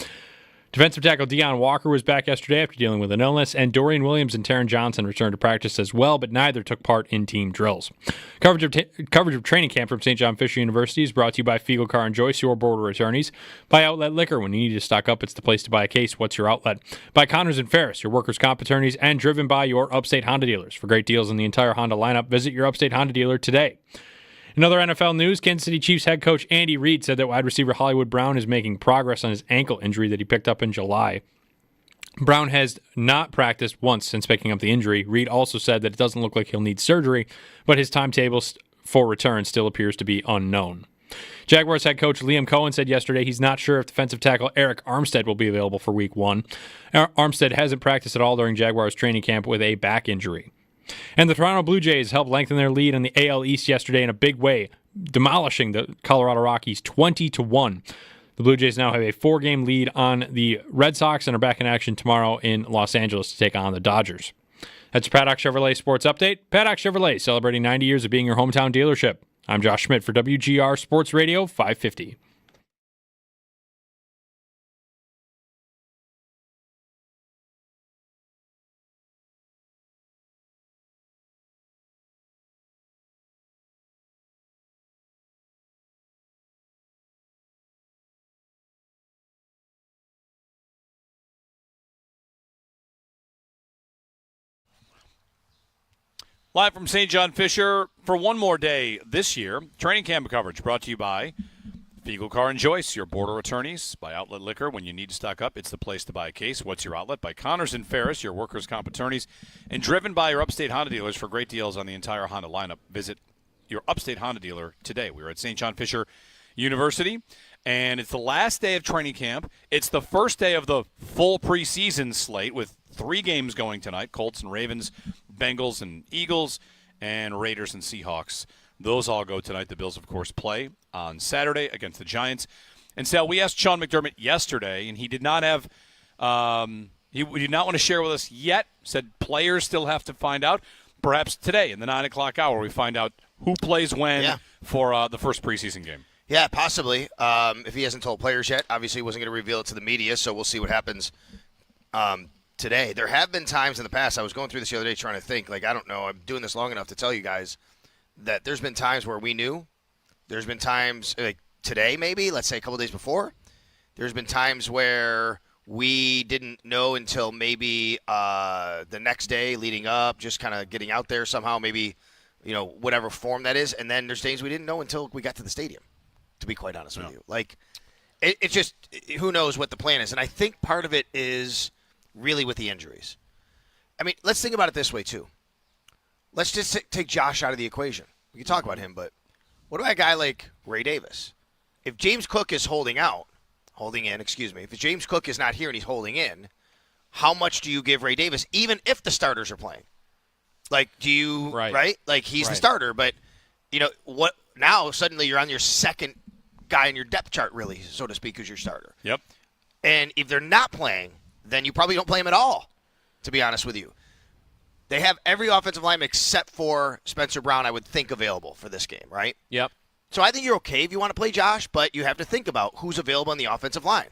Defensive tackle Deion Walker was back yesterday after dealing with an illness, and Dorian Williams and Taron Johnson returned to practice as well, but neither took part in team drills. Coverage of training camp from St. John Fisher University is brought to you by Fiegel Car and Joyce, your border attorneys. By Outlet Liquor, when you need to stock up, it's the place to buy a case. What's your outlet? By Connors and Ferris, your workers' comp attorneys, and driven by your Upstate Honda dealers. For great deals on the entire Honda lineup, visit your Upstate Honda dealer today. In other NFL news, Kansas City Chiefs head coach Andy Reid said that wide receiver Hollywood Brown is making progress on his ankle injury that he picked up in July. Brown has not practiced once since picking up the injury. Reid also said that it doesn't look like he'll need surgery, but his timetable for return still appears to be unknown. Jaguars head coach Liam Cohen said yesterday he's not sure if defensive tackle Eric Armstead will be available for Week 1. Armstead hasn't practiced at all during Jaguars training camp with a back injury. And the Toronto Blue Jays helped lengthen their lead in the AL East yesterday in a big way, demolishing the Colorado Rockies 20-1. The Blue Jays now have a 4-game lead on the Red Sox and are back in action tomorrow in Los Angeles to take on the Dodgers. That's your Paddock Chevrolet Sports Update. Paddock Chevrolet, celebrating 90 years of being your hometown dealership. I'm Josh Schmidt for WGR Sports Radio 550. Live from St. John Fisher for one more day this year. Training camp coverage brought to you by Fiegel Car and Joyce, your border attorneys. By Outlet Liquor, when you need to stock up, it's the place to buy a case. What's your outlet? By Connors and Ferris, your workers' comp attorneys. And driven by your Upstate Honda dealers for great deals on the entire Honda lineup. Visit your Upstate Honda dealer today. We're at St. John Fisher University, and it's the last day of training camp. It's the first day of the full preseason slate with 3 games going tonight: Colts and Ravens, Bengals and Eagles, and Raiders and Seahawks. Those all go tonight. The Bills, of course, play on Saturday against the Giants. And Sal, we asked Sean McDermott yesterday, and he did not have he did not want to share with us yet. Said players still have to find out. Perhaps today in the 9 o'clock hour we find out who plays when for the first preseason game. Yeah, possibly. If he hasn't told players yet, obviously he wasn't going to reveal it to the media, so we'll see what happens today. There have been times in the past, I was going through this the other day trying to think, I don't know, I'm doing this long enough to tell you guys that there's been times where we knew. There's been times, like today maybe, let's say a couple days before. There's been times where we didn't know until maybe the next day leading up, just kind of getting out there somehow, maybe, whatever form that is. And then there's things we didn't know until we got to the stadium, to be quite honest with you. It's just, who knows what the plan is. And I think part of it is really with the injuries. I mean, let's think about it this way, too. Let's just take Josh out of the equation. We can talk about him, but what about a guy like Ray Davis? If James Cook is if James Cook is not here and he's holding in, how much do you give Ray Davis, even if the starters are playing? Right? He's the starter, but, what now suddenly you're on your second guy in your depth chart, really, so to speak, who's your starter. Yep. And if they're not playing, then you probably don't play him at all, to be honest with you. They have every offensive lineman except for Spencer Brown, I would think, available for this game, right? Yep. So I think you're okay if you want to play Josh, but you have to think about who's available on the offensive line.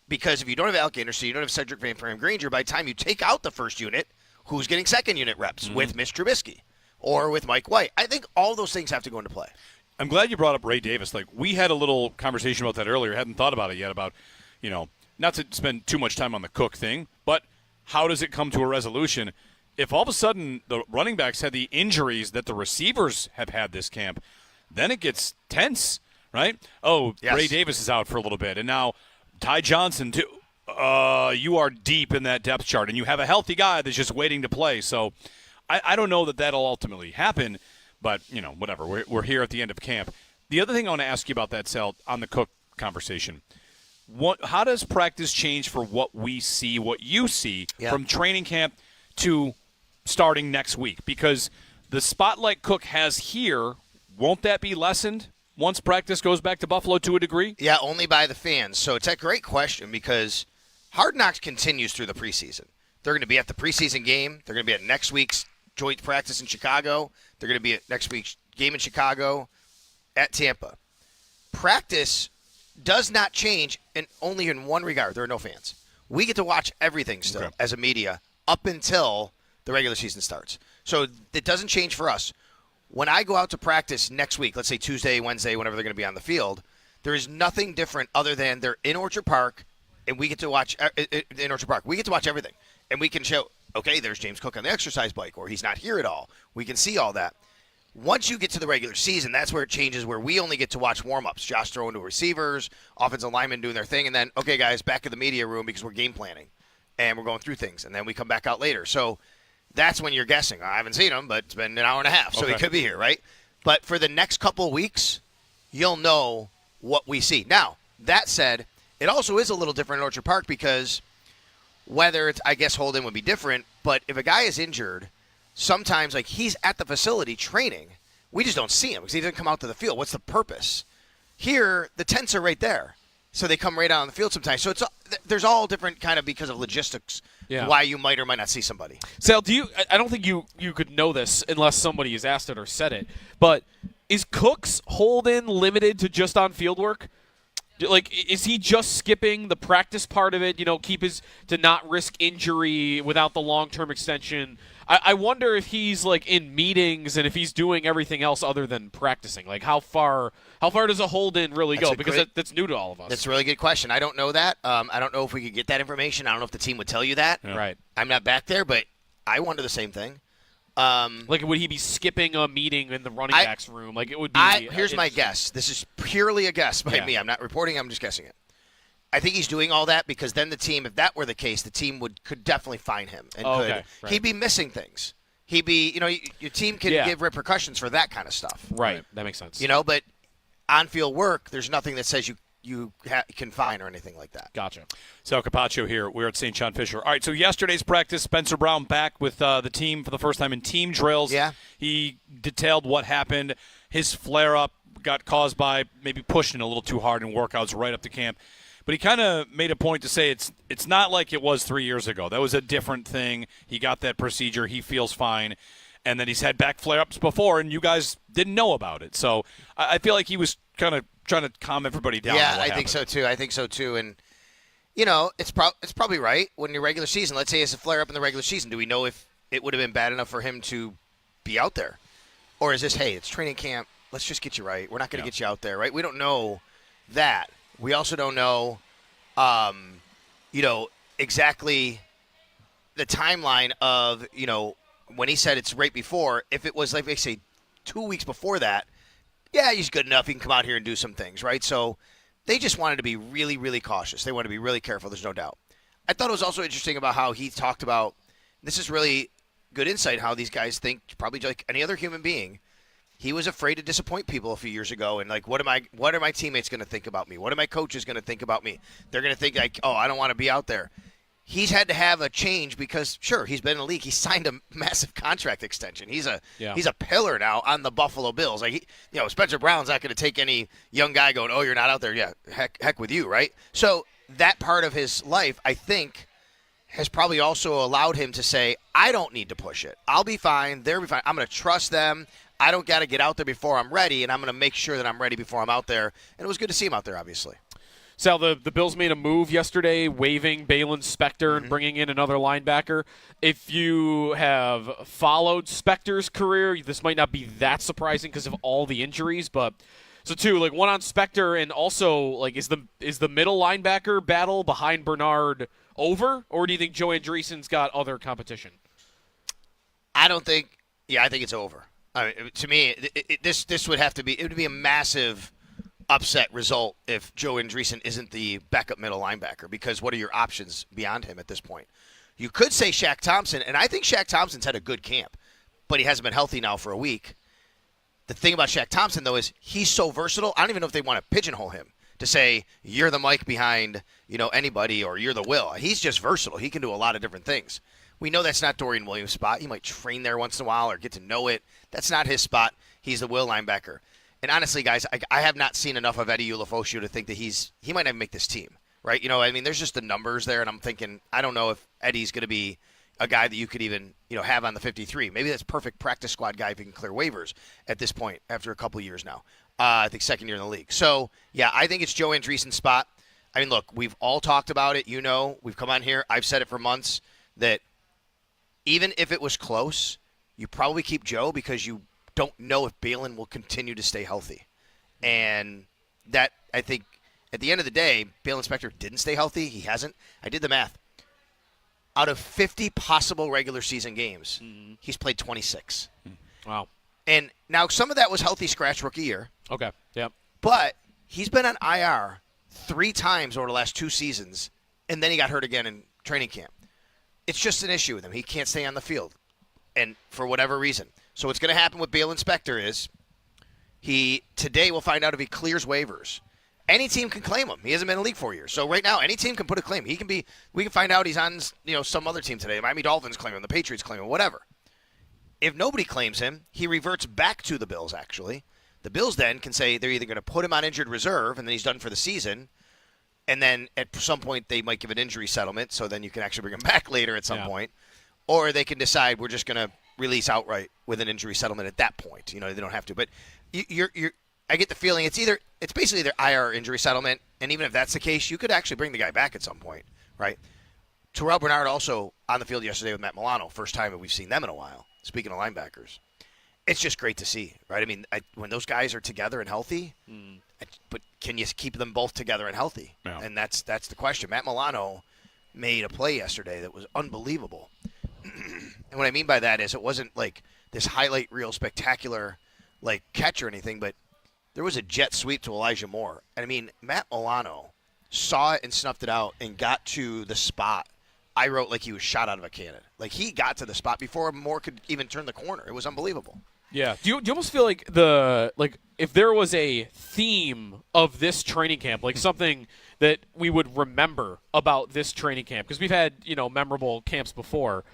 Because if you don't have Alec Anderson, you don't have Cedric Van Granger, by the time you take out the first unit, who's getting second unit reps with Mitch Trubisky or with Mike White? I think all those things have to go into play. I'm glad you brought up Ray Davis. We had a little conversation about that earlier. Hadn't thought about it yet, about, not to spend too much time on the Cook thing, but how does it come to a resolution? If all of a sudden the running backs had the injuries that the receivers have had this camp, then it gets tense, right? Oh, yes. Ray Davis is out for a little bit, and now Ty Johnson too. You are deep in that depth chart, and you have a healthy guy that's just waiting to play. So I don't know that that'll ultimately happen, but, whatever. We're here at the end of camp. The other thing I want to ask you about that, Sal, on the Cook conversation, how does practice change for what we see, what you see, from training camp to starting next week? Because the spotlight Cook has here, won't that be lessened once practice goes back to Buffalo to a degree? Yeah, only by the fans. So it's a great question because Hard Knocks continues through the preseason. They're going to be at the preseason game. They're going to be at next week's joint practice in Chicago. They're going to be at next week's game in Chicago at Tampa. Practice does not change, and only in one regard. There are no fans. We get to watch everything still as a media up until the regular season starts. So it doesn't change for us. When I go out to practice next week, let's say Tuesday, Wednesday, whenever they're going to be on the field, there is nothing different other than they're in Orchard Park, and we get to watch in Orchard Park. We get to watch everything, and we can show, okay, there's James Cook on the exercise bike, or he's not here at all. We can see all that. Once you get to the regular season, that's where it changes, where we only get to watch warm-ups. Josh throwing to receivers, offensive linemen doing their thing, and then, okay, guys, back in the media room because we're game planning, and we're going through things, and then we come back out later. So that's when you're guessing. I haven't seen him, but it's been an hour and a half, so he could be here, right? But for the next couple of weeks, you'll know what we see. Now, that said, it also is a little different in Orchard Park because whether it's, I guess, hold-in would be different, but if a guy is injured – sometimes, like, he's at the facility training. We just don't see him because he doesn't come out to the field. What's the purpose? Here, the tents are right there. So they come right out on the field sometimes. So there's all different kind of because of logistics why you might or might not see somebody. Sal, I don't think you could know this unless somebody has asked it or said it, but is Cook's hold-in limited to just on field work? Like, is he just skipping the practice part of it, to not risk injury without the long-term extension? I wonder if he's, like, in meetings and if he's doing everything else other than practicing. Like, how far does a hold-in really go? Because that's new to all of us. That's a really good question. I don't know that. I don't know if we could get that information. I don't know if the team would tell you that. Yeah. Right. I'm not back there, but I wonder the same thing. Like, would he be skipping a meeting in the running backs room? Like, it would be. Here's my guess. This is purely a guess by me. I'm not reporting. I'm just guessing it. I think he's doing all that because then the team, if that were the case, the team could definitely fine him. And he'd be missing things. He'd be, your team can give repercussions for that kind of stuff. Right. That makes sense. But on-field work, there's nothing that says you can fine or anything like that. Gotcha. Sal Capaccio here. We're at St. John Fisher. All right, so yesterday's practice, Spencer Brown back with the team for the first time in team drills. Yeah. He detailed what happened. His flare-up got caused by maybe pushing a little too hard in workouts right up to camp. But he kind of made a point to say it's not like it was 3 years ago. That was a different thing. He got that procedure. He feels fine. And then he's had back flare-ups before, and you guys didn't know about it. So I feel like he was kind of trying to calm everybody down. Yeah, I think so, too. And, it's probably right. When your regular season, let's say it's a flare-up in the regular season, do we know if it would have been bad enough for him to be out there? Or is this, hey, it's training camp. Let's just get you right. We're not going to get you out there, right? We don't know that. We also don't know, exactly the timeline of, when he said it's right before, if it was, like they say, 2 weeks before that, yeah, he's good enough. He can come out here and do some things, right? So they just wanted to be really, really cautious. They wanted to be really careful. There's no doubt. I thought it was also interesting about how he talked about, this is really good insight, how these guys think, probably like any other human being. He was afraid to disappoint people a few years ago, and like, what are my teammates going to think about me? What are my coaches going to think about me? They're going to think like, oh, I don't want to be out there. He's had to have a change because, sure, he's been in the league. He signed a massive contract extension. He's a pillar now on the Buffalo Bills. Like, Spencer Brown's not going to take any young guy going, oh, you're not out there. Yeah, heck with you, right? So that part of his life, I think, has probably also allowed him to say, I don't need to push it. I'll be fine. They'll be fine. I'm going to trust them. I don't got to get out there before I'm ready, and I'm going to make sure that I'm ready before I'm out there. And it was good to see him out there, obviously. Sal, the Bills made a move yesterday, waiving Balin Spector and bringing in another linebacker. If you have followed Spector's career, this might not be that surprising because of all the injuries. But so too, like, one on Spector, and also, like, is the middle linebacker battle behind Bernard over, or do you think Joe Andreessen's got other competition? I think it's over. I mean, to me, this would have to be. It would be a massive upset result if Joe Andreessen isn't the backup middle linebacker, because what are your options beyond him at this point? You could say Shaq Thompson, and I think Shaq Thompson's had a good camp, but he hasn't been healthy now for a week. The thing about Shaq Thompson, though, is he's so versatile. I don't even know if they want to pigeonhole him to say you're the Mike behind anybody, or you're the Will. He's just versatile. He can do a lot of different things. We know that's not Dorian Williams' spot. He might train there once in a while or get to know it. That's not his spot. He's the Will linebacker. And honestly, guys, I have not seen enough of Eddie Ulofoshio to think that he might not make this team, right? There's just the numbers there, and I'm thinking, I don't know if Eddie's going to be a guy that you could even have on the 53. Maybe that's perfect practice squad guy if he can clear waivers at this point after a couple of years now. I think second year in the league. So, yeah, I think it's Joe Andreessen's spot. I mean, look, we've all talked about it. We've come on here. I've said it for months that even if it was close, you probably keep Joe because you don't know if Balin will continue to stay healthy. And that, I think, at the end of the day, Balin Spector didn't stay healthy. He hasn't. I did the math. Out of 50 possible regular season games, he's played 26. Wow. And now some of that was healthy scratch rookie year. Okay. Yep. But he's been on IR 3 times over the last 2 seasons, and then he got hurt again in training camp. It's just an issue with him. He can't stay on the field, and for whatever reason. So what's going to happen with Balin Spector is today we'll find out if he clears waivers. Any team can claim him. He hasn't been in the league 4 years. So right now, any team can put a claim. We can find out he's on some other team today. The Miami Dolphins claim him. The Patriots claim him. Whatever. If nobody claims him, he reverts back to the Bills, actually. The Bills then can say they're either going to put him on injured reserve, and then he's done for the season, and then at some point they might give an injury settlement, so then you can actually bring him back later at some point. Or they can decide we're just going to release outright with an injury settlement at that point. They don't have to. But I get the feeling it's basically their IR injury settlement, and even if that's the case, you could actually bring the guy back at some point, right? Terrell Bernard also on the field yesterday with Matt Milano, first time that we've seen them in a while. Speaking of linebackers, it's just great to see, right? I mean, when those guys are together and healthy, but can you keep them both together and healthy? Yeah. And that's the question. Matt Milano made a play yesterday that was unbelievable. And what I mean by that is it wasn't like this highlight reel spectacular like catch or anything, but there was a jet sweep to Elijah Moore. And I mean, Matt Milano saw it and snuffed it out and got to the spot. I wrote like he was shot out of a cannon. Like he got to the spot before Moore could even turn the corner. It was unbelievable. Yeah. Do you almost feel like if there was a theme of this training camp, like something that we would remember about this training camp, because we've had memorable camps before,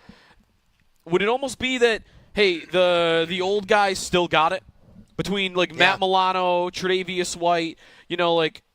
would it almost be that hey, the old guys still got it between Matt Milano, Tre'Davious White,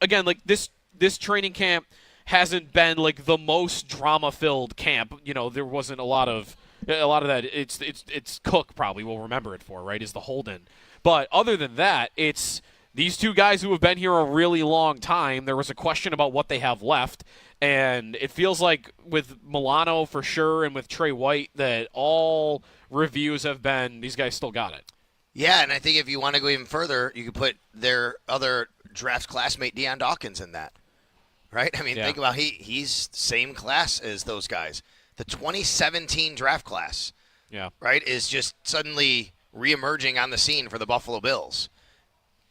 again this training camp hasn't been the most drama-filled camp. There wasn't a lot of that. It's Cook probably will remember it for, right, is the hold-in. But other than that, it's these two guys who have been here a really long time. There was a question about what they have left, and it feels like with Milano for sure and with Trey White that all reviews have been these guys still got it. Yeah, and I think if you want to go even further, you could put their other draft classmate Deion Dawkins in that. Right? I mean, think about he's same class as those guys. The 2017 draft class, right, is just suddenly reemerging on the scene for the Buffalo Bills.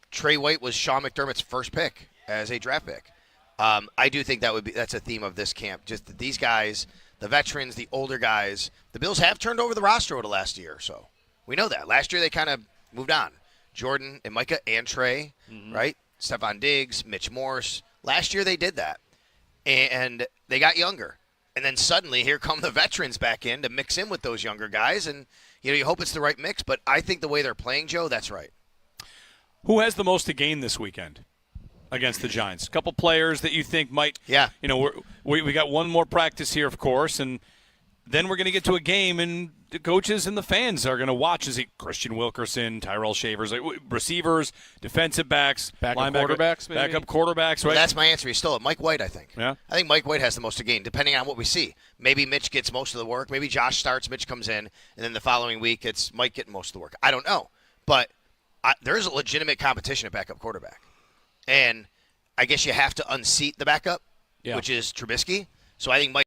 Trey White was Sean McDermott's first pick as a draft pick. I do think that's a theme of this camp. Just that these guys, the veterans, the older guys, the Bills have turned over the roster over the last year or so. We know that. Last year they kind of moved on. Jordan and Micah and Trey, right? Stephon Diggs, Mitch Morse. Last year they did that, and they got younger. And then suddenly here come the veterans back in to mix in with those younger guys, and you hope it's the right mix. But I think the way they're playing, Joe, that's right. Who has the most to gain this weekend against the Giants? A couple players that you think might. Yeah. We got one more practice here, of course, and then we're going to get to a game, and the coaches and the fans are going to watch. Is it Christian Wilkerson, Tyrell Shavers, receivers, defensive backs, backup quarterbacks, maybe? Backup quarterbacks, right? Well, that's my answer. He's still at Mike White, I think. Yeah. I think Mike White has the most to gain, depending on what we see. Maybe Mitch gets most of the work. Maybe Josh starts, Mitch comes in, and then the following week it's Mike getting most of the work. I don't know. But there's a legitimate competition at backup quarterback. And I guess you have to unseat the backup, which is Trubisky. So I think Mike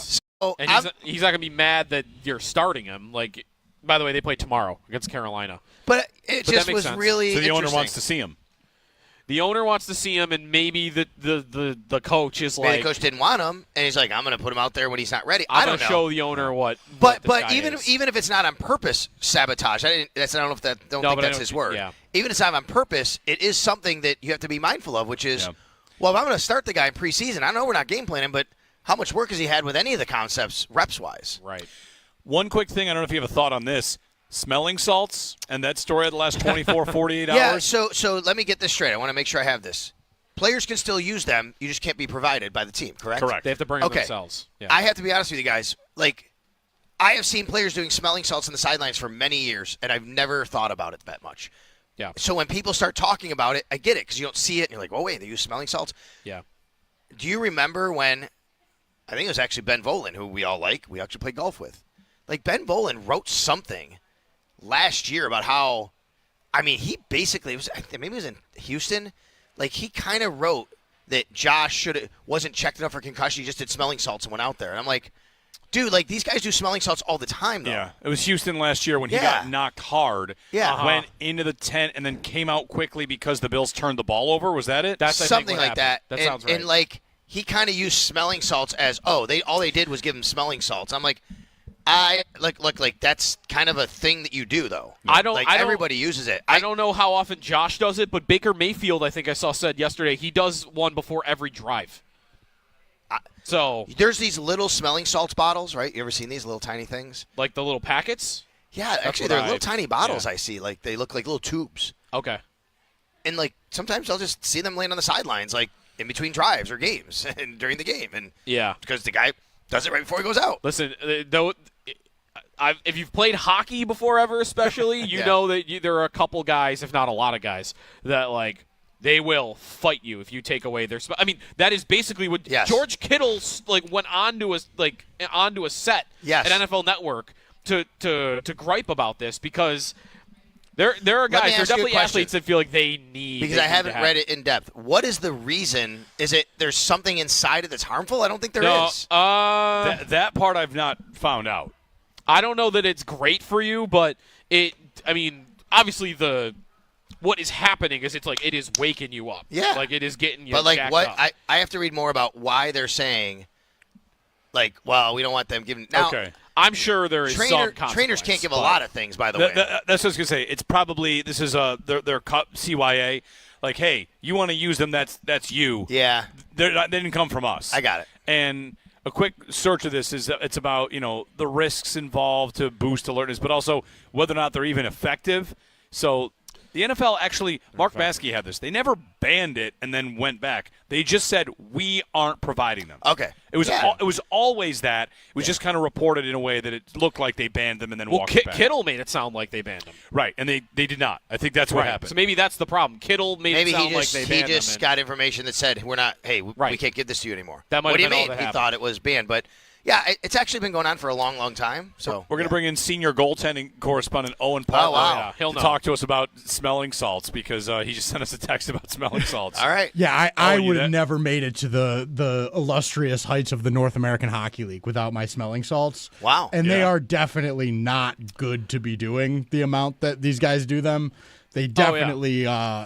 So And he's not going to be mad that you're starting him. Like, by the way, they play tomorrow against Carolina. but it But just that makes was sense. really So the owner interesting. wants to see him. The owner wants to see him, and maybe the coach is Maybe like, the coach didn't want him, and he's like, I'm going to put him out there when he's not ready. I'm I going don't to know. show the owner what But this guy even is. if it's not on purpose, sabotage. I don't know if that. Don't No, think but I that's know- his word. yeah. Even if it's not on purpose, it is something that you have to be mindful of. Which is, Yeah. well, if I'm going to start the guy in preseason, I know we're not game planning, but how much work has he had with any of the concepts reps wise? Right. One quick thing, I don't know if you have a thought on this. Smelling salts and that story of the last 24, 48 Yeah. hours. So let me get this straight. I want to make sure I have this. Players can still use them. You just can't be provided by the team. Correct. Correct. They have to bring them Okay. themselves. Yeah. I have to be honest with you guys. Like, I have seen players doing smelling salts on the sidelines for many years, and I've never thought about it that much. Yeah. So when people start talking about it, I get it because you don't see it, and you're like, "Oh wait, they use smelling salts." Yeah. Do you remember when? I think it was actually Ben Volin, who we all like. We actually play golf with. Like Ben Volin wrote something last year about how, I mean, he basically maybe it was in Houston. Like he kind of wrote that Josh wasn't checked enough for concussion. He just did smelling salts and went out there. And I'm like, dude, like these guys do smelling salts all the time, though. Yeah, it was Houston last year when he Yeah. got knocked hard. Yeah. Went into the tent and then came out quickly because the Bills turned the ball over. Was that it? That's I think, Something what like happened. that. That sounds right. And like he kind of used smelling salts as all they did was give him smelling salts. I'm like, like that's kind of a thing that you do though. Everybody uses it. I don't know how often Josh does it, but Baker Mayfield, I think I saw said yesterday, he does one before every drive. So There's these little smelling salts bottles, right? You ever seen these little tiny things? like the little packets. Yeah, actually, what they're I- little tiny bottles. yeah. I see. Like they look like little tubes, Okay. and like sometimes I'll just see them laying on the sidelines, like in between drives or games and during the game, and Yeah. because the guy does it right before he goes out. Listen, though, if you've played hockey before ever, especially, you Yeah. know that there are a couple guys, if not a lot of guys, that like they will fight you if you take away their. I mean, that is basically what Yes. George Kittle went onto a set Yes. at NFL Network to gripe about this because. There are Let me guys. There are ask you a definitely question. athletes that feel like they need. Because they I need haven't to have read it in depth. What is the reason? Is it there's something inside it that's harmful? I don't think there is. No, that part I've not found out. I don't know that it's great for you, but I mean, obviously what is happening is it's like it is waking you up. Yeah. Like it is getting you. But like jacked what up. I have to read more about why they're saying, like, well, we don't want them giving. Now, Okay. I'm sure there is some trainers consequence, can't give a but- lot of things. By the way, That's what I was going to say. It's probably this is their CYA. Like, hey, you want to use them? That's you. yeah, They didn't come from us. I got it. And a quick search of this is it's about the risks involved to boost alertness, but also whether or not they're even effective. So the NFL actually, Mark Baskey had this. They never banned it and then went back. They just said we aren't providing them. Okay. It was Yeah. it was always that. It was just kind of reported in a way that it looked like they banned them and then Well, walked it back. Kittle made it sound like they banned him. Right, and they did not. I think that's what Right. happened. So maybe that's the problem. Kittle made Maybe it sound he just like they banned him. got information that said we're not. Hey, we Right. can't give this to you anymore. That might what do have you been all mean? that He happened. thought it was banned, but yeah, it's actually been going on for a long, long time. So We're going to bring in senior goaltending correspondent Owen Parker wow. Yeah, he'll to know. talk to us about smelling salts because he just sent us a text about smelling salts. All right. Yeah, I you would that- have never made it to the illustrious heights of the North American Hockey League without my smelling salts. Wow. And they Yeah. are definitely not good to be doing the amount that these guys do them. They definitely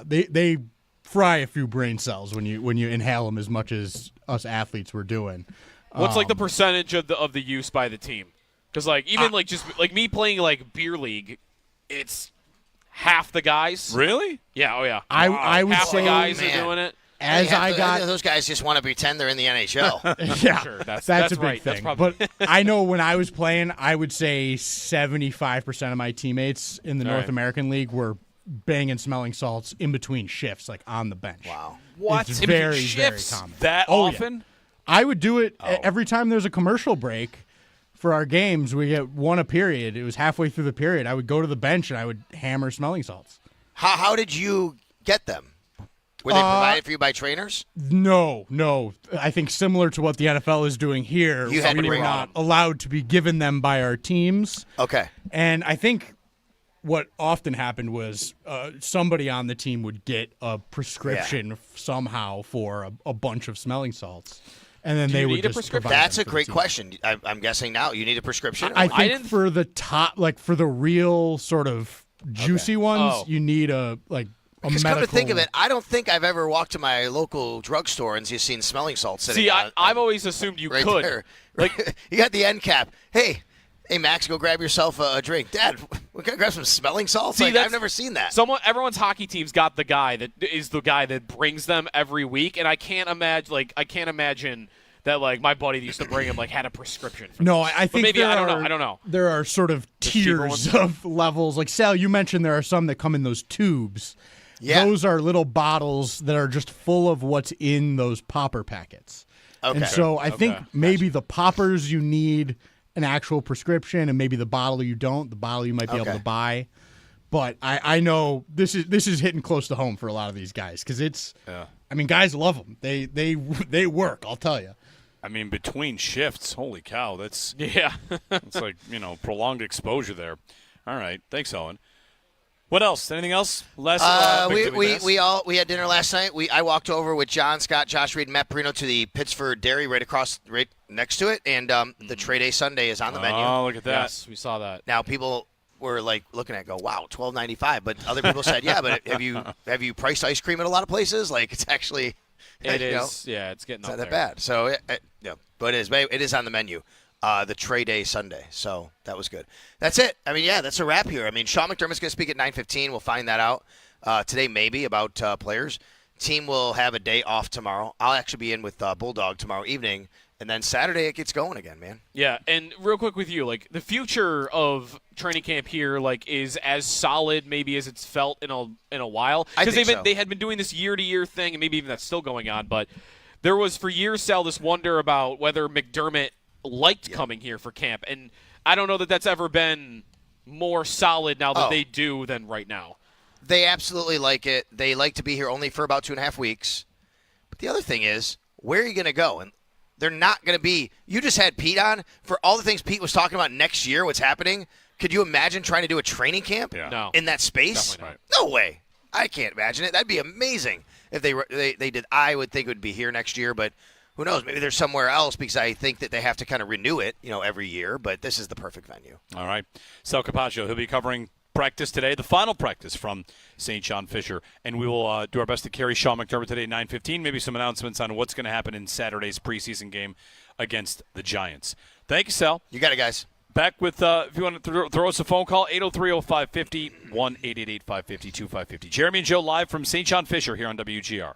they fry a few brain cells when you inhale them as much as us athletes were doing. What's like the percentage of the use by the team? Because like even like just like me playing like beer league, it's half the guys. Really? Yeah. Oh yeah. I would half say the guys man. are doing it. as I got those guys just want to pretend they're in the NHL. yeah, Sure, that's a big right. That's thing. probably- But I know when I was playing, I would say 75% of my teammates in the All North right. American League were banging smelling salts in between shifts, like on the bench. Wow. What? It's In between very, very shifts? common. That Oh, yeah. often? I would do it every time there's a commercial break for our games. We get one a period. It was halfway through the period. I would go to the bench and I would hammer smelling salts. How did you get them? Were they provided for you by trainers? No. I think similar to what the NFL is doing here, You had to we were bring not allowed to be given them by our teams. Okay. And I think what often happened was somebody on the team would get a prescription somehow for a bunch of smelling salts. and then Do they you would need a just prescription? provide That's them a for the great team. question. I'm guessing now you need a prescription. I I think didn't- for the top, like for the real sort of juicy ones, Oh. you need a Because medical. come to think of it, I don't think I've ever walked to my local drugstore and just seen smelling salts sitting. See, I've always assumed you right could. there. Like, You got the end cap. Hey, Max, go grab yourself a drink. Dad, we gotta grab some smelling salts. See, Like, that's- I've never seen that. everyone's hockey team's got the guy that is the guy that brings them every week, and I can't imagine that like my buddy that used to bring him like had a prescription. For No, this. I But think maybe there I don't are, know. I don't know. There are sort of cheaper tiers ones? of levels. Like Sal, you mentioned there are some that come in those tubes. Yeah. Those are little bottles that are just full of what's in those popper packets. Okay. And so I think maybe the poppers you need an actual prescription, and maybe the bottle you don't. The bottle you might be able Okay. to buy. But I know this is hitting close to home for a lot of these guys because it's. Yeah. I mean, guys love them. They work. I'll tell you. I mean, between shifts, holy cow, that's Yeah. it's like, prolonged exposure there. All right. Thanks, Owen. What else? Anything else? Les, We had dinner last night. I walked over with John Scott, Josh Reed, and Matt Perino to the Pittsford Dairy right next to it, and the Trade Day Sunday is on the menu. Oh, look at that. Yes, we saw that. Now people were like looking at it, go, wow, $12.95, but other people said, yeah, but have you priced ice cream at a lot of places? Like it's actually It you know, is. Yeah, it's getting it's up not that there. bad. So but it is on the menu. The Trade Day Sunday. So that was good. That's it. I mean, yeah, that's a wrap here. I mean, Sean McDermott's going to speak at 9:15. We'll find that out today, maybe, about players. Team will have a day off tomorrow. I'll actually be in with Bulldog tomorrow evening. And then Saturday it gets going again, man. Yeah, and real quick with you, like the future of training camp here, like is as solid maybe as it's felt in a while. I think so. They had been doing this year-to-year thing, and maybe even that's still going on. But there was for years, Sal, this wonder about whether McDermott liked coming here for camp, and I don't know that that's ever been more solid now that they do than right now. They absolutely like it. They like to be here only for about 2.5 weeks. But the other thing is, where are you going to go? And they're not going to be – you just had Pete on. For all the things Pete was talking about next year, what's happening, could you imagine trying to do a training camp No. in that space? Definitely No way. I can't imagine it. That'd be amazing if they did. I would think it would be here next year, but who knows? Maybe they're somewhere else because I think that they have to kind of renew it, every year. But this is the perfect venue. All right. Sal Capaccio, he'll be covering practice today, the final practice from St. John Fisher. And we will do our best to carry Sean McDermott today at 9:15. Maybe some announcements on what's going to happen in Saturday's preseason game against the Giants. Thank you, Sal. You got it, guys. Back with, if you want to throw us a phone call, 803-0550, 1-888-550-2550. Jeremy and Joe live from St. John Fisher here on WGR.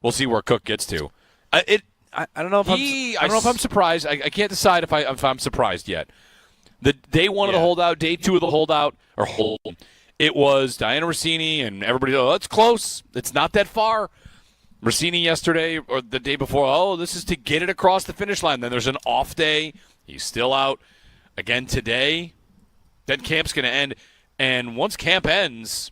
We'll see where Cook gets to. I don't know if I don't know if I'm surprised. I can't decide if I'm surprised yet. The day one of the holdout, day two of the holdout, it was Diana Rossini and everybody. Oh, it's close. It's not that far. Rossini yesterday or the day before. Oh, this is to get it across the finish line. Then there's an off day. He's still out again today. Then camp's going to end, and once camp ends,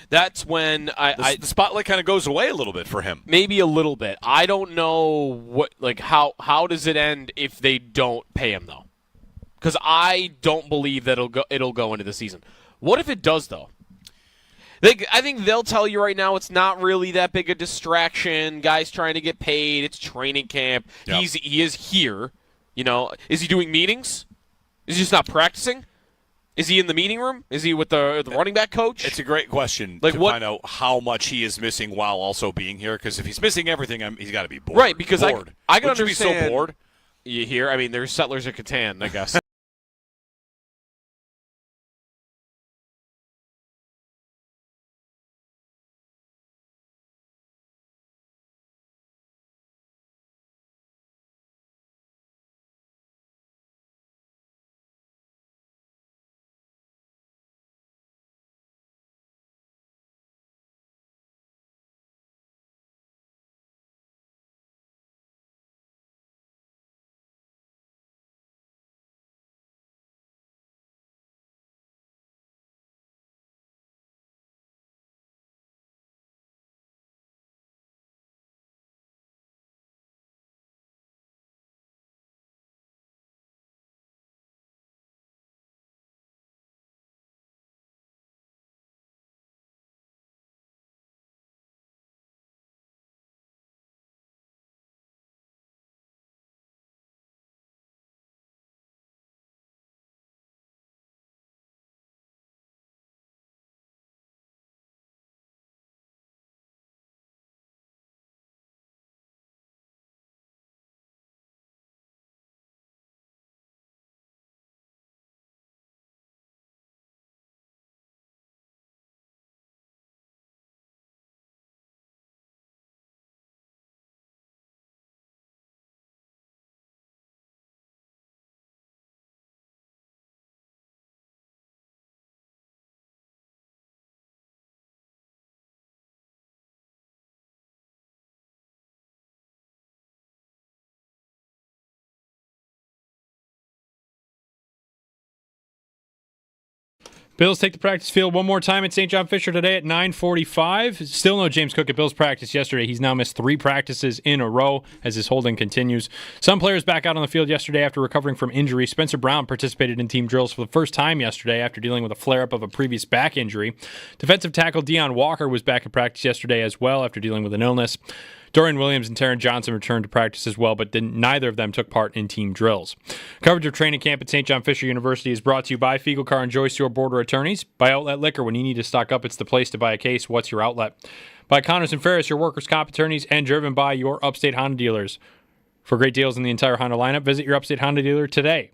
that's when the spotlight kind of goes away a little bit for him. Maybe a little bit. I don't know how does it end if they don't pay him though, because I don't believe that it'll go into the season. What if it does though? I think they'll tell you right now it's not really that big a distraction. Guys trying to get paid. It's training camp. Yep. He is here. Is he doing meetings? Is he just not practicing? Is he in the meeting room? Is he with the running back coach? It's a great question to find out how much he is missing while also being here. Because if he's missing everything, he's got to be bored. Right, because I can understand. Be so bored? You hear? I mean, there's Settlers of Catan, I guess. Bills take the practice field one more time at St. John Fisher today at 9:45. Still no James Cook at Bills practice yesterday. He's now missed 3 practices in a row as his holding continues. Some players back out on the field yesterday after recovering from injury. Spencer Brown participated in team drills for the first time yesterday after dealing with a flare-up of a previous back injury. Defensive tackle Deion Walker was back at practice yesterday as well after dealing with an illness. Dorian Williams and Taron Johnson returned to practice as well, but neither of them took part in team drills. Coverage of training camp at St. John Fisher University is brought to you by Fiegel Car and Joyce, your border attorneys. By Outlet Liquor, when you need to stock up, it's the place to buy a case. What's your outlet? By Connors and Ferris, your workers' comp attorneys, and driven by your Upstate Honda dealers. For great deals in the entire Honda lineup, visit your Upstate Honda dealer today.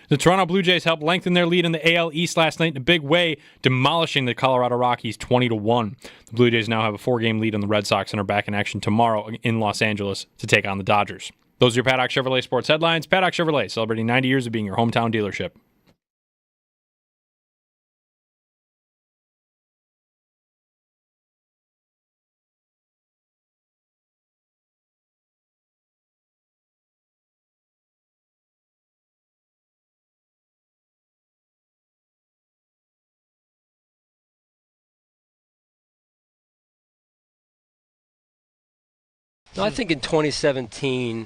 The Toronto Blue Jays helped lengthen their lead in the AL East last night in a big way, demolishing the Colorado Rockies 20-1. The Blue Jays now have a 4-game lead on the Red Sox and are back in action tomorrow in Los Angeles to take on the Dodgers. Those are your Paddock Chevrolet sports headlines. Paddock Chevrolet, celebrating 90 years of being your hometown dealership. No, I think in 2017,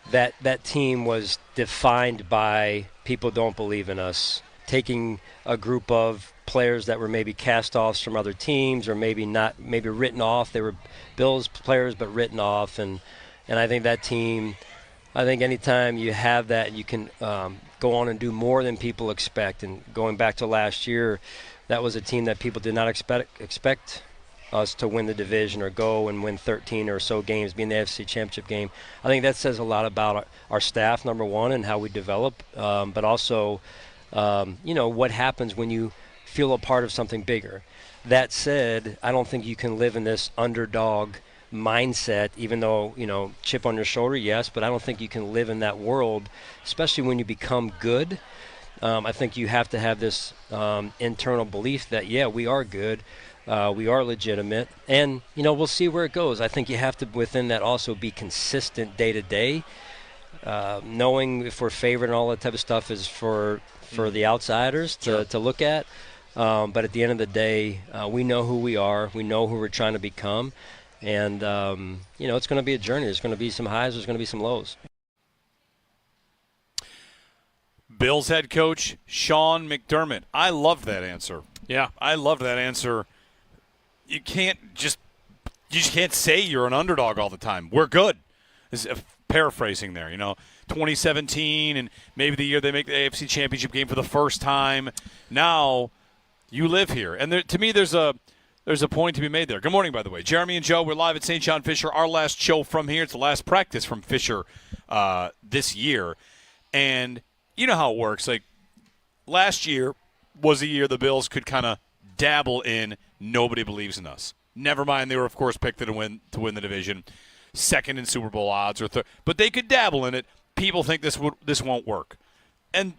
that team was defined by people don't believe in us, taking a group of players that were maybe cast-offs from other teams or maybe written off. They were Bills players but written off, and I think that team, I think anytime you have that, you can go on and do more than people expect. And going back to last year, that was a team that people did not expect us to win the division or go and win 13 or so games, be in the AFC Championship game. I think that says a lot about our staff, number one, and how we develop, but also, what happens when you feel a part of something bigger. That said, I don't think you can live in this underdog mindset, even though, chip on your shoulder, yes, but I don't think you can live in that world, especially when you become good. I think you have to have this internal belief that, yeah, we are good, we are legitimate, and, we'll see where it goes. I think you have to, within that, also be consistent day to day. Knowing if we're favored and all that type of stuff is for the outsiders to look at. But at the end of the day, we know who we are. We know who we're trying to become. And, it's going to be a journey. There's going to be some highs. There's going to be some lows. Bills head coach Sean McDermott. I love that answer. Yeah. I love that answer. You just can't say you're an underdog all the time. We're good. Paraphrasing there, 2017 and maybe the year they make the AFC Championship game for the first time. Now you live here. And to me, there's a point to be made there. Good morning, by the way. Jeremy and Joe, we're live at St. John Fisher. Our last show from here. It's the last practice from Fisher this year. And you know how it works. Like, last year was a year the Bills could kind of dabble in nobody believes in us. Never mind, they were, of course, picked to win the division. Second in Super Bowl odds or third, but they could dabble in it. People think this won't work, and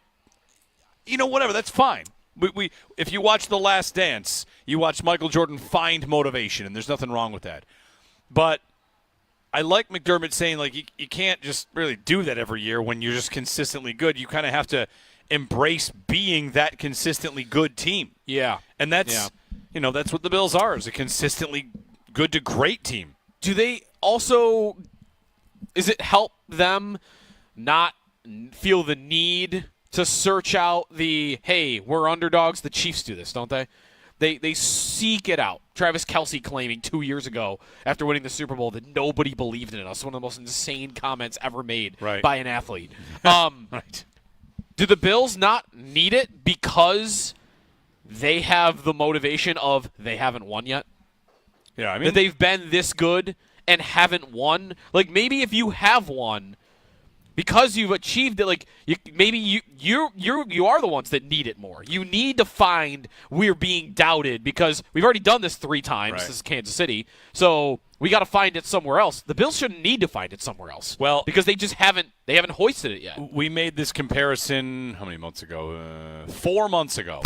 whatever. That's fine. We if you watch The Last Dance, you watch Michael Jordan find motivation, and there's nothing wrong with that. But I like McDermott saying you can't just really do that every year when you're just consistently good. You kind of have to embrace being that consistently good team. Yeah, and that's that's what the Bills are, is a consistently good to great team. Do they also – is it help them not feel the need to search out the, hey, we're underdogs? The Chiefs do this, don't they? They seek it out. Travis Kelce claiming 2 years ago after winning the Super Bowl that nobody believed in us. One of the most insane comments ever made by an athlete. Right. Do the Bills not need it because they have the motivation of they haven't won yet? Yeah, I mean, that they've been this good and haven't won. Like, maybe if you have won, because you've achieved it, maybe you are the ones that need it more. You need to find we're being doubted because we've already done this 3 times. Right. This is Kansas City, so we got to find it somewhere else. The Bills shouldn't need to find it somewhere else. Well, because they just haven't hoisted it yet. We made this comparison how many months ago? 4 months ago,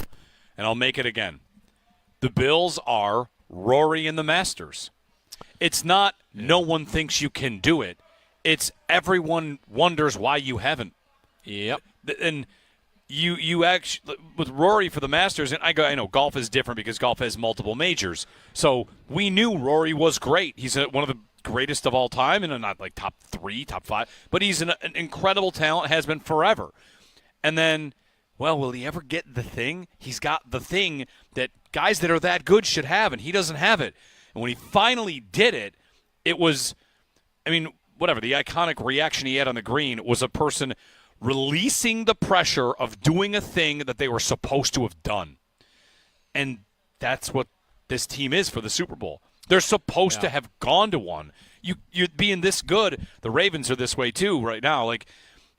and I'll make it again. The Bills are Rory and the Masters. It's not no one thinks you can do it. It's everyone wonders why you haven't. Yep. And you actually, with Rory for the Masters, and I know golf is different because golf has multiple majors. So we knew Rory was great. He's one of the greatest of all time, and not like top 3, top 5, but he's an incredible talent, has been forever. And then, well, will he ever get the thing? He's got the thing that guys that are that good should have, and he doesn't have it. And when he finally did it, it was, whatever, the iconic reaction he had on the green was a person releasing the pressure of doing a thing that they were supposed to have done. And that's what this team is for the Super Bowl. They're supposed to have gone to one. You're being this good. The Ravens are this way too right now. Like,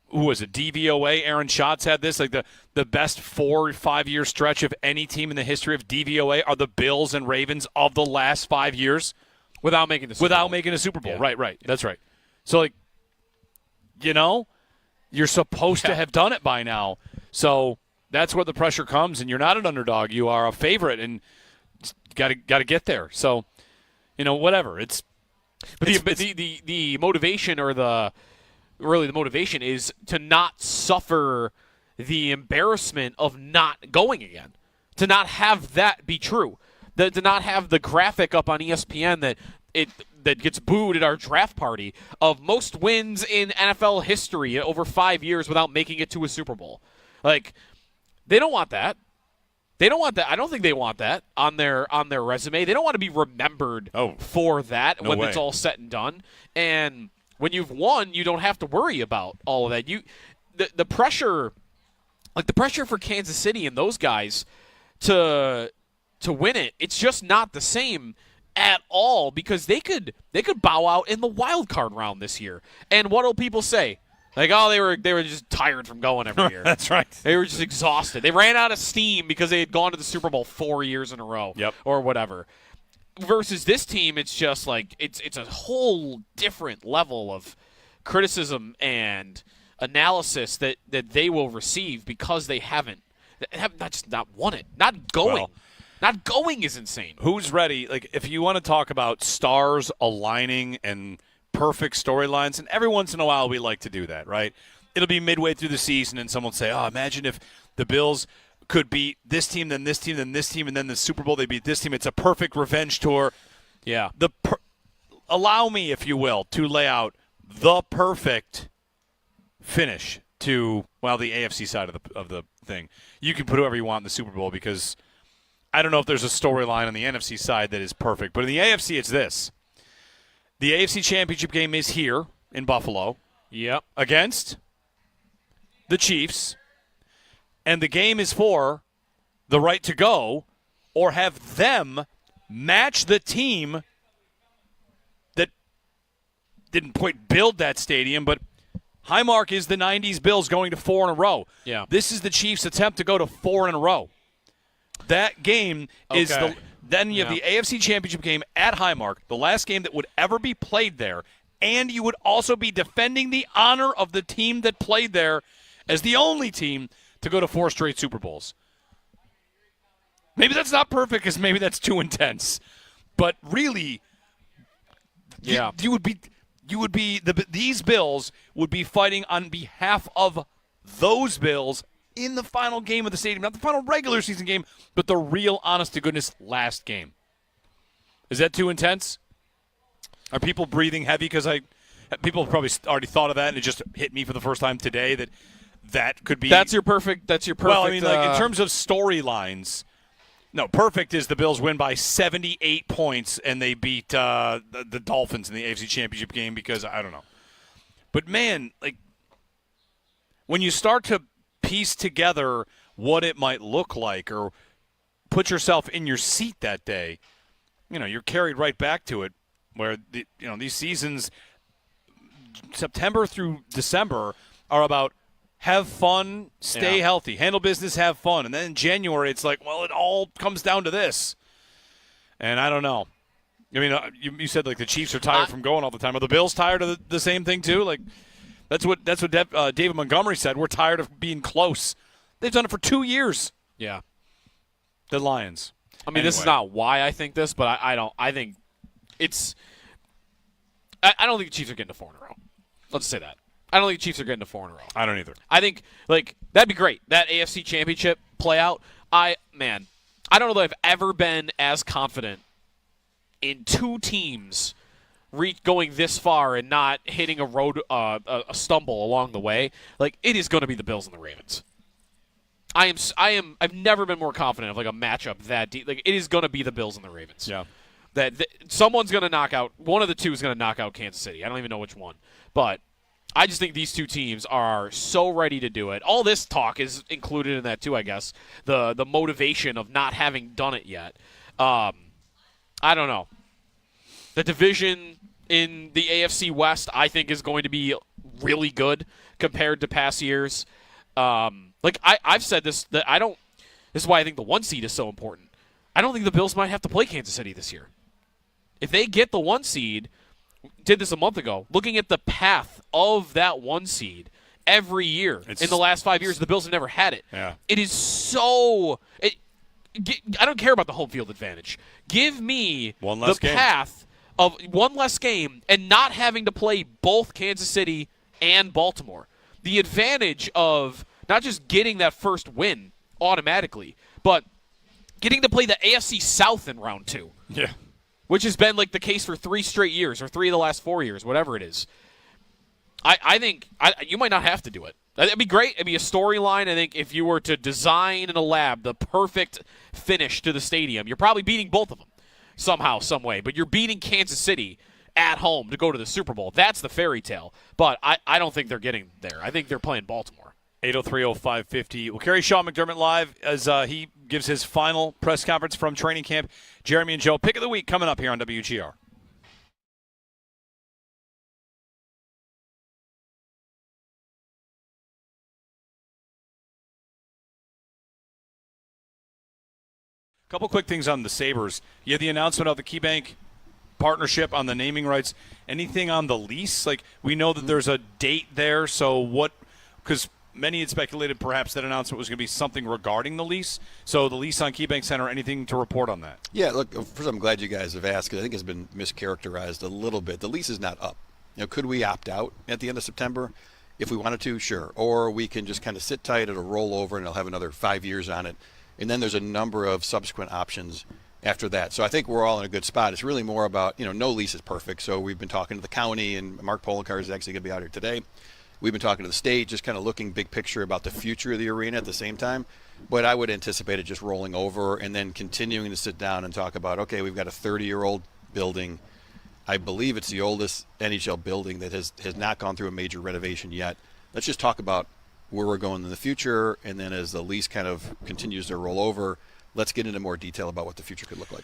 who was it? DVOA, Aaron Schatz had this. Like, the best 4 or 5 year stretch of any team in the history of DVOA are the Bills and Ravens of the last 5 years. Without making the Super Bowl. Yeah. Right. That's right. So, you're supposed to have done it by now. So that's where the pressure comes, and you're not an underdog. You are a favorite, and got to get there. So, whatever. But the motivation or the motivation is to not suffer the embarrassment of not going again, to not have that be true, to not have the graphic up on ESPN that gets booed at our draft party of most wins in NFL history over 5 years without making it to a Super Bowl. Like, they don't want that. They don't want that. I don't think they want that on their resume. They don't want to be remembered for that when it's all said and done. And when you've won, you don't have to worry about all of that. The pressure, like the pressure for Kansas City and those guys to win it, it's just not the same at all, because they could bow out in the wild card round this year. And what will people say? Like, oh, they were just tired from going every year. That's right. They were just exhausted. They ran out of steam because they had gone to the Super Bowl 4 years in a row, or whatever. versus this team, it's just like it's a whole different level of criticism and analysis that they will receive because they have not won it. Not going. Well, not going is insane. Who's ready? Like, if you want to talk about stars aligning and perfect storylines, and every once in a while we like to do that, right? It'll be midway through the season, and someone will say, oh, imagine if the Bills could beat this team, then this team, then this team, and then the Super Bowl they beat this team. It's a perfect revenge tour. Yeah. Allow me, if you will, to lay out the perfect finish to, well, the AFC side of the thing. You can put whoever you want in the Super Bowl because I don't know if there's a storyline on the NFC side that is perfect. But in the AFC, it's this. The AFC Championship game is here in Buffalo. Yep. Against the Chiefs. And the game is for the right to go or have them match the team that didn't quite build that stadium, but Highmark is the 90s Bills going to 4 in a row. Yeah. This is the Chiefs' attempt to go to 4 in a row. That game is then you have the AFC Championship game at Highmark, the last game that would ever be played there, and you would also be defending the honor of the team that played there as the only team to go to 4 straight Super Bowls. Maybe that's not perfect because maybe that's too intense. But really, these Bills would be fighting on behalf of those Bills in the final game of the stadium, not the final regular season game, but the real, honest-to-goodness last game. Is that too intense? Are people breathing heavy? Because people have probably already thought of that, and it just hit me for the first time today that could be. That's your perfect. Well, I mean, like in terms of storylines, no, perfect is the Bills win by 78 points and they beat the Dolphins in the AFC Championship game because I don't know. But man, like when you start to piece together what it might look like or put yourself in your seat that day, you're carried right back to it. Where these seasons, September through December, are about have fun, stay healthy, handle business, have fun. And then in January, it's like, well, it all comes down to this. And I don't know. I mean, you said like the Chiefs are tired from going all the time. Are the Bills tired of the same thing too? Like that's what David Montgomery said. We're tired of being close. They've done it for 2 years. Yeah. The Lions. I mean, This is not why I think this, but I don't. I think it's. I don't think the Chiefs are getting to 4 in a row. Let's say that. I don't think the Chiefs are getting to 4 in a row. I don't either. I think that'd be great. That AFC Championship play out. I don't know that I've ever been as confident in 2 teams going this far and not hitting a road a stumble along the way. Like it is going to be the Bills and the Ravens. I've never been more confident of like a matchup that deep. Like it is going to be the Bills and the Ravens. Yeah. That someone's going to knock out. One of the two is going to knock out Kansas City. I don't even know which one, but I just think these 2 teams are so ready to do it. All this talk is included in that too, I guess. The motivation of not having done it yet. I don't know. The division in the AFC West, I think, is going to be really good compared to past years. I've said this that This is why I think the 1 seed is so important. I don't think the Bills might have to play Kansas City this year. If they get the 1 seed. Did this a month ago. Looking at the path of that 1 seed every year in the last 5 years, the Bills have never had it. Yeah. It is so. I don't care about the home field advantage. Give me the path of 1 less game and not having to play both Kansas City and Baltimore. The advantage of not just getting that first win automatically, but getting to play the AFC South in round 2. Yeah. Which has been like the case for 3 straight years or 3 of the last 4 years, whatever it is. I think you might not have to do it. It'd be great. It'd be a storyline. I think if you were to design in a lab the perfect finish to the stadium, you're probably beating both of them somehow, some way. But you're beating Kansas City at home to go to the Super Bowl. That's the fairy tale. But I don't think they're getting there. I think they're playing Baltimore. 803-0550. We'll carry Sean McDermott live as he gives his final press conference from training camp. Jeremy and Joe, pick of the week coming up here on WGR. Couple quick things on the Sabres. You had the announcement of the KeyBank partnership on the naming rights. Anything on the lease? Like, we know that there's a date there, so what – because many had speculated perhaps that announcement was going to be something regarding the lease. So the lease on KeyBank Center, anything to report on that? Yeah, look, first I'm glad you guys have asked because I think it's been mischaracterized a little bit. The lease is not up. Could we opt out at the end of September? If we wanted to, sure. Or we can just kind of sit tight, it'll roll over, and it'll have another 5 years on it. And then there's a number of subsequent options after that. So I think we're all in a good spot. It's really more about, no lease is perfect. So we've been talking to the county, and Mark Poloncarz is actually going to be out here today. We've been talking to the state, just kind of looking big picture about the future of the arena at the same time. But I would anticipate it just rolling over and then continuing to sit down and talk about, okay, we've got a 30-year-old building. I believe it's the oldest NHL building that has not gone through a major renovation yet. Let's just talk about where we're going in the future, and then as the lease kind of continues to roll over, let's get into more detail about what the future could look like.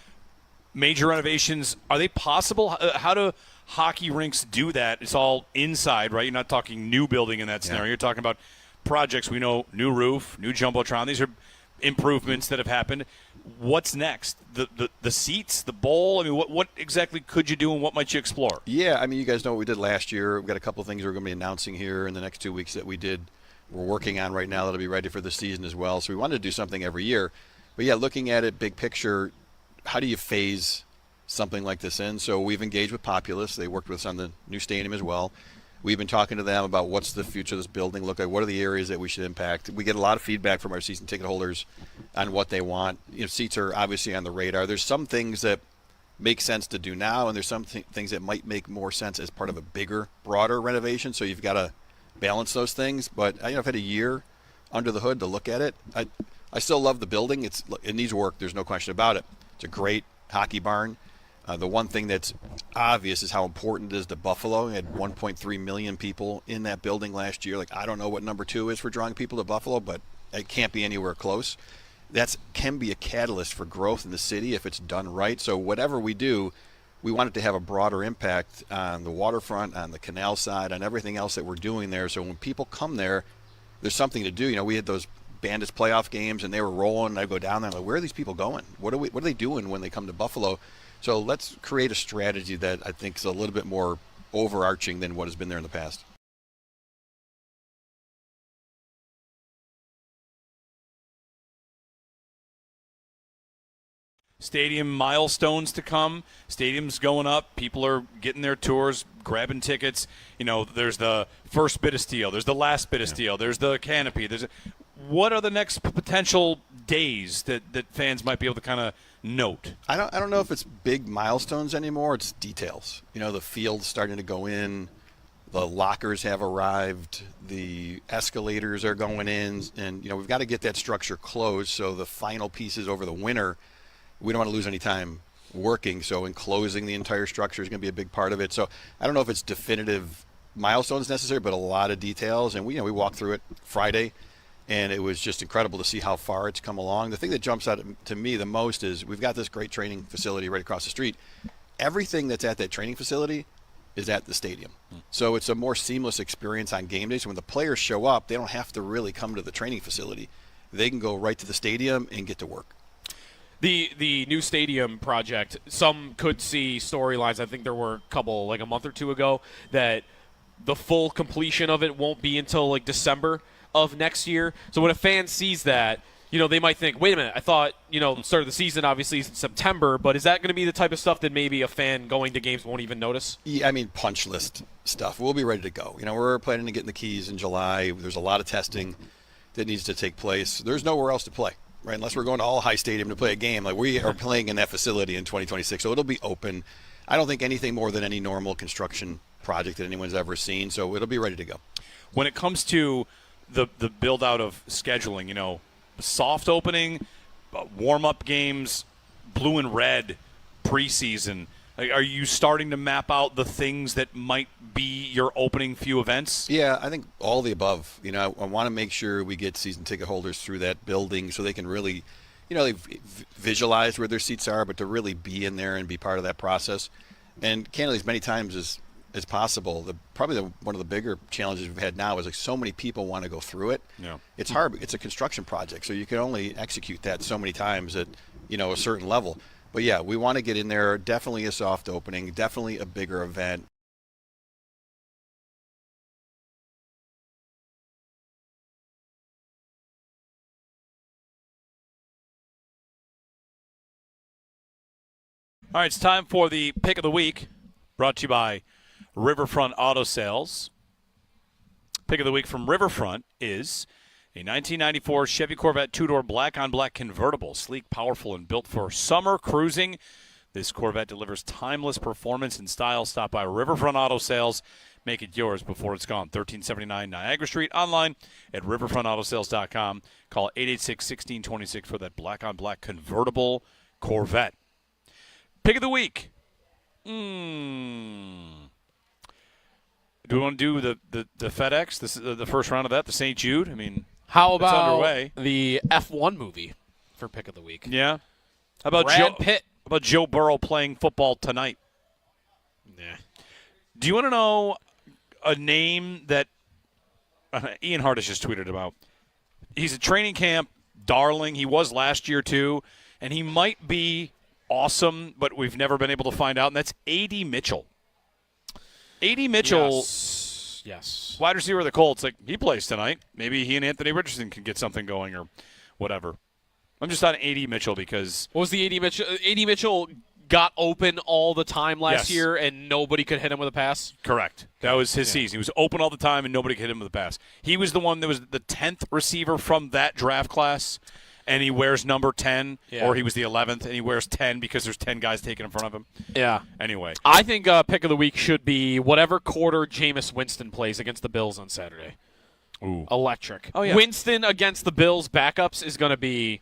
Major renovations, are they possible? How do hockey rinks do that? It's all inside, right? You're not talking new building in that scenario. You're talking about projects. We know new roof, new Jumbotron. These are improvements that have happened. What's next? The seats, the bowl? I mean, what exactly could you do, and what might you explore? Yeah, I mean, you guys know what we did last year. We've got a couple of things we're going to be announcing here in the next 2 weeks that we're working on right now that'll be ready for the season as well. So we wanted to do something every year. But yeah, looking at it big picture, how do you phase something like this in? So we've engaged with Populous. They worked with us on the new stadium as well. We've been talking to them about what's the future of this building look like, what are the areas that we should impact. We get a lot of feedback from our season ticket holders on what they want. Seats are obviously on the radar. There's some things that make sense to do now, and there's some things that might make more sense as part of a bigger, broader renovation. So you've got to balance those things. But I've had a year under the hood to look at it. I still love the building. It needs work. There's no question about it. It's a great hockey barn. The one thing that's obvious is how important it is to Buffalo. We had 1.3 million people in that building last year. I don't know what number 2 is for drawing people to Buffalo, but it can't be anywhere close. That can be a catalyst for growth in the city if it's done right. So whatever we do, we want it to have a broader impact on the waterfront, on the canal side, on everything else that we're doing there. So when people come there, there's something to do. We had those Bandits playoff games, and they were rolling. I go down there, I'm like, where are these people going? What are they doing when they come to Buffalo? So let's create a strategy that I think is a little bit more overarching than what has been there in the past. Stadium milestones to come. Stadium's going up. People are getting their tours, grabbing tickets. There's the first bit of steel. There's the last bit of steel. There's the canopy. What are the next potential days that fans might be able to kind of note? I don't know if it's big milestones anymore. It's details. The field's starting to go in. The lockers have arrived. The escalators are going in. And, we've got to get that structure closed. So the final pieces over the winter, we don't want to lose any time working. So enclosing the entire structure is going to be a big part of it. So I don't know if it's definitive milestones necessary, but a lot of details. And we walked through it Friday. And it was just incredible to see how far it's come along. The thing that jumps out to me the most is we've got this great training facility right across the street. Everything that's at that training facility is at the stadium. So it's a more seamless experience on game days. When the players show up, they don't have to really come to the training facility. They can go right to the stadium and get to work. The new stadium project, some could see storylines. I think there were a couple, a month or two ago, that the full completion of it won't be until December of next year. So when a fan sees that, they might think, wait a minute, I thought, start of the season obviously is in September, but is that going to be the type of stuff that maybe a fan going to games won't even notice? Yeah, I mean, punch list stuff. We'll be ready to go. We're planning to get in the keys in July. There's a lot of testing that needs to take place. There's nowhere else to play, right? Unless we're going to All High Stadium to play a game. We are playing in that facility in 2026, so it'll be open. I don't think anything more than any normal construction project that anyone's ever seen, so it'll be ready to go. When it comes to the build out of scheduling, soft opening, warm-up games, blue and red, preseason, are you starting to map out the things that might be your opening few events? Yeah, I think all the above. I want to make sure we get season ticket holders through that building so they can really, they've visualized where their seats are, but to really be in there and be part of that process. And candidly, as many times as possible. One of the bigger challenges we've had now is so many people want to go through it. Yeah. It's hard. It's a construction project, so you can only execute that so many times that a certain level. But yeah, we want to get in there. Definitely a soft opening. Definitely a bigger event. All right, it's time for the pick of the week, brought to you by Riverfront Auto Sales. Pick of the week from Riverfront is a 1994 Chevy Corvette two-door black-on-black convertible, sleek, powerful, and built for summer cruising. This Corvette delivers timeless performance and style. Stop by Riverfront Auto Sales. Make it yours before it's gone. 1379 Niagara Street. Online at riverfrontautosales.com. Call 886-1626 for that black-on-black convertible Corvette. Pick of the week. Do we want to do the FedEx, the first round of that, the St. Jude? I mean, how it's about underway. The F1 movie for pick of the week? Yeah. How about Brad Pitt? How about Joe Burrow playing football tonight? Nah. Do you want to know a name that Ian Hardis just tweeted about? He's a training camp darling. He was last year too, and he might be awesome, but we've never been able to find out, and that's A.D. Mitchell. A.D. Mitchell, yes. Wide receiver of the Colts, he plays tonight. Maybe he and Anthony Richardson can get something going or whatever. I'm just on A.D. Mitchell because... What was the A.D. Mitchell? A.D. Mitchell got open all the time last year, and nobody could hit him with a pass? Correct. That was his season. He was open all the time, and nobody could hit him with a pass. He was the one that was the 10th receiver from that draft class, and he wears number 10, or he was the 11th, and he wears 10 because there's 10 guys taken in front of him. Yeah. Anyway. I think pick of the week should be whatever quarter Jameis Winston plays against the Bills on Saturday. Ooh. Electric. Oh, yeah. Winston against the Bills backups is going to be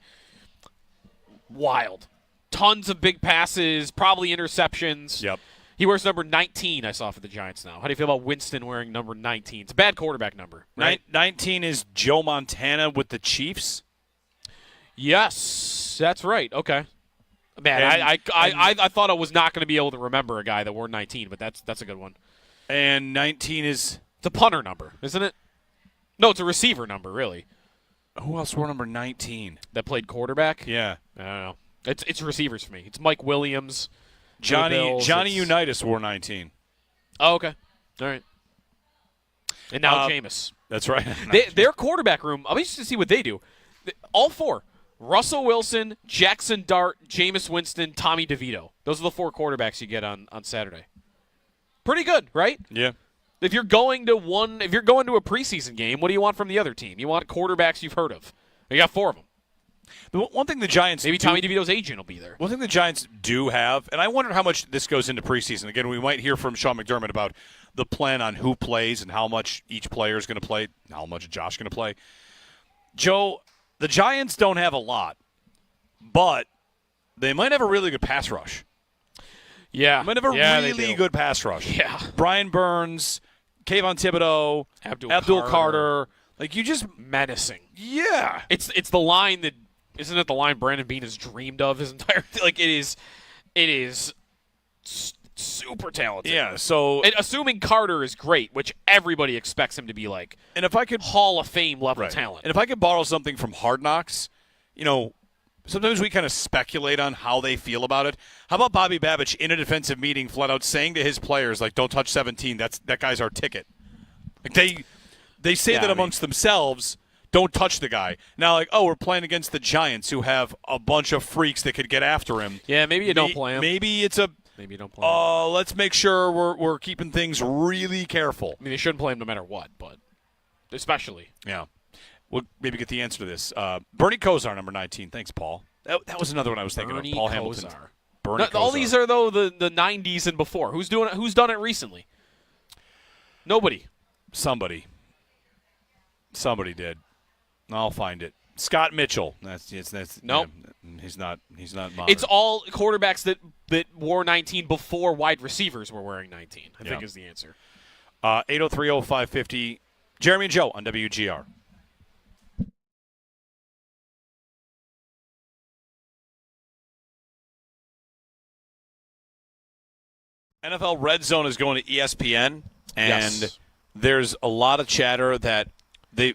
wild. Tons of big passes, probably interceptions. Yep. He wears number 19, I saw for the Giants now. How do you feel about Winston wearing number 19? It's a bad quarterback number, right? 19 is Joe Montana with the Chiefs. Yes, that's right. Okay. Man, I thought I was not going to be able to remember a guy that wore 19, but that's a good one. And 19 is... It's a punter number, isn't it? No, it's a receiver number, really. Who else wore number 19? That played quarterback? Yeah. I don't know. It's receivers for me. It's Mike Williams. Johnny Unitas wore 19. Oh, okay. All right. And now Jameis. That's right. Their quarterback room, I'm interested to see what they do. All four. Russell Wilson, Jackson Dart, Jameis Winston, Tommy DeVito. Those are the four quarterbacks you get on Saturday. Pretty good, right? Yeah. If you're going to a preseason game, what do you want from the other team? You want quarterbacks you've heard of. You got four of them. The one thing the Giants maybe Tommy DeVito's agent will be there. One thing the Giants do have, and I wonder how much this goes into preseason. Again, we might hear from Sean McDermott about the plan on who plays and how much each player is going to play, how much Josh is going to play. Joe, the Giants don't have a lot, but they might have a really good pass rush. Yeah. They might have a really good pass rush. Yeah. Brian Burns, Kayvon Thibodeau, Abdul Carter. You just menacing. Yeah. It's the line that isn't it the line Brandon Beane has dreamed of his entire it is super talented. Yeah, so and assuming Carter is great, which everybody expects him to be like, and if I could Hall of Fame level talent. And if I could borrow something from Hard Knocks, sometimes we kind of speculate on how they feel about it. How about Bobby Babich in a defensive meeting flat out saying to his players, don't touch 17, that guy's our ticket. They say that amongst themselves, don't touch the guy. Now, we're playing against the Giants who have a bunch of freaks that could get after him. Yeah, maybe you don't play him. Maybe you don't play him. Let's make sure we're keeping things really careful. I mean, they shouldn't play him no matter what, but especially. Yeah. We'll maybe get the answer to this. Bernie Kosar, number 19. Thanks, Paul. That was another one I was thinking of. Paul Hamilton. Bernie Kosar. All these are, though, the 90s and before. Who's done it recently? Nobody. Somebody did. I'll find it. Scott Mitchell. That's nope. Yeah, he's not modern. It's all quarterbacks that wore 19 before wide receivers were wearing 19. I think is the answer. 803-0550. Jeremy and Joe on WGR. NFL Red Zone is going to ESPN, and there's a lot of chatter that the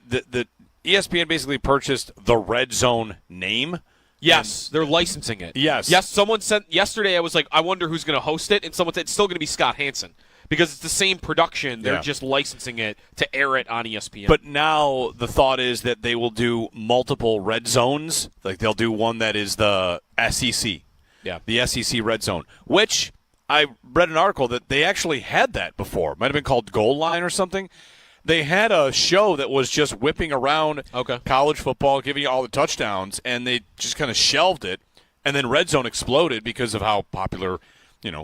ESPN basically purchased the Red Zone name Yes, they're licensing it. Yes. Yes, someone sent yesterday. I was like, I wonder who's going to host it, and someone said it's still going to be Scott Hansen because it's the same production. They're just licensing it to air it on ESPN. But now the thought is that they will do multiple red zones. Like they'll do one that is the SEC. Yeah. The SEC red zone, which I read an article that they actually had that before. It might have been called Goal Line or something. They had a show that was just whipping around college football, giving you all the touchdowns, and they just kind of shelved it. And then Red Zone exploded because of how popular,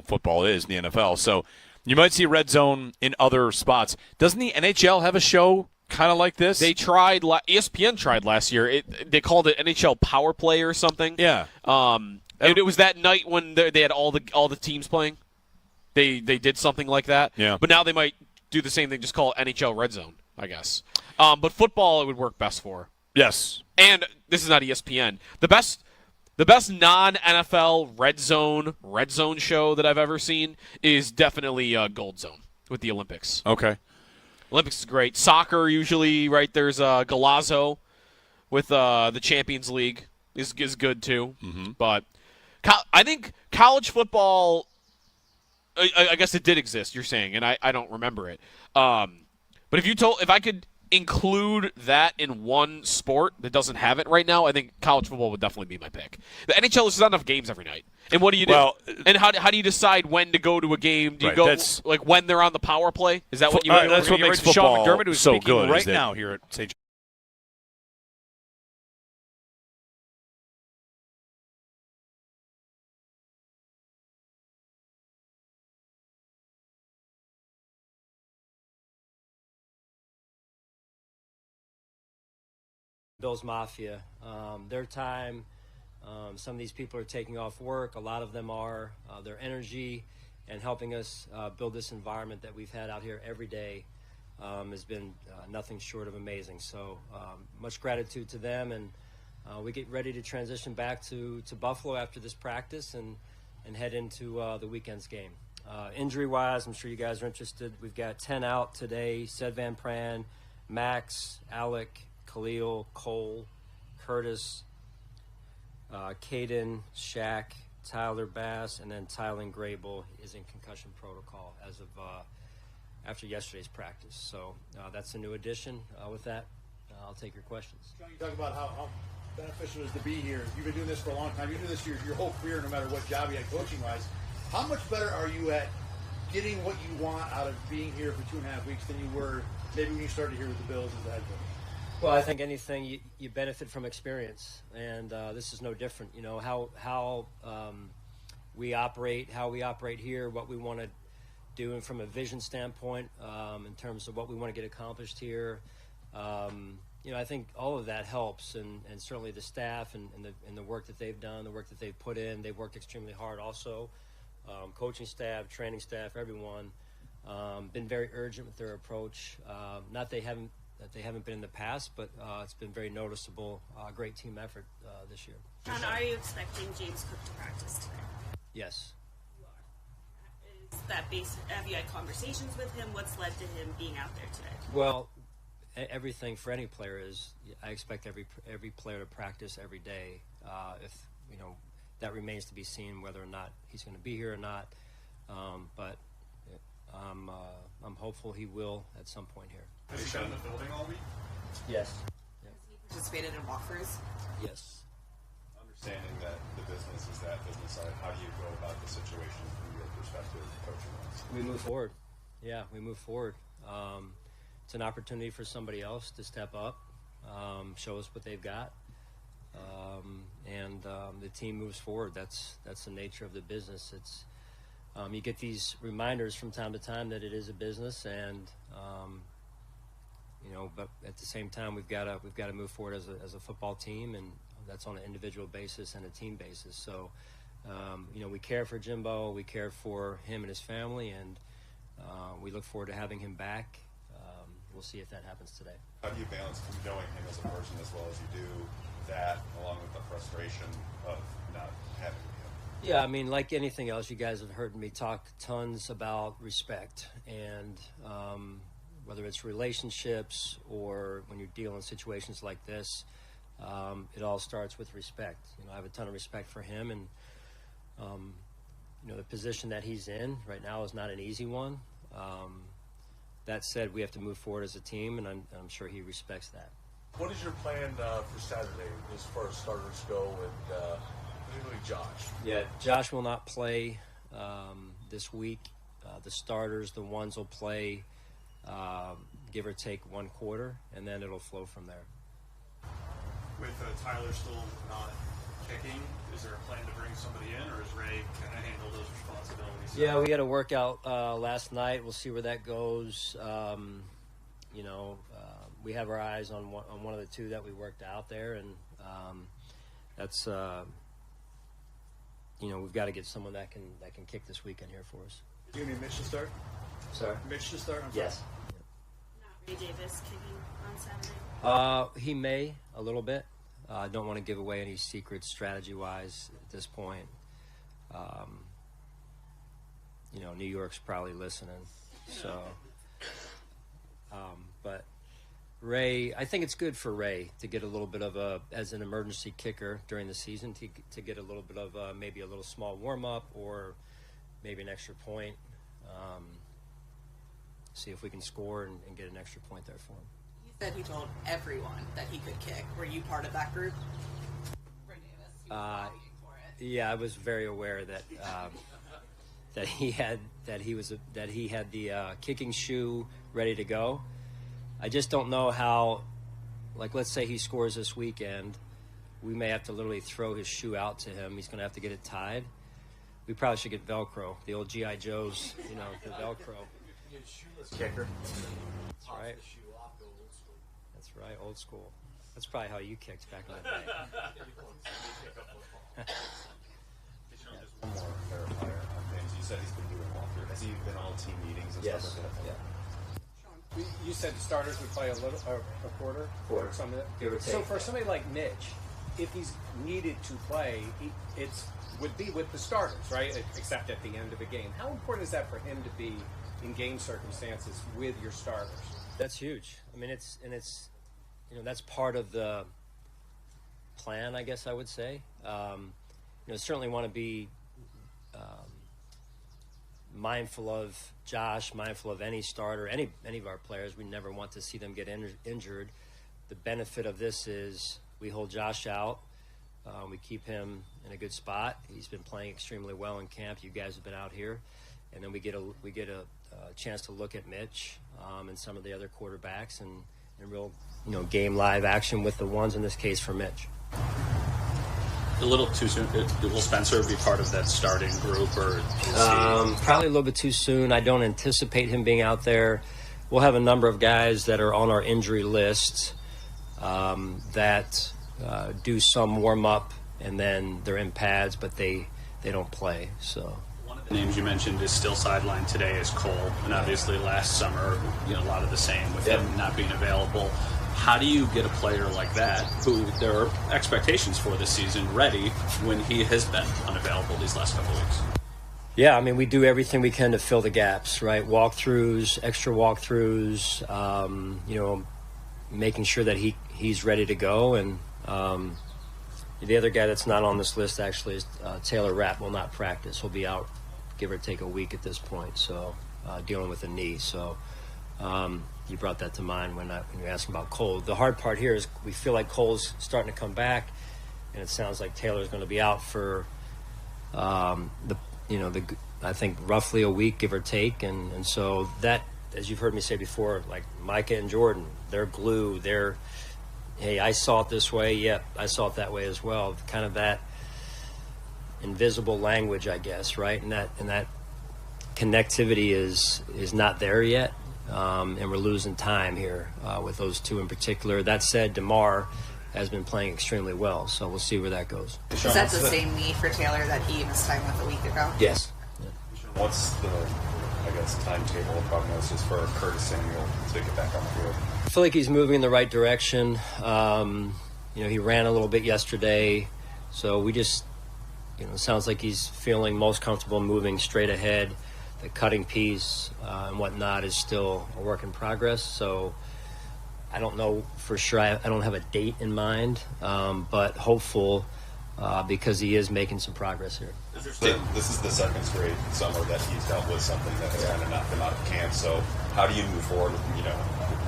football is in the NFL. So you might see Red Zone in other spots. Doesn't the NHL have a show kind of like this? They tried. ESPN tried last year. They called it NHL Power Play or something. Yeah. And it was that night when they had all the teams playing. They did something like that. Yeah. But now they might do the same thing, just call it NHL Red Zone, I guess. But football, it would work best for. Yes. And this is not ESPN. The best non-NFL red zone show that I've ever seen is definitely Gold Zone with the Olympics. Okay. Olympics is great. Soccer usually, right? There's Galazzo with the Champions League is good too. Mm-hmm. But I think college football. I guess it did exist, you're saying, and I don't remember it. But if I could include that in one sport that doesn't have it right now, I think college football would definitely be my pick. The NHL, there's not enough games every night. And what do you do? Well, and how do you decide when to go to a game? Do you go like when they're on the power play? Is that what you? That's what makes football Sean McDermott, who's so speaking good right now here at St. Bills Mafia. Their time, some of these people are taking off work. A lot of them are. Their energy and helping us build this environment that we've had out here every day has been nothing short of amazing. So much gratitude to them. And we get ready to transition back to Buffalo after this practice and head into the weekend's game. Injury-wise, I'm sure you guys are interested. We've got 10 out today. Sed Van Pran, Max, Alec, Khalil, Cole, Curtis, Caden, Shaq, Tyler Bass, and then Tylen Grable is in concussion protocol as of after yesterday's practice. So that's a new addition. With that, I'll take your questions. John, you talk about how beneficial it is to be here. You've been doing this for a long time. You do this your whole career, no matter what job you had coaching-wise. How much better are you at getting what you want out of being here for 2.5 weeks than you were maybe when you started here with the Bills as a head coach? Well, I think anything you benefit from experience, and this is no different. You know how we operate here, what we want to do, and from a vision standpoint, in terms of what we want to get accomplished here. I think all of that helps, and certainly the staff and the work that they've done, the work that they've put in. They've worked extremely hard also. Coaching staff, training staff, everyone been very urgent with their approach. Not that they haven't been in the past, but it's been very noticeable. Great team effort this year. John, are you expecting James Cook to practice today? Yes. You are. Is that have you had conversations with him? What's led to him being out there today? Well, everything for any player is, I expect every player to practice every day. If that remains to be seen whether or not he's going to be here or not. But I'm hopeful he will at some point here. Has he been in the building all week? Yes. Has he participated in walkthroughs? Yes. Understanding that the business is that business side, how do you go about the situation from your perspective, coaching-wise? We move forward. Yeah, we move forward. It's an opportunity for somebody else to step up, show us what they've got, and the team moves forward. That's the nature of the business. It's you get these reminders from time to time that it is a business, and but at the same time we've got to move forward as a football team, and that's on an individual basis and a team basis. So we care for Jimbo, we care for him and his family, and we look forward to having him back. We'll see if that happens today. How do you balance knowing him as a person as well as you do that, along with the frustration of not having him? Yeah, I mean, like anything else, you guys have heard me talk tons about respect, and whether it's relationships or when you're dealing in situations like this, it all starts with respect. I have a ton of respect for him, and the position that he's in right now is not an easy one. That said, we have to move forward as a team, and I'm sure he respects that. What is your plan for Saturday as far as starters go, and particularly Josh? Yeah, Josh will not play this week. The starters, the ones will play, give or take one quarter, and then it'll flow from there. With Tyler still not kicking, is there a plan to bring somebody in, or is Ray kind of handle those responsibilities? Yeah, we had a workout last night. We'll see where that goes. We have our eyes on one of the two that we worked out there, and that's we've got to get someone that can kick this weekend here for us. Do you need Mitch to start? Sorry? Mitch to start? Yes. Not Ray Davis kicking on Saturday? He may, a little bit. I don't want to give away any secrets strategy-wise at this point. New York's probably listening. So, but Ray, I think it's good for Ray to get a little bit of as an emergency kicker during the season, to get a little bit of maybe a little small warm-up or maybe an extra point. See if we can score and get an extra point there for him. He said he told everyone that he could kick. Were you part of that group? Yeah, I was very aware that that he had the kicking shoe ready to go. I just don't know how. Like, let's say he scores this weekend, we may have to literally throw his shoe out to him. He's going to have to get it tied. We probably should get Velcro, the old G.I. Joes, the Velcro. Shoeless kicker. That's right. That's right, old school. That's probably how you kicked back in the day. One more clarifier on things. You said he's been doing walkthrough. Has he been all team meetings and Yes. stuff like that? Yeah. You said the starters would play a quarter or some of it. Give or take. So for somebody like Mitch, if he's needed to play, would be with the starters, right? Except at the end of a game. How important is that for him to be in game circumstances with your starters? That's huge. I mean, it's that's part of the plan, I guess I would say. Certainly want to be mindful of Josh, mindful of any starter, any of our players. We never want to see them get injured. The benefit of this is we hold Josh out. We keep him in a good spot. He's been playing extremely well in camp. You guys have been out here, and then we get a chance to look at Mitch and some of the other quarterbacks and real game live action with the ones in this case for Mitch. A little too soon. Will Spencer be part of that starting group, or probably a little bit too soon? I don't anticipate him being out there. We'll have a number of guys that are on our injury list that do some warm up and then they're in pads, but they don't play. So one of the names you mentioned is still sidelined today is Cole, and obviously last summer a lot of the same with him not being available. How do you get a player like that, who there are expectations for this season, ready when he has been unavailable these last couple of weeks? Yeah, I mean, we do everything we can to fill the gaps, right? Walkthroughs, extra walkthroughs, making sure that he's ready to go. And the other guy that's not on this list actually is Taylor Rapp will not practice. He'll be out, give or take a week at this point, so dealing with a knee. So you brought that to mind when you asked about Cole. The hard part here is we feel like Cole's starting to come back, and it sounds like Taylor's going to be out for I think roughly a week, give or take, and so that, as you've heard me say before, like Micah and Jordan, they're glue. They're, hey, I saw it this way. Yep, I saw it that way as well. Kind of that invisible language, I guess, right? And that connectivity is not there yet. And we're losing time here with those two in particular. That said, DeMar has been playing extremely well, so we'll see where that goes. Is that the same knee for Taylor that he missed time with a week ago? Yes. What's the, timetable or prognosis for Curtis Samuel to get back on the field? I feel like he's moving in the right direction. He ran a little bit yesterday, so we just, it sounds like he's feeling most comfortable moving straight ahead. The cutting piece and whatnot is still a work in progress. So, I don't know for sure. I don't have a date in mind, but hopeful because he is making some progress here. This is the second straight summer that he's dealt with something that has kind of knocked him out of camp. So how do you move forward?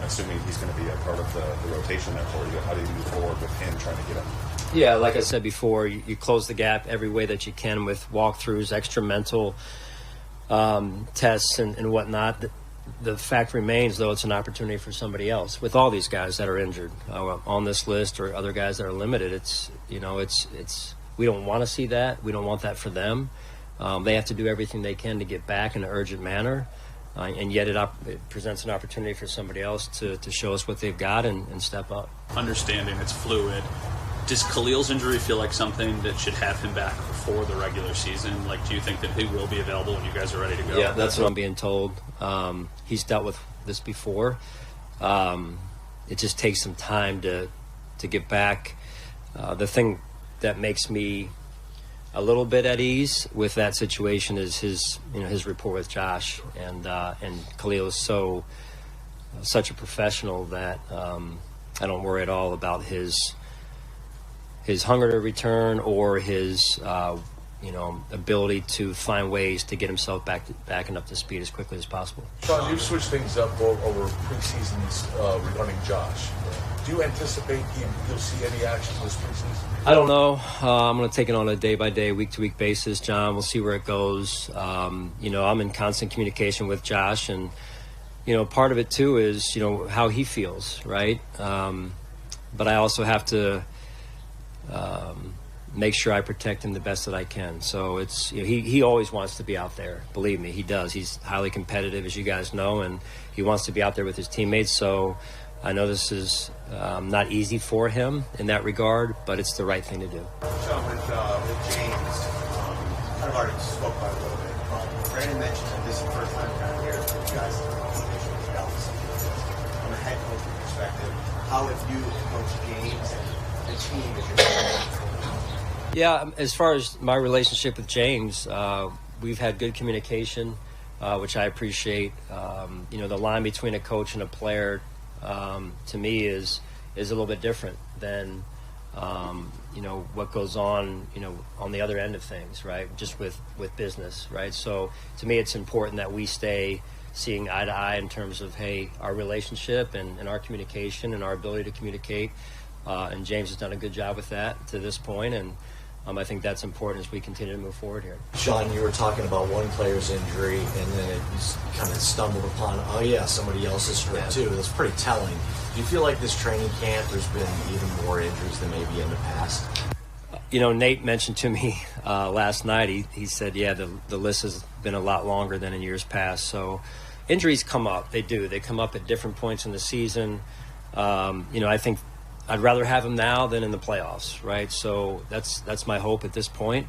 Assuming he's going to be a part of the rotation there for you, how do you move forward with him trying to get him? Yeah, like I said before, you close the gap every way that you can with walkthroughs, extra mental tests and whatnot. The fact remains, though, it's an opportunity for somebody else. With all these guys that are injured on this list, or other guys that are limited, it's we don't want to see that. We don't want that for them. They have to do everything they can to get back in an urgent manner, and yet it presents an opportunity for somebody else to show us what they've got and step up. Understanding it's fluid. Does Khalil's injury feel like something that should have him back before the regular season? Like, do you think that he will be available when you guys are ready to go? Yeah, that's what I'm being told. He's dealt with this before. It just takes some time to get back. The thing that makes me a little bit at ease with that situation is his rapport with Josh, and Khalil is such a professional that I don't worry at all about his hunger to return or his ability to find ways to get himself back and up to speed as quickly as possible. Sean, you've switched things up over preseasons regarding Josh. Do you anticipate you'll see any action this preseason? I don't know. I'm going to take it on a day-by-day, week-to-week basis, John. We'll see where it goes. I'm in constant communication with Josh, and part of it too is how he feels, right? But I also have to make sure I protect him the best that I can. So it's he always wants to be out there. Believe me, he does. He's highly competitive, as you guys know, and he wants to be out there with his teammates. So I know this is not easy for him in that regard, but it's the right thing to do. Sean, with James, kind of already spoke about it a little bit. Brandon mentioned that this is the first time down here for you guys in the conversation with Dallas. From a head coaching perspective, how have you coached James and the team as you're Yeah, as far as my relationship with James, we've had good communication, which I appreciate. The line between a coach and a player, to me, is a little bit different than what goes on on the other end of things, right? Just with business, right? So to me, it's important that we stay seeing eye to eye in terms of our relationship and our communication and our ability to communicate. And James has done a good job with that to this point, and I think that's important as we continue to move forward here. Sean, you were talking about one player's injury, and then it kind of stumbled upon, somebody else is hurt too. That's pretty telling. Do you feel like this training camp, there's been even more injuries than maybe in the past? Nate mentioned to me last night, he said, the list has been a lot longer than in years past. So injuries come up. They do. They come up at different points in the season. I think I'd rather have him now than in the playoffs, right? So that's my hope at this point.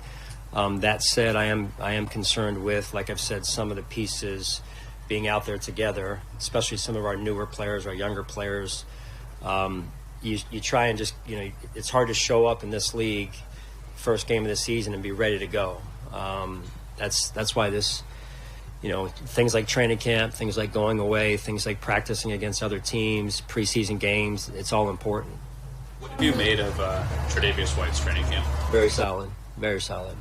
That said, I am concerned with, like I've said, some of the pieces being out there together, especially some of our newer players, our younger players. You try and just, it's hard to show up in this league first game of the season and be ready to go. That's why this, things like training camp, things like going away, things like practicing against other teams, preseason games, it's all important. What have you made of Tre'Davious White's training camp? Very solid, very solid.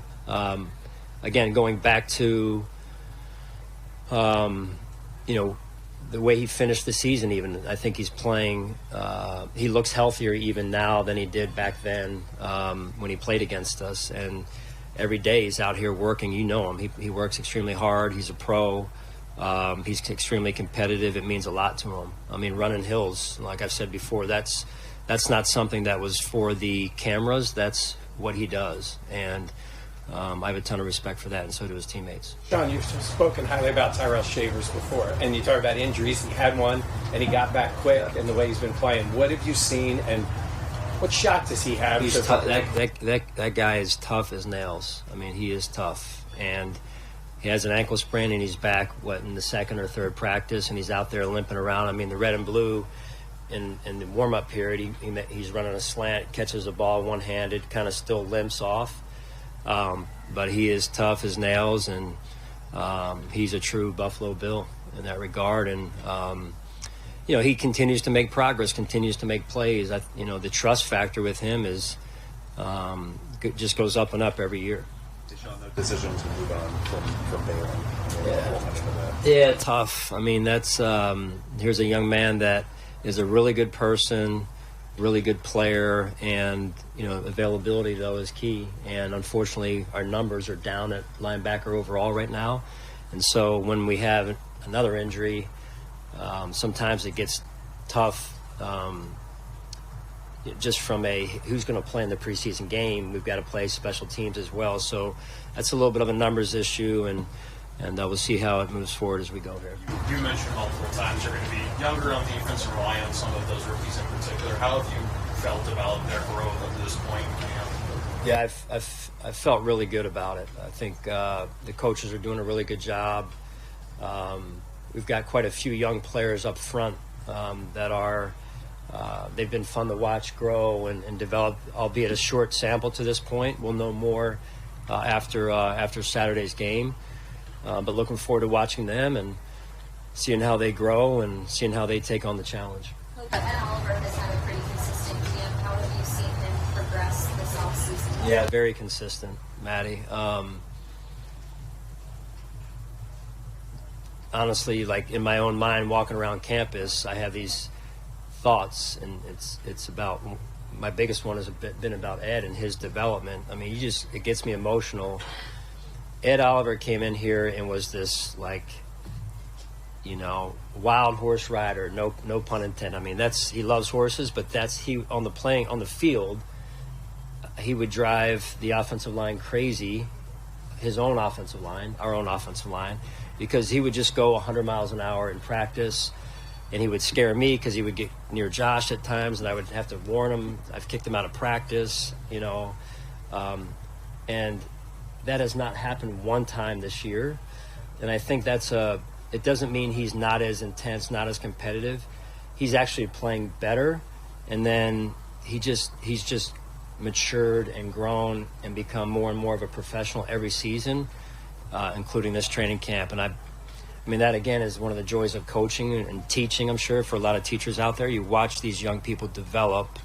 Again, going back to, the way he finished the season even, I think he's playing, he looks healthier even now than he did back then when he played against us. And every day he's out here working. You know him. He works extremely hard. He's a pro. He's extremely competitive. It means a lot to him. I mean, running hills, like I've said before, that's not something that was for the cameras. That's what he does. And I have a ton of respect for that, and so do his teammates. Sean, you've spoken highly about Tyrell Shavers before, and you talk about injuries. He had one, and he got back quick, and the way he's been playing. What have you seen, and what shot does he have? He's tough. That guy is tough as nails. I mean, he is tough, and he has an ankle sprain, and he's back, in the second or third practice, and he's out there limping around. I mean, the red and blue in the warm-up period, he's running a slant, catches the ball one-handed, kind of still limps off. But he is tough as nails, and he's a true Buffalo Bill in that regard. And, he continues to make progress, continues to make plays. The trust factor with him is just goes up and up every year. The decision to move on from Baylor. Yeah, tough. I mean, that's here's a young man that is a really good person, really good player, and availability though is key. And unfortunately, our numbers are down at linebacker overall right now. And so when we have another injury, sometimes it gets tough. Just from who's going to play in the preseason game, we've got to play special teams as well. So that's a little bit of a numbers issue, and we'll see how it moves forward as we go here. You mentioned multiple times you're going to be younger on defense and rely on some of those rookies in particular. How have you felt about their growth up to this point? Yeah, I've felt really good about it. I think the coaches are doing a really good job. We've got quite a few young players up front that are they've been fun to watch grow and develop, albeit a short sample to this point. We'll know more after Saturday's game. But looking forward to watching them and seeing how they grow and seeing how they take on the challenge. Ed Oliver has had a pretty consistent camp. How have you seen him progress this offseason? Yeah, very consistent, Maddie. Honestly, like in my own mind, walking around campus, I have these thoughts, and it's about my biggest one has been about Ed and his development. I mean, it gets me emotional. Ed Oliver came in here and was this wild horse rider. No pun intended. I mean, he loves horses, but on the field, he would drive the offensive line crazy, his own offensive line, our own offensive line, because he would just go 100 miles an hour in practice, and he would scare me because he would get near Josh at times, and I would have to warn him. I've kicked him out of practice, and that has not happened one time this year. And I think it doesn't mean he's not as intense, not as competitive. He's actually playing better, and then he's just matured and grown and become more and more of a professional every season, including this training camp. And I mean, that again is one of the joys of coaching and teaching, I'm sure, for a lot of teachers out there. You watch these young people develop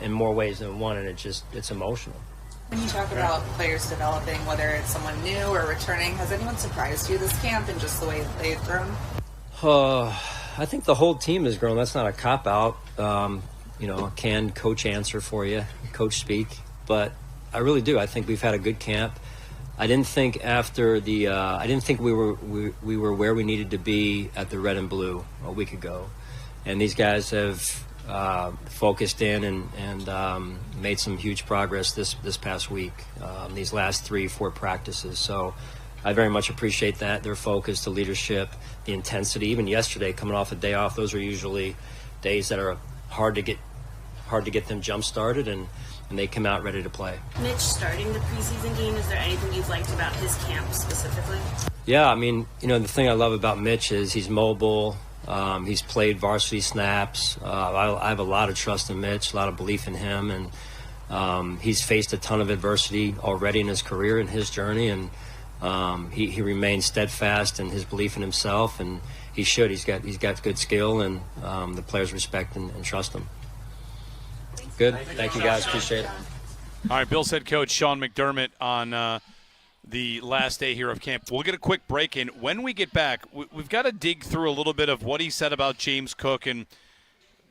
in more ways than one, and it's emotional. When you talk about players developing, whether it's someone new or returning, has anyone surprised you this camp and just the way that they've grown? I think the whole team has grown. That's not a cop-out. Can coach answer for you, coach speak, but I really do. I think we've had a good camp. I didn't think we were where we needed to be at the red and blue a week ago, and these guys have focused in and made some huge progress this past week, these last 3-4 practices. So I very much appreciate that, their focus, the leadership, the intensity. Even yesterday, coming off a day off, those are usually days that are hard to get them jump started, and they come out ready to play. Mitch starting the preseason game, is there anything you've liked about his camp specifically? Yeah, I mean, the thing I love about Mitch is he's mobile. He's played varsity snaps. I have a lot of trust in Mitch, a lot of belief in him, and he's faced a ton of adversity already in his career and his journey, and he remains steadfast in his belief in himself, and he should. He's got good skill, and the players respect and trust him. Good. Thank you, guys. Appreciate it. All right, Bills head coach Sean McDermott on the last day here of camp. We'll get a quick break in. When we get back, we've got to dig through a little bit of what he said about James Cook. And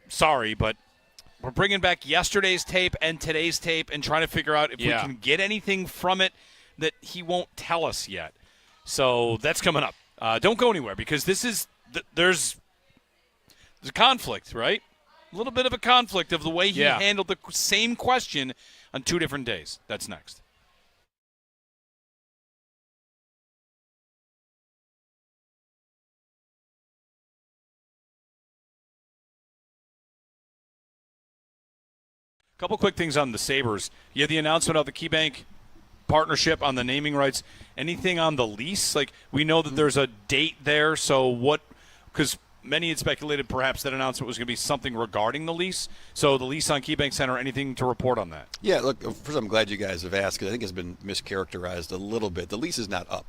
sorry, but we're bringing back yesterday's tape and today's tape and trying to figure out if we can get anything from it that he won't tell us yet. So that's coming up. Don't go anywhere, because this is there's a conflict, right? A little bit of a conflict of the way he handled the same question on 2 different days. That's next. A couple quick things on the Sabres. You had the announcement of the KeyBank partnership on the naming rights. Anything on the lease? Like, we know that there's a date there, so what – because – many had speculated perhaps that announcement was going to be something regarding the lease. So the lease on KeyBank Center, anything to report on that? Yeah, look, first I'm glad you guys have asked, because I think it's been mischaracterized a little bit. The lease is not up.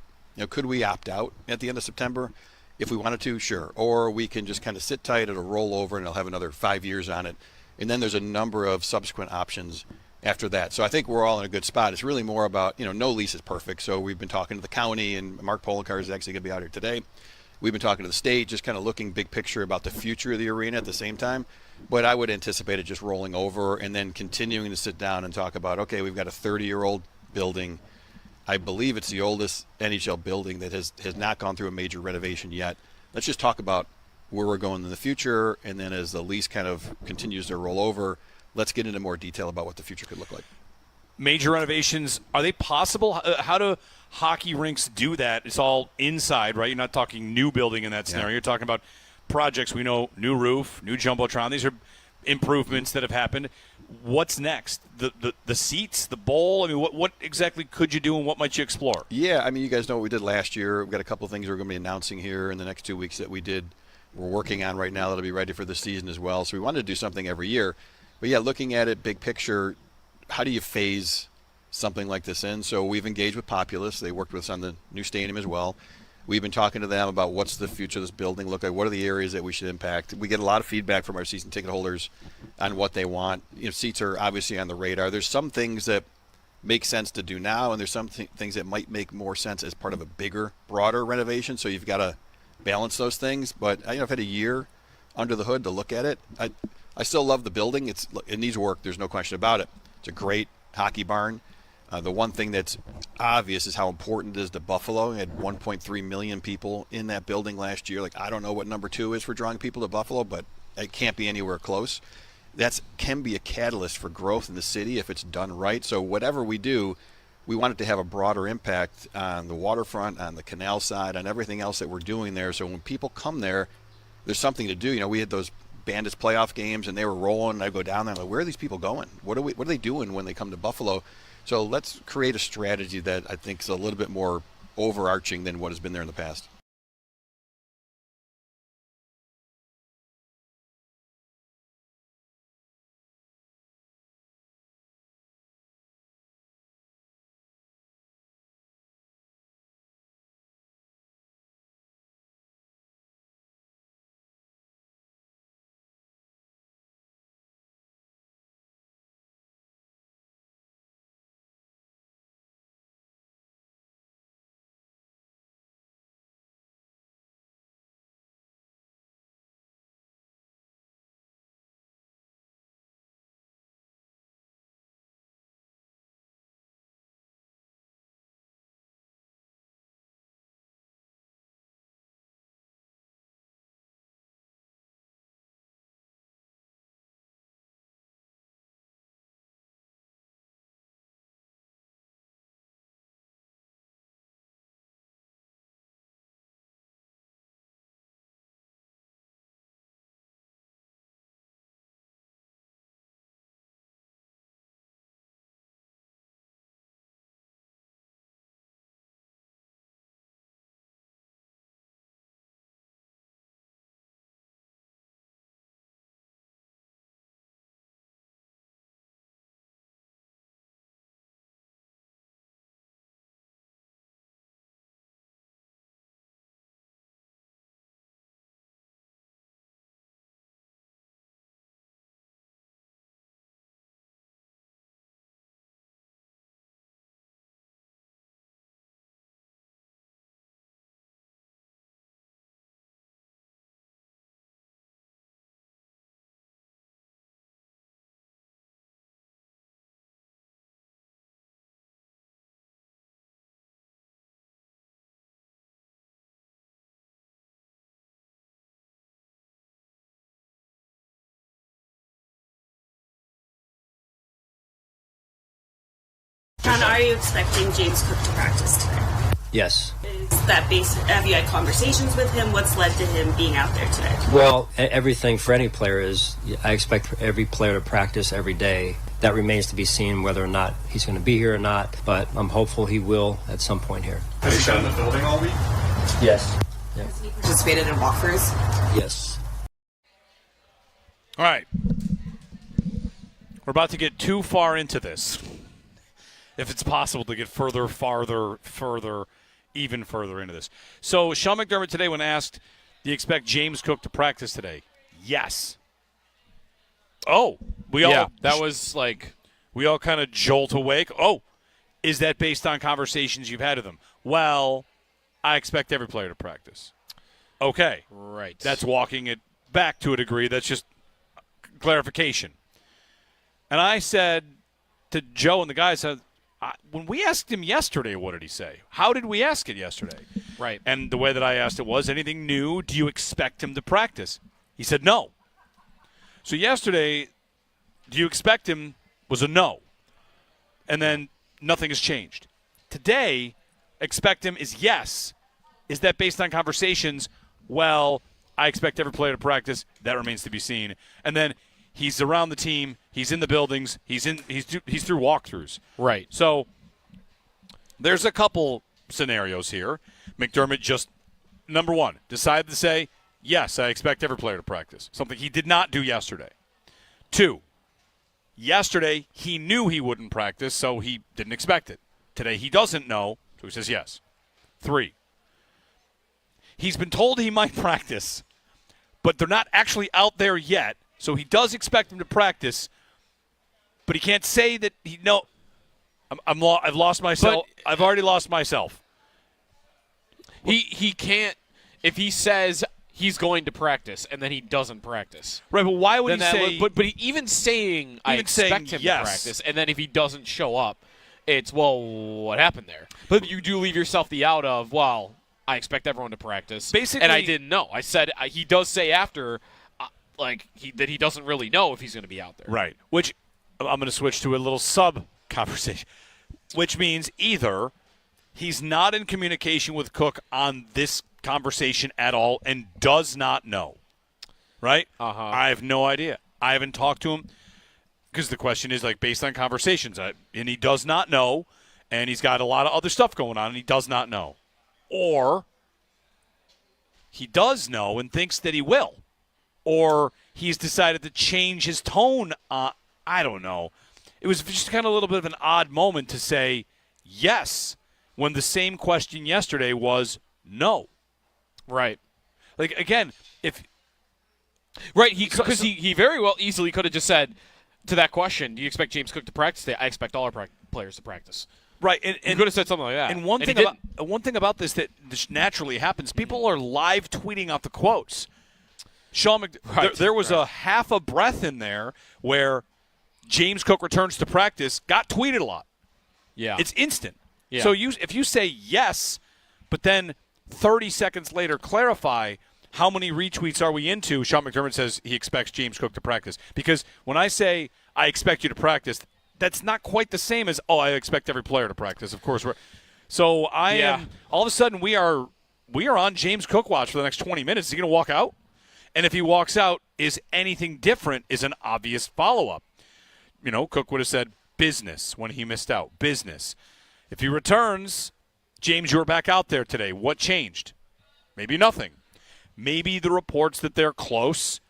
Could we opt out at the end of September? If we wanted to, sure. Or we can just kind of sit tight, it'll roll over, and it'll have another 5 years on it. And then there's a number of subsequent options after that. So I think we're all in a good spot. It's really more about, no lease is perfect. So we've been talking to the county, and Mark Poloncarz is actually going to be out here today. We've been talking to the state, just kind of looking big picture about the future of the arena at the same time. But I would anticipate it just rolling over and then continuing to sit down and talk about, okay, we've got a 30-year-old building. I believe it's the oldest NHL building that has not gone through a major renovation yet. Let's just talk about where we're going in the future, and then as the lease kind of continues to roll over, let's get into more detail about what the future could look like. Major renovations, are they possible? How do hockey rinks do that? It's all inside, right? You're not talking new building in that scenario. You're talking about projects. We know new roof, new Jumbotron. These are improvements that have happened. What's next? The seats, the bowl? I mean, what exactly could you do, and what might you explore? Yeah, I mean, you guys know what we did last year. We've got a couple of things we're going to be announcing here in the next 2 weeks that we're working on right now that'll be ready for the season as well. So we wanted to do something every year. But, yeah, looking at it big picture, how do you phase something like this in? So we've engaged with Populous. They worked with us on the new stadium as well. We've been talking to them about what's the future of this building look like, what are the areas that we should impact. We get a lot of feedback from our season ticket holders on what they want. Seats are obviously on the radar. There's some things that make sense to do now, and there's some things that might make more sense as part of a bigger, broader renovation. So you've got to balance those things. But I've had a year under the hood to look at it. I still love the building. It needs work. There's no question about it. It's a great hockey barn. The one thing that's obvious is how important it is to Buffalo. We had 1.3 million people in that building last year. I don't know what number 2 is for drawing people to Buffalo, but it can't be anywhere close. That can be a catalyst for growth in the city if it's done right. So whatever we do, we want it to have a broader impact on the waterfront, on the canal side, on everything else that we're doing there. So when people come there, there's something to do. We had those Bandits playoff games, and they were rolling. I go down there, I'm like, where are these people going? What are they doing when they come to Buffalo? So let's create a strategy that I think is a little bit more overarching than what has been there in the past. John, are you expecting James Cook to practice today? Yes. Is that have you had conversations with him? What's led to him being out there today? Well, everything for any player is, I expect every player to practice every day. That remains to be seen whether or not he's going to be here or not, but I'm hopeful he will at some point here. Has he been in the building all week? Yes. Yeah. Has he participated in walkthroughs? Yes. All right. We're about to get too far into this. If it's possible to get farther even further into this. So Sean McDermott today, when asked, do you expect James Cook to practice today? Yes. Oh, we all kind of jolt awake. Oh, is that based on conversations you've had with him? Well, I expect every player to practice. Okay. Right. That's walking it back to a degree. That's just clarification. And I said to Joe and the guys, when we asked him yesterday, what did he say? How did we ask it yesterday? Right. And the way that I asked it was, anything new? Do you expect him to practice? He said no. So yesterday, do you expect him was a no. And then nothing has changed. Today, expect him is yes. Is that based on conversations? Well, I expect every player to practice. That remains to be seen. And then he's around the team. He's in the buildings. He's through walkthroughs. Right. So there's a couple scenarios here. McDermott just, number one, decided to say, yes, I expect every player to practice, something he did not do yesterday. 2, yesterday he knew he wouldn't practice, so he didn't expect it. Today he doesn't know, so he says yes. 3, he's been told he might practice, but they're not actually out there yet, so he does expect him to practice, but he can't say that he – no, I've lost myself. I've already lost myself. He can't – if he says he's going to practice and then he doesn't practice. Right, but why would he say – But even saying I expect him to practice, and then if he doesn't show up, it's, well, what happened there? But you do leave yourself the out of, well, I expect everyone to practice. Basically, and I didn't know. I said he does say after that he doesn't really know if he's going to be out there. Right, which I'm going to switch to a little sub-conversation, which means either he's not in communication with Cook on this conversation at all and does not know, right? I have no idea. I haven't talked to him because the question is, like, based on conversations, and he does not know, and he's got a lot of other stuff going on, and he does not know. Or he does know and thinks that he will. Or he's decided to change his tone. I don't know. It was just kind of a little bit of an odd moment to say yes when the same question yesterday was no. Right. Like, again, if – right, because he very well easily could have just said to that question, do you expect James Cook to practice today? I expect all our players to practice. Right, and he could have said something like that. And one thing about this that just naturally happens, people are live tweeting out the quotes. There was a half a breath in there where James Cook returns to practice, got tweeted a lot. Yeah. It's instant. Yeah. So if you say yes, but then 30 seconds later clarify how many retweets are we into, Sean McDermott says he expects James Cook to practice. Because when I say I expect you to practice, that's not quite the same as, I expect every player to practice. Of course, so I am all of a sudden we are on James Cook watch for the next 20 minutes. Is he going to walk out? And if he walks out, is anything different is an obvious follow-up. You know, Cook would have said business when he missed out. Business. If he returns, James, you were back out there today. What changed? Maybe nothing. Maybe the reports that they're close.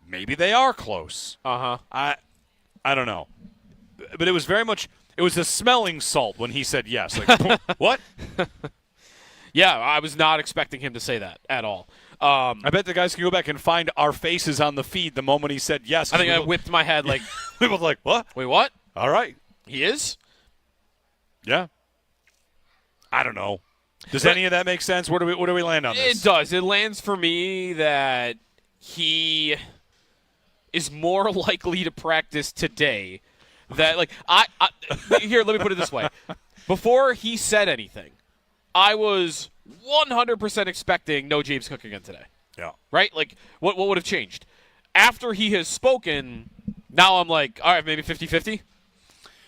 Maybe they are close. I don't know. But it was very much – it was a smelling salt when he said yes. Like, what? Yeah, I was not expecting him to say that at all. I bet the guys can go back and find our faces on the feed the moment he said yes. I think I whipped my head like – we were like, what? Wait, what? All right. He is? Yeah. I don't know. Does any of that make sense? Where do we land on this? It does. It lands for me that he is more likely to practice today. That here, let me put it this way. Before he said anything, I was 100% expecting no James Cook again today. Yeah. Right? Like, what would have changed? After he has spoken, now I'm like, all right, maybe 50-50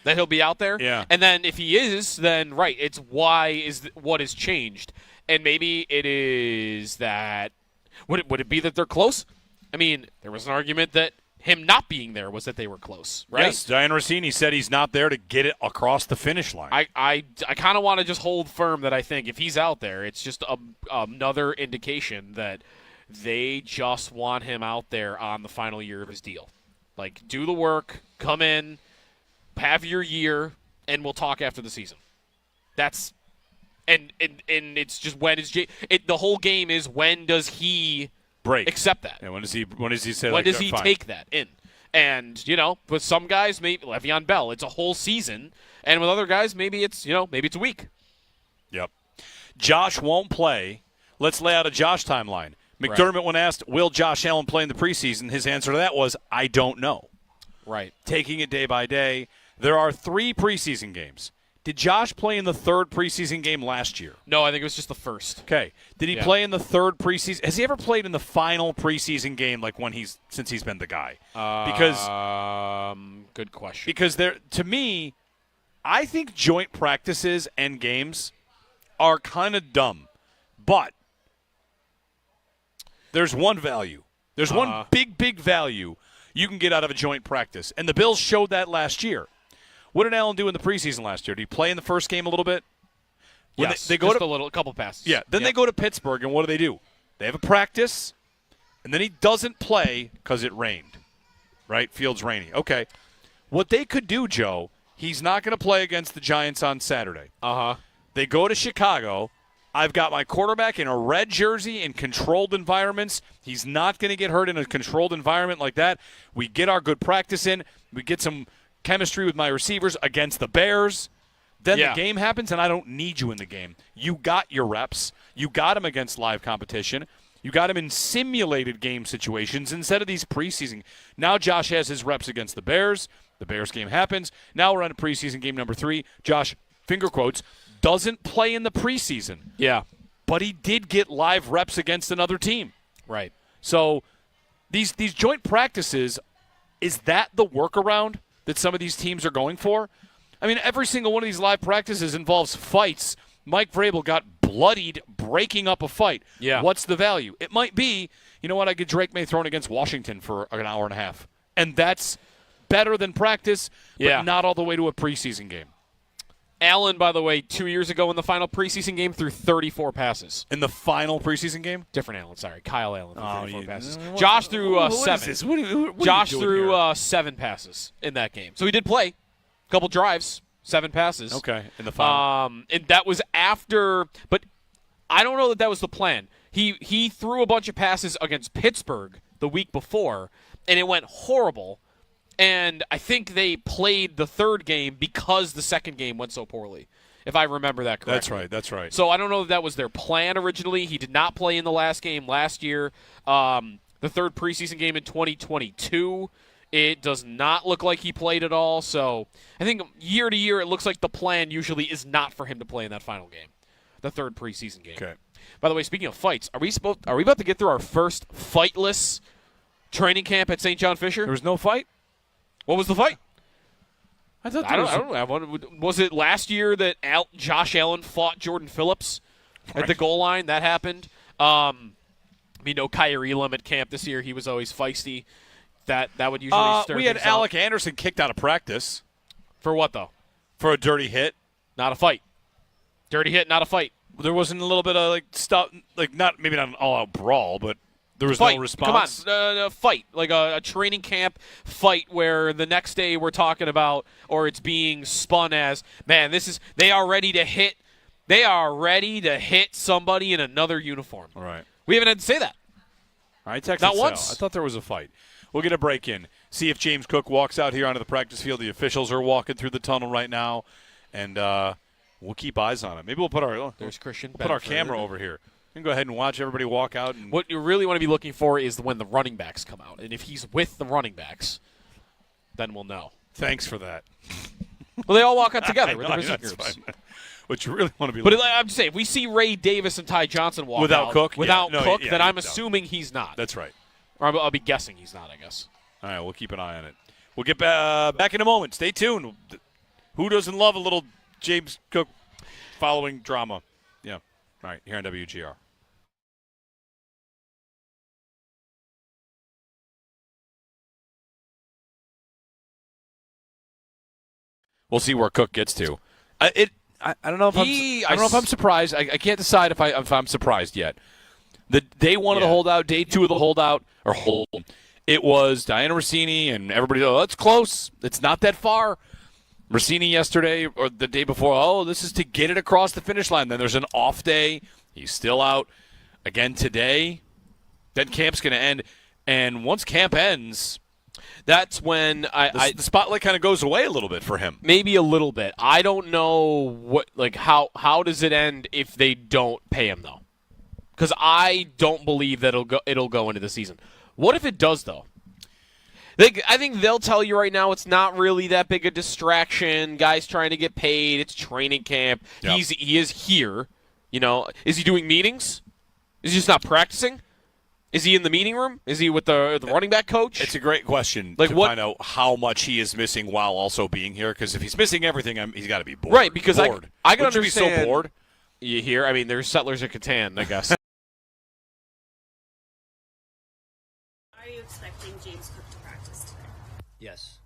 that he'll be out there. Yeah. And then if he is, then, right, it's what has changed. And maybe it is that – would it be that they're close? I mean, there was an argument that him not being there was that they were close, right? Yes, Diane Rossini said he's not there to get it across the finish line. I kind of want to just hold firm that I think if he's out there, it's just another indication that they just want him out there on the final year of his deal. Like, do the work, come in, have your year, and we'll talk after the season. That's And it's just when is the whole game is when does he break accept that? Yeah, when does he say when like, does he fine. take that in? And with some guys, maybe Le'Veon Bell, it's a whole season, and with other guys, maybe it's a week. Yep. Josh won't play. Let's lay out a Josh timeline. McDermott, when asked, will Josh Allen play in the preseason, his answer to that was, I don't know. Right. Taking it day by day. There are 3 preseason games. Did Josh play in the 3rd preseason game last year? No, I think it was just the first. Okay. Did he play in the 3rd preseason? Has he ever played in the final preseason game, like since he's been the guy? Because good question. Because to me, I think joint practices and games are kind of dumb, but there's one value. There's one big value you can get out of a joint practice, and the Bills showed that last year. What did Allen do in the preseason last year? Did he play in the first game a little bit? Yes, they go just a couple passes. Yeah, then they go to Pittsburgh, and what do? They have a practice, and then he doesn't play because it rained, right? Field's rainy. Okay. What they could do, Joe, he's not going to play against the Giants on Saturday. They go to Chicago. I've got my quarterback in a red jersey in controlled environments. He's not going to get hurt in a controlled environment like that. We get our good practice in. We get some chemistry with my receivers against the Bears. Then the game happens, and I don't need you in the game. You got your reps. You got him against live competition. You got him in simulated game situations instead of these preseason. Now Josh has his reps against the Bears. The Bears game happens. Now we're on to preseason game number 3. Josh, finger quotes, doesn't play in the preseason. Yeah. But he did get live reps against another team. Right. So these joint practices, is that the workaround that some of these teams are going for? I mean, every single one of these live practices involves fights. Mike Vrabel got bloodied breaking up a fight. Yeah. What's the value? It might be, you know what, I get Drake May thrown against Washington for an hour and a half. And that's better than practice, but not all the way to a preseason game. Allen, by the way, 2 years ago in the final preseason game threw 34 passes. In the final preseason game? Different Allen, sorry. Kyle Allen threw 34 passes. Josh threw 7. What Josh threw 7 passes in that game. So he did play. A couple drives, 7 passes. Okay, in the final. And that was after, but I don't know that was the plan. He threw a bunch of passes against Pittsburgh the week before, and it went horrible. And I think they played the 3rd game because the 2nd game went so poorly, if I remember that correctly. That's right. So I don't know if that was their plan originally. He did not play in the last game last year. The 3rd preseason game in 2022, it does not look like he played at all. So I think year to year, it looks like the plan usually is not for him to play in that final game, the 3rd preseason game. Okay. By the way, speaking of fights, are we about to get through our first fightless training camp at St. John Fisher? There was no fight? What was the fight? I thought I don't know. Was it last year that Josh Allen fought Jordan Phillips at the goal line? That happened. Kyrie Elam at camp this year. He was always feisty. That would usually stir we had things Alec up. Anderson kicked out of practice. For what, though? For a dirty hit. Not a fight. Dirty hit, not a fight. There wasn't a little bit of stuff, maybe not an all-out brawl, but there was fight. no response. Come on, a fight, like a training camp fight where the next day we're talking about, or it's being spun as, man, they are ready to hit. They are ready to hit somebody in another uniform. All right. We haven't had to say that. I texted Not Sal. once. I thought there was a fight. We'll get a break in. See if James Cook walks out here onto the practice field. The officials are walking through the tunnel right now, and we'll keep eyes on it. Maybe we'll put our camera over here. You can go ahead and watch everybody walk out. And what you really want to be looking for is when the running backs come out. And if he's with the running backs, then we'll know. Thanks for that. Well, they all walk out together with the position groups. What you really want to be But I'm just saying, if we see Ray Davis and Ty Johnson walk without out Cook, then I'm assuming he's not. That's right. Or I'll be guessing he's not, I guess. All right, we'll keep an eye on it. We'll get back in a moment. Stay tuned. Who doesn't love a little James Cook following drama? Yeah. All right, here on WGR. We'll see where Cook gets to. I don't know if I'm surprised. I can't decide if I'm surprised yet. The day one of the holdout, day 2 of the holdout, it was Diana Rossini and everybody. Oh, that's close. It's not that far. Rossini yesterday or the day before, this is to get it across the finish line. Then there's an off day. He's still out again today. Then camp's going to end. And once camp ends, that's when the spotlight kind of goes away a little bit for him. Maybe a little bit. I don't know how does it end if they don't pay him though? Because I don't believe that it'll go into the season. What if it does though? I think they'll tell you right now it's not really that big a distraction. Guys trying to get paid. It's training camp. Yep. He is here. Is he doing meetings? Is he just not practicing? Is he in the meeting room? Is he with the running back coach? It's a great question to find out how much he is missing while also being here. Because if he's missing everything, he's got to be bored. Right, because bored. I can Wouldn't understand. You be so bored? You hear? I mean, there's Settlers of Catan, I guess. Are you expecting James Cook to practice today? Yes.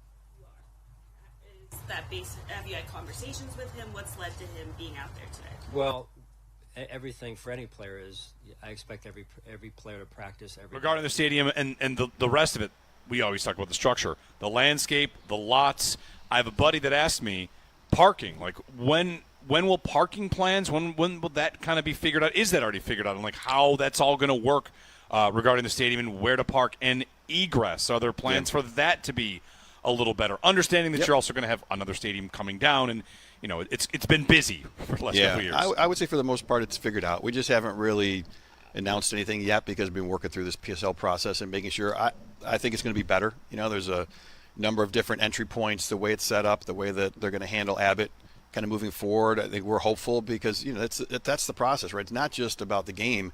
Is that have you had conversations with him? What's led to him being out there today? Well, everything for any player is I expect every player to practice every Regarding the stadium and the rest of it, we always talk about the structure, the landscape, the lots. I have a buddy that asked me, parking, like when will parking plans, when will that kind of be figured out? Is that already figured out? And like how that's all going to work regarding the stadium and where to park and egress? Are there plans for that to be a little better? Understanding that you're also going to have another stadium coming down and it's been busy for the last couple of years. I would say for the most part it's figured out. We just haven't really announced anything yet because we've been working through this PSL process and making sure. I think it's going to be better. There's a number of different entry points, the way it's set up, the way that they're going to handle Abbott kind of moving forward. I think we're hopeful because that's the process, right? It's not just about the game.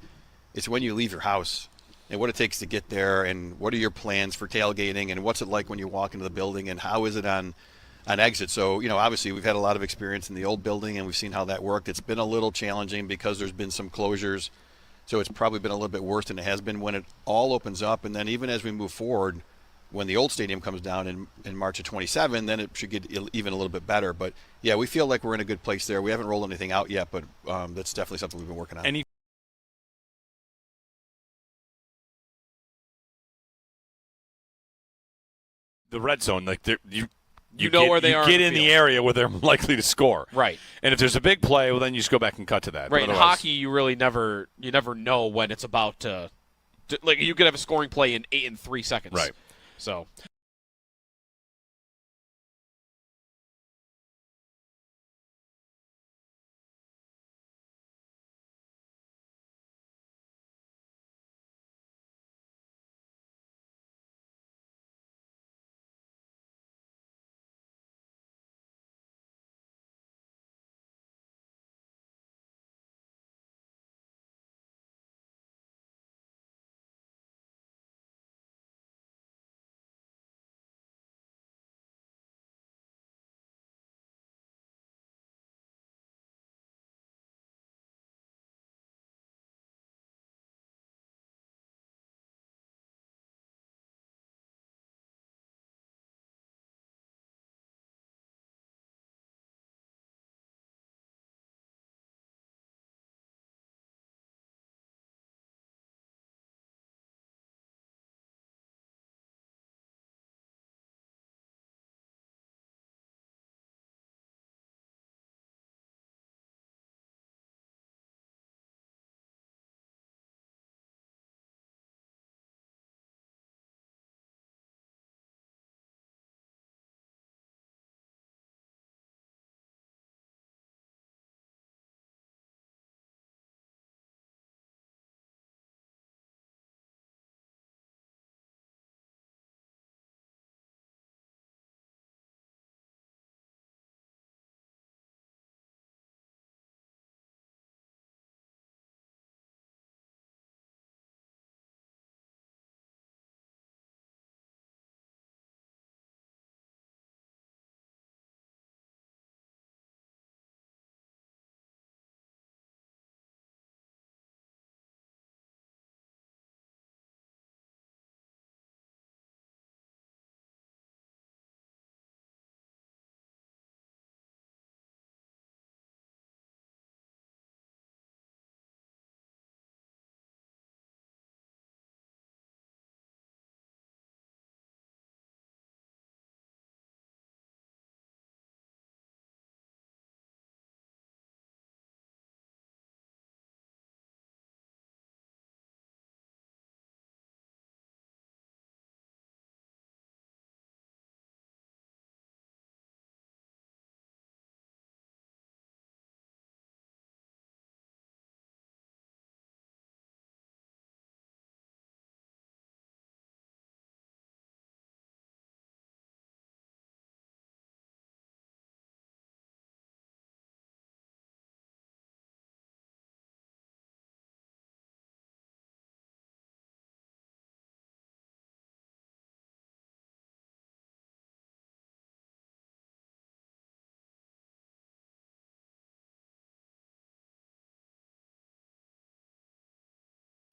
It's when you leave your house and what it takes to get there and what are your plans for tailgating and what's it like when you walk into the building and how is it on exit. So, obviously we've had a lot of experience in the old building and we've seen how that worked. It's been a little challenging because there's been some closures. So it's probably been a little bit worse than it has been when it all opens up. And then even as we move forward, when the old stadium comes down in March of 27, then it should get even a little bit better. But, yeah, we feel like we're in a good place there. We haven't rolled anything out yet, but that's definitely something we've been working on. The red zone, like you know where they are. You get in the area where they're likely to score. Right. And if there's a big play, well, then you just go back and cut to that. Right. In hockey, you really never know when it's about to like you could have a scoring play in 3 seconds. Right. So.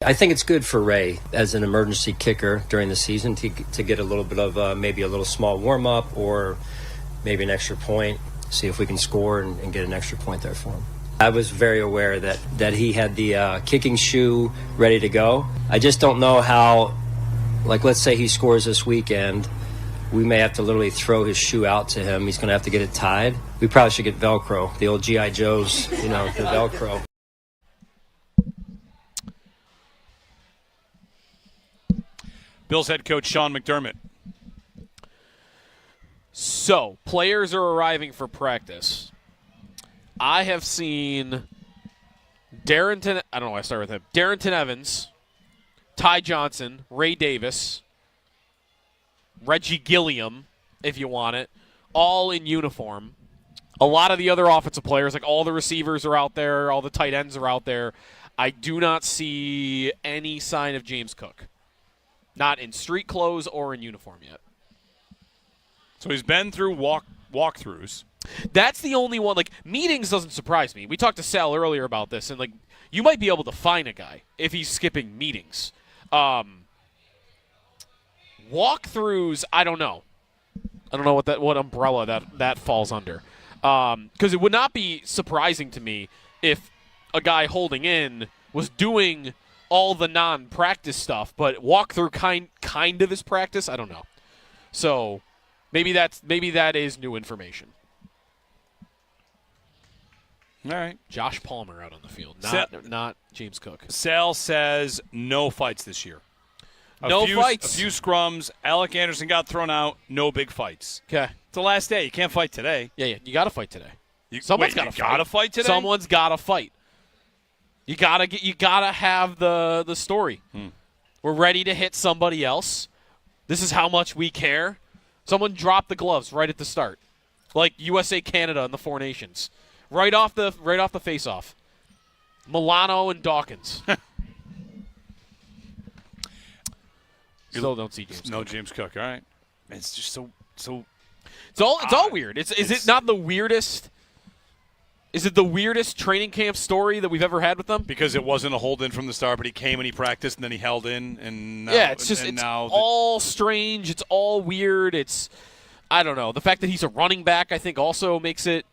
I think it's good for Ray as an emergency kicker during the season to get a little bit of maybe a little small warm-up or maybe an extra point, see if we can score and get an extra point there for him. I was very aware that he had the kicking shoe ready to go. I just don't know how, like let's say he scores this weekend, we may have to literally throw his shoe out to him. He's going to have to get it tied. We probably should get Velcro, the old G.I. Joes, the Velcro. Bills head coach Sean McDermott. So, players are arriving for practice. I have seen Darrington Evans, Ty Johnson, Ray Davis, Reggie Gilliam, if you want it, all in uniform. A lot of the other offensive players, like all the receivers are out there, all the tight ends are out there. I do not see any sign of James Cook. Not in street clothes or in uniform yet. So he's been through walkthroughs. That's the only one. Like, meetings doesn't surprise me. We talked to Sal earlier about this, and, like, you might be able to find a guy if he's skipping meetings. Walkthroughs, I don't know. I don't know what umbrella that falls under. Because it would not be surprising to me if a guy holding in was doing all the non-practice stuff, but walkthrough kind of his practice. I don't know. So maybe that is new information. All right, Josh Palmer out on the field, not James Cook. Sal says no fights this year. No fights. A few scrums. Alec Anderson got thrown out. No big fights. Okay. It's the last day. You can't fight today. Yeah. You got to fight today. Someone's got to fight today. Someone's got to fight. You gotta have the story. We're ready to hit somebody else. This is how much we care. Someone dropped the gloves right at the start, like USA Canada and the Four Nations, right off the face-off. Milano and Dawkins. Still don't see James. No Cook. James Cook. All right, it's just so. It's all weird. Is it not the weirdest? Is it the weirdest training camp story that we've ever had with them? Because it wasn't a hold-in from the start, but he came and he practiced, and then he held in, and now, it's all strange. It's all weird. I don't know. The fact that he's a running back, I think, also makes it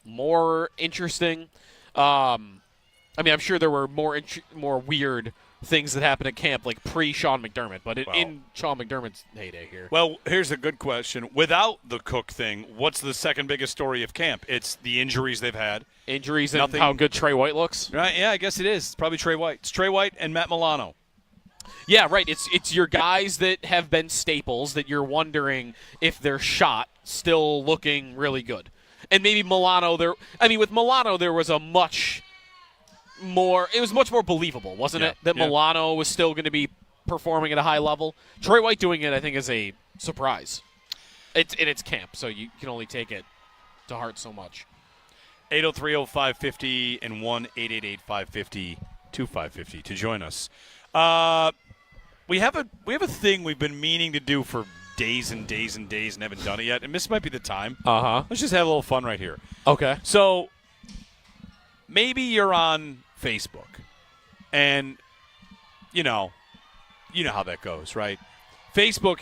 more interesting. I'm sure there were more weird things that happened at camp, like pre-Sean McDermott, but in Sean McDermott's heyday here. Well, here's a good question. Without the Cook thing, what's the second biggest story of camp? It's the injuries they've had. Injuries and how good Trey White looks? Right, yeah, I guess it is. It's probably Trey White. It's Trey White and Matt Milano. Yeah, right. It's your guys that have been staples that you're wondering if their shot still looking really good. And maybe Milano, with Milano, there was it was much more believable, wasn't it? That Milano was still going to be performing at a high level. Troy White doing it, I think, is a surprise. It's camp, so you can only take it to heart so much. 803-0550 and 1-888-550-2550 to join us. We have a thing we've been meaning to do for days and days and days and haven't done it yet, and this might be the time. Let's just have a little fun right here. Okay. So maybe you're on Facebook, and you know how that goes, right? Facebook,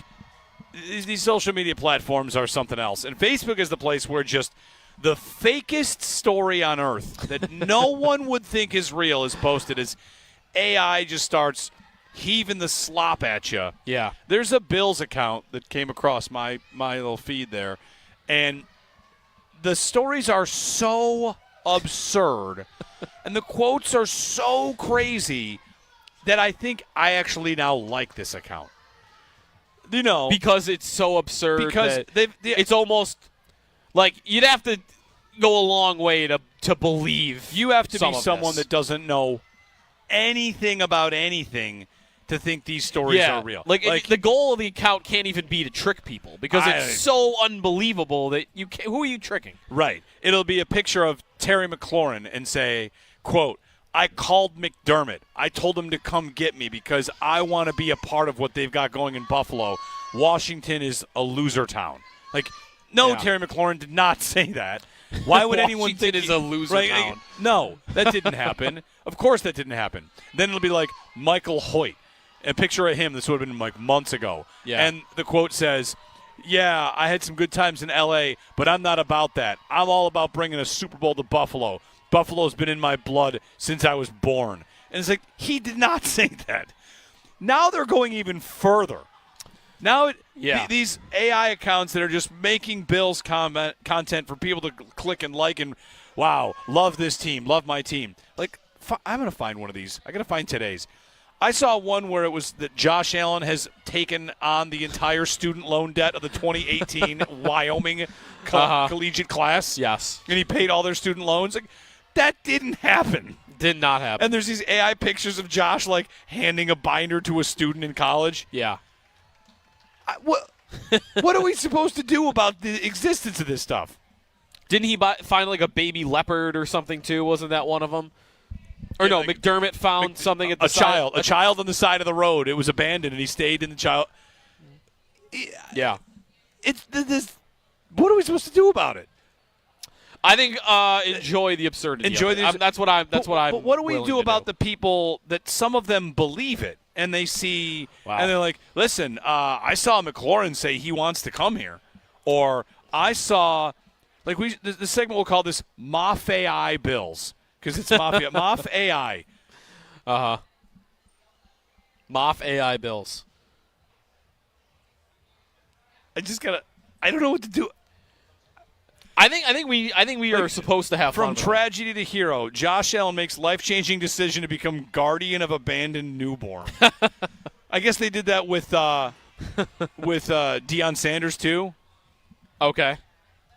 these social media platforms are something else, and Facebook is the place where just the fakest story on earth that no one would think is real is posted as AI just starts heaving the slop at you. Yeah. There's a Bills account that came across my little feed there, and the stories are so absurd and the quotes are so crazy that I think I actually now like this account. Because it's so absurd. Because it's almost like you'd have to go a long way to believe. You have to be someone that that doesn't know anything about anything to think these stories are real. Like the goal of the account can't even be to trick people because it's so unbelievable that who are you tricking? Right. It'll be a picture of Terry McLaurin and say, quote, I called McDermott. I told him to come get me because I want to be a part of what they've got going in Buffalo. Washington is a loser town. Like, no, Terry McLaurin did not say that. Why would anyone think is a loser right? town. No, that didn't happen. Of course that didn't happen. Then it'll be like Michael Hoyt. A picture of him, this would have been like months ago. Yeah. And the quote says, "Yeah, I had some good times in L.A., but I'm not about that. I'm all about bringing a Super Bowl to Buffalo. Buffalo's been in my blood since I was born." And it's like, he did not say that. Now they're going even further. Now these AI accounts that are just making Bills content for people to click and like and, wow, love this team, love my team. Like, I'm going to find one of these. I got to find today's. I saw one where it was that Josh Allen has taken on the entire student loan debt of the 2018 Wyoming collegiate class. Yes. And he paid all their student loans. Like, that didn't happen. Did not happen. And there's these AI pictures of Josh, like, handing a binder to a student in college. Yeah. What are we supposed to do about the existence of this stuff? Didn't he find like a baby leopard or something too? Wasn't that one of them? Or no, McDermott found something at the side. A child on the side of the road. It was abandoned, and he stayed in the child. Yeah. It's this. What are we supposed to do about it? I think enjoy the absurdity. Enjoy of it. That's what I'm. But what do we do about the people that some of them believe it and they see and they're like, listen, I saw McLaurin say he wants to come here, or I saw, like the segment we'll call this Moff AI Bills because it's Mafia Moff AI. Moff AI Bills. I don't know what to do. I think we are supposed to have from fun tragedy to hero. Josh Allen makes life-changing decision to become guardian of abandoned newborn. I guess they did that with Deion Sanders too. Okay.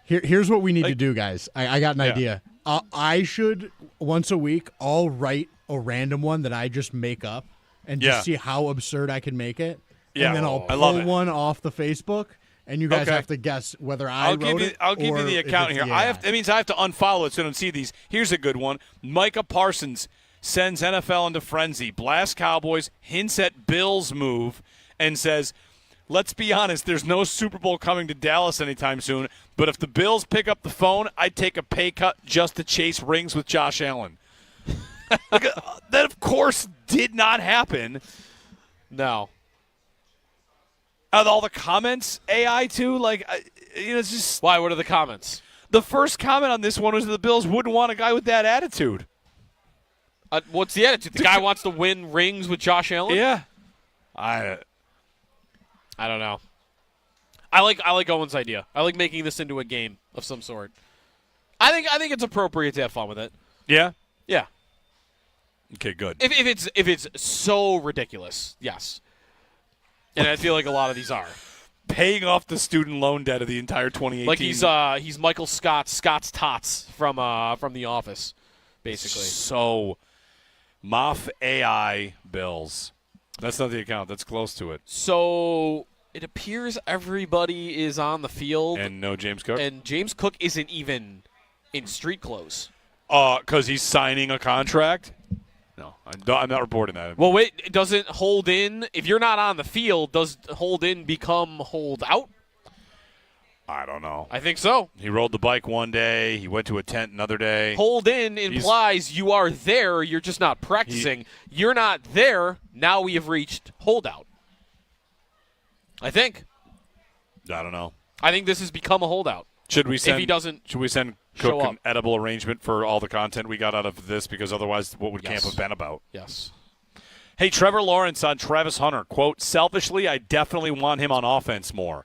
Here's what we need to do, guys. I got an idea. I should once a week I'll write a random one that I just make up and just see how absurd I can make it. Yeah, and then I'll pull one off the Facebook. And you guys have to guess whether I wrote it. I'll give you the account here. That means I have to unfollow it so I don't see these. Here's a good one. Micah Parsons sends NFL into frenzy. Blast Cowboys, hints at Bills move, and says, let's be honest, there's no Super Bowl coming to Dallas anytime soon, but if the Bills pick up the phone, I'd take a pay cut just to chase rings with Josh Allen. That, of course, did not happen. No. All the comments, AI too, it's just. Why? What are the comments? The first comment on this one was that the Bills wouldn't want a guy with that attitude. What's the attitude? The guy wants to win rings with Josh Allen? Yeah. I don't know. I like Owen's idea. I like making this into a game of some sort. I think it's appropriate to have fun with it. Yeah. Yeah. Okay, good. If it's so ridiculous, yes. And I feel like a lot of these are. Paying off the student loan debt of the entire 2018. Like he's Michael Scott's Tots from The Office, basically. So, Moff AI Bills. That's not the account. That's close to it. So, it appears everybody is on the field. And no James Cook? And James Cook isn't even in street clothes. Because he's signing a contract? No, I'm not reporting that. Well, wait, doesn't hold in, if you're not on the field, does hold in become hold out? I don't know. I think so. He rode the bike one day. He went to a tent another day. Hold in implies you are there. You're just not practicing. You're not there. Now we have reached holdout. I think. I don't know. I think this has become a holdout. Should we send Cook an edible arrangement for all the content we got out of this? Because otherwise, what would camp have been about? Yes. Hey, Trevor Lawrence on Travis Hunter. Quote, selfishly, I definitely want him on offense more.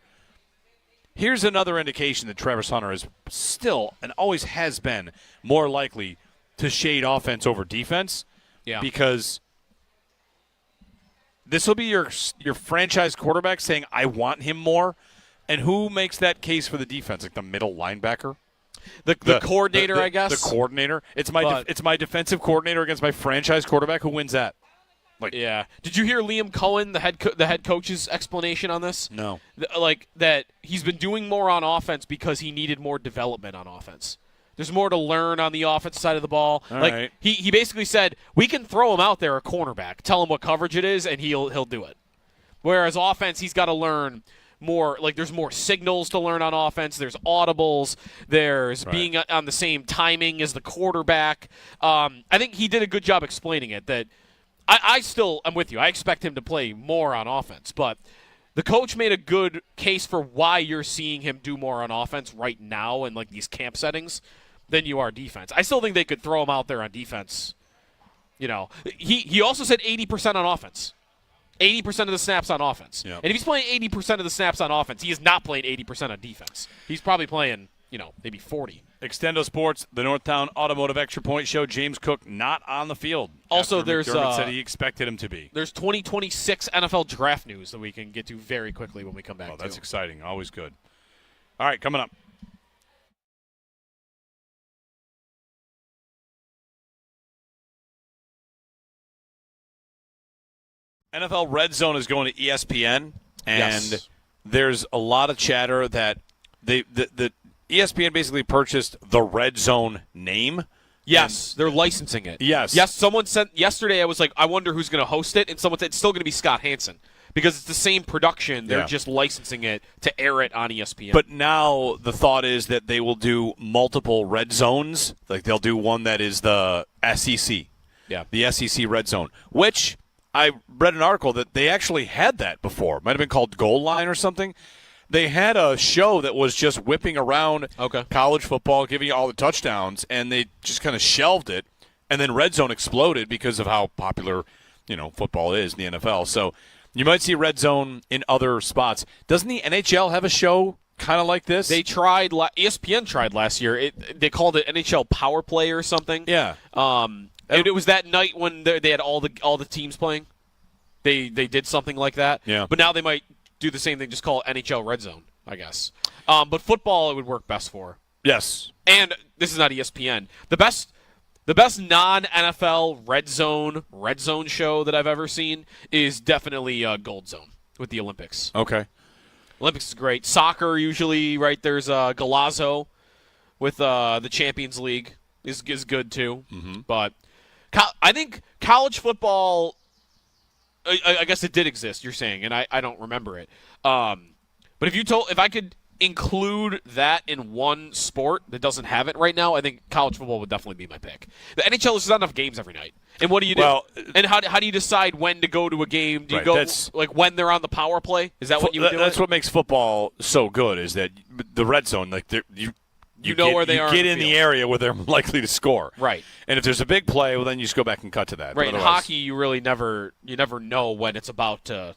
Here's another indication that Travis Hunter is still and always has been more likely to shade offense over defense. Yeah. Because this will be your franchise quarterback saying, I want him more. And who makes that case for the defense? Like the middle linebacker? The coordinator, I guess. The coordinator. It's my defensive coordinator against my franchise quarterback. Who wins that? Yeah. Did you hear Liam Cohen, the head coach's explanation on this? No. That he's been doing more on offense because he needed more development on offense. There's more to learn on the offensive side of the ball. All right. He basically said, we can throw him out there a cornerback, tell him what coverage it is, and he'll do it. Whereas offense, he's got to learn more there's more signals to learn on offense. There's audibles. There's being on the same timing as the quarterback. I think he did a good job explaining it. That I'm with you. I expect him to play more on offense, but the coach made a good case for why you're seeing him do more on offense right now in these camp settings than you are defense. I still think they could throw him out there on defense. He also said 80% on offense. 80% of the snaps on offense. Yep. And if he's playing 80% of the snaps on offense, he is not playing 80% on defense. He's probably playing, maybe 40. Extendo Sports, the Northtown Automotive Extra Point Show. James Cook not on the field. Also, after McDermott said he expected him to be. There's 2026 NFL draft news that we can get to very quickly when we come back. That's exciting. Always good. All right, coming up. NFL Red Zone is going to ESPN, and there's a lot of chatter that the ESPN basically purchased the Red Zone name. Yes, they're licensing it. Yes. Yes, someone sent yesterday, I was like, I wonder who's going to host it, and someone said it's still going to be Scott Hansen because it's the same production. They're just licensing it to air it on ESPN. But now the thought is that they will do multiple Red Zones. Like they'll do one that is the SEC. Yeah. The SEC Red Zone, which I read an article that they actually had that before. It might have been called Goal Line or something. They had a show that was just whipping around college football, giving you all the touchdowns, and they just kind of shelved it. And then Red Zone exploded because of how popular, football is in the NFL. So you might see Red Zone in other spots. Doesn't the NHL have a show kind of like this? They tried. ESPN tried last year. They called it NHL Power Play or something. Yeah. It was that night when they had all the teams playing. They did something like that. Yeah. But now they might do the same thing, just call it NHL Red Zone, I guess. But football it would work best for. Yes. And this is not ESPN. The best non-NFL Red Zone show that I've ever seen is definitely Gold Zone with the Olympics. Okay. Olympics is great. Soccer usually, right? There's Galazzo with the Champions League is good too. Mm-hmm. But I think college football, I guess it did exist, you're saying, and I don't remember it. But if I could include that in one sport that doesn't have it right now, I think college football would definitely be my pick. The NHL is not enough games every night. And what do you do? Well, and how do you decide when to go to a game? Do you go when they're on the power play? Is that what you would do? That's what makes football so good is that the Red Zone, you know get, where they you are. get in in the area where they're likely to score. Right. And if there's a big play, well, then you just go back and cut to that. Right. In hockey, you really never know when it's about to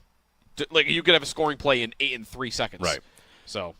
you could have a scoring play in 3 seconds. Right. So.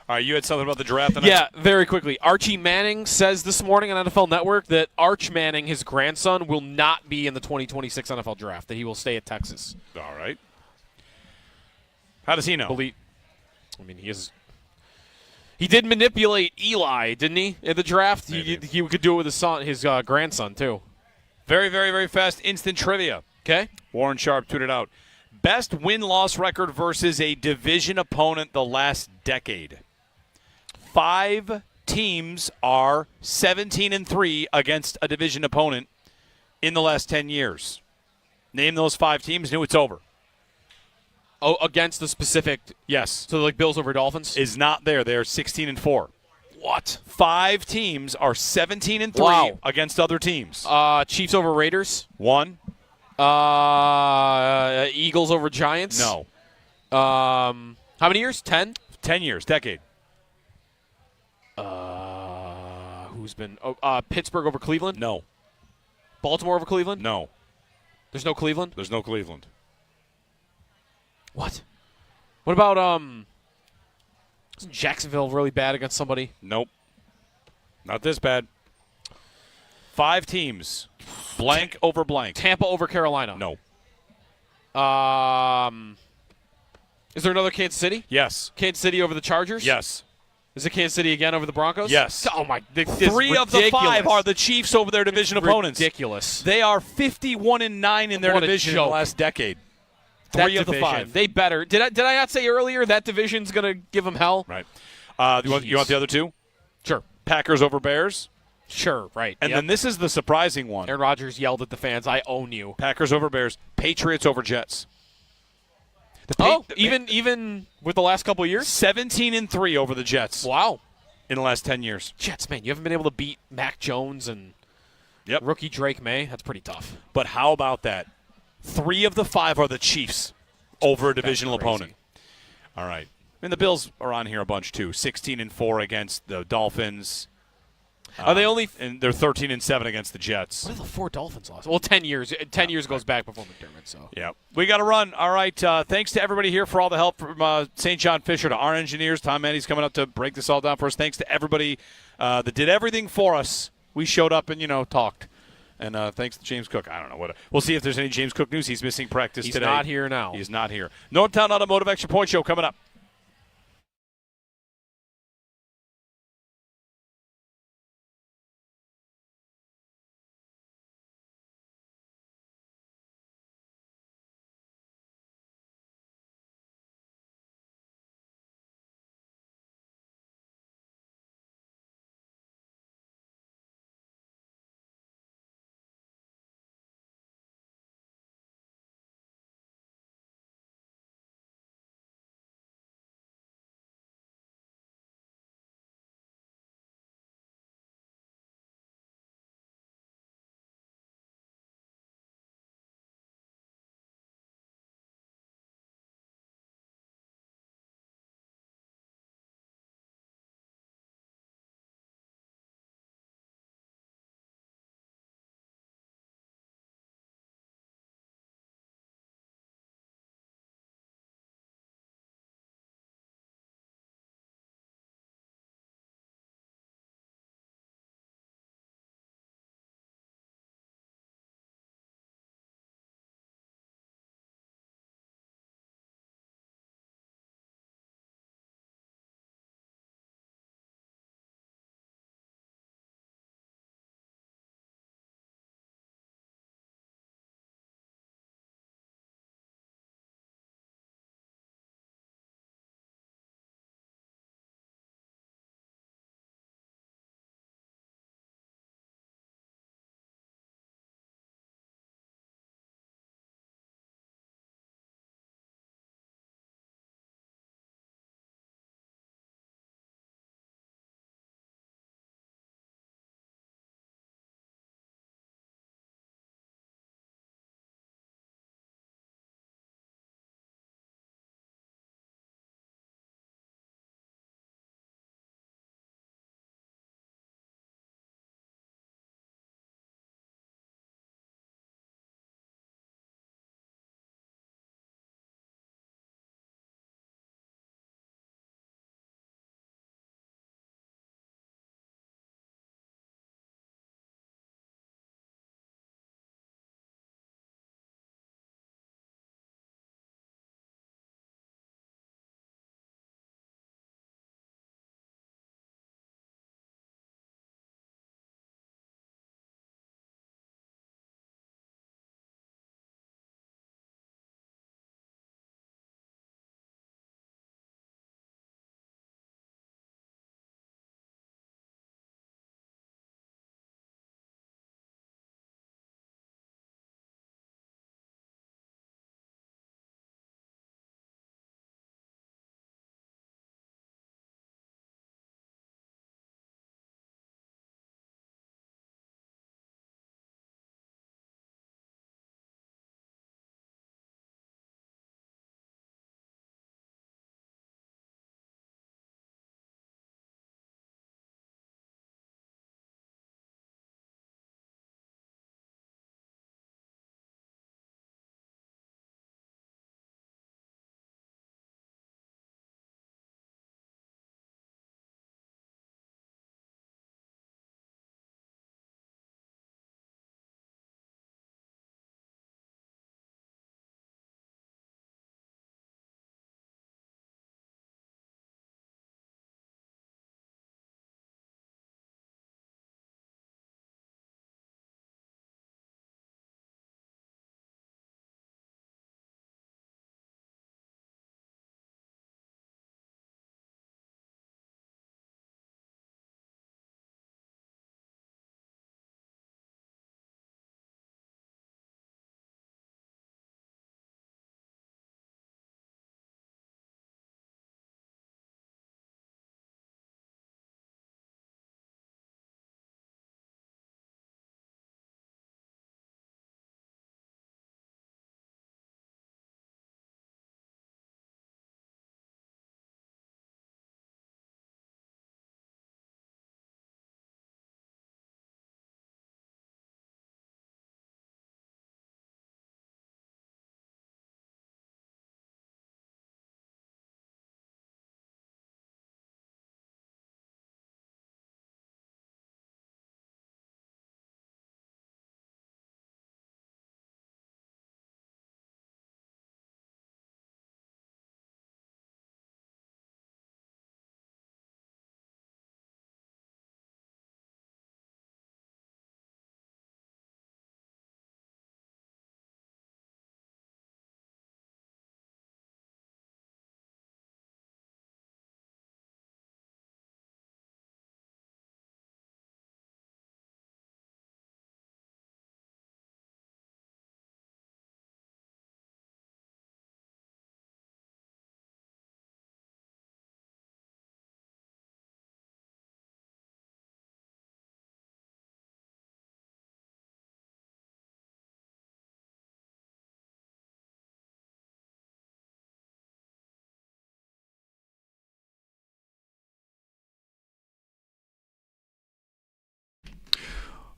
All right, you had something about the draft tonight? Yeah, very quickly. Archie Manning says this morning on NFL Network that Arch Manning, his grandson, will not be in the 2026 NFL Draft, that he will stay at Texas. All right. How does he know? He did manipulate Eli, didn't he, in the draft? He could do it with his grandson, too. Very, very, very fast instant trivia. Okay. Warren Sharp tweeted out, best win-loss record versus a division opponent the last decade. 5 teams are 17-3 against a division opponent in the last 10 years. Name those 5 teams. It's over. Oh, against the specific. Yes. So like Bills over Dolphins is not there. They are 16-4. What? 5 teams are 17-3 Wow. against other teams. Chiefs over Raiders. 1. Eagles over Giants. No. How many years? 10. 10 years. Decade. Who's been? Pittsburgh over Cleveland. No. Baltimore over Cleveland. No. There's no Cleveland. There's no Cleveland. What? What about isn't Jacksonville really bad against somebody? Nope. Not this bad. 5 teams. Blank over blank. Tampa over Carolina. No. Is there another Kansas City? Yes. Kansas City over the Chargers? Yes. Is it Kansas City again over the Broncos? Yes. Oh, my. 3 of the 5 are the Chiefs over their division opponents. Ridiculous. They are 51-9 in their What a division in the joke. last decade. That 3 of the division, 5. They better. Did I not say earlier that division's going to give them hell? Right. You want the other 2? Sure. Packers over Bears? Sure, right. And then this is the surprising one. Aaron Rodgers yelled at the fans, I own you. Packers over Bears. Patriots over Jets. Even with the last couple of years? 17-3 over the Jets. Wow. In the last 10 years. Jets, man, you haven't been able to beat Mac Jones and rookie Drake May. That's pretty tough. But how about that? 3 of the 5 are the Chiefs over a divisional opponent. All right. And the Bills are on here a bunch, too. 16-4 against the Dolphins. Are they only and they're 13-7 against the Jets. What are the 4 Dolphins lost? Well, 10 years. 10 years goes back before McDermott. So yeah, we got to run. All right. Thanks to everybody here for all the help from St. John Fisher to our engineers. Tom Manny's coming up to break this all down for us. Thanks to everybody that did everything for us. We showed up and talked. And thanks to James Cook. I don't know what. We'll see if there's any James Cook news. He's missing practice today. He's not here now. He's not here. Northtown Automotive Extra Point Show coming up.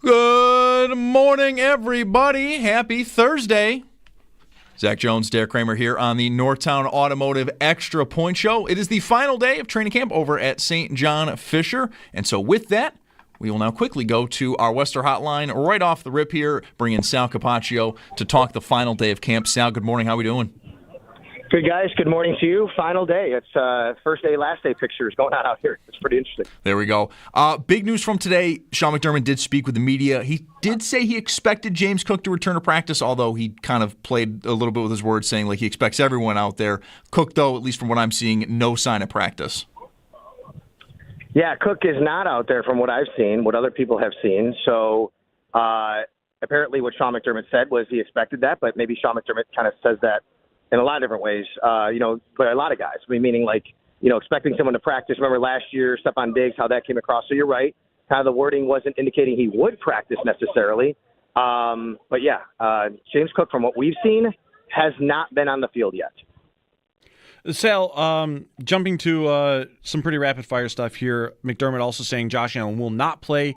Good morning, everybody. Happy Thursday. Zach Jones, Derek Kramer here on the Northtown Automotive Extra Point Show. It is the final day of training camp over at St. John Fisher. And so with that, we will now quickly go to our Wester Hotline right off the rip here, bring in Sal Capaccio to talk the final day of camp. Sal, good morning. How are we doing? Good, guys. Good morning to you. Final day. It's first day, last day pictures going on out here. It's pretty interesting. There we go. Big news from today. Sean McDermott did speak with the media. He did say he expected James Cook to return to practice, although he kind of played a little bit with his words, saying like he expects everyone out there. Cook, though, at least from what I'm seeing, no sign of practice. Yeah, Cook is not out there from what I've seen, what other people have seen. So apparently what Sean McDermott said was he expected that, but maybe Sean McDermott kind of says that in a lot of different ways, but a lot of guys. I mean, meaning like, expecting someone to practice. Remember last year, Stephon Diggs, how that came across. So you're right. Kind of the wording wasn't indicating he would practice necessarily. But yeah, James Cook, from what we've seen, has not been on the field yet. Sal, jumping to some pretty rapid-fire stuff here. McDermott also saying Josh Allen will not play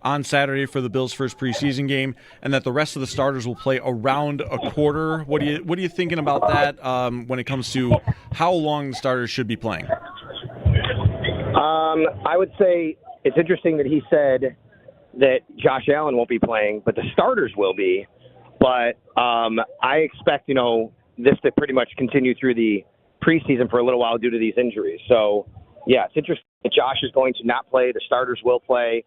on Saturday for the Bills' first preseason game, and that the rest of the starters will play around a quarter. What are you thinking about that when it comes to how long the starters should be playing? I would say it's interesting that he said that Josh Allen won't be playing, but the starters will be. But I expect this to pretty much continue through the preseason for a little while due to these injuries. So, yeah, it's interesting that Josh is going to not play. The starters will play.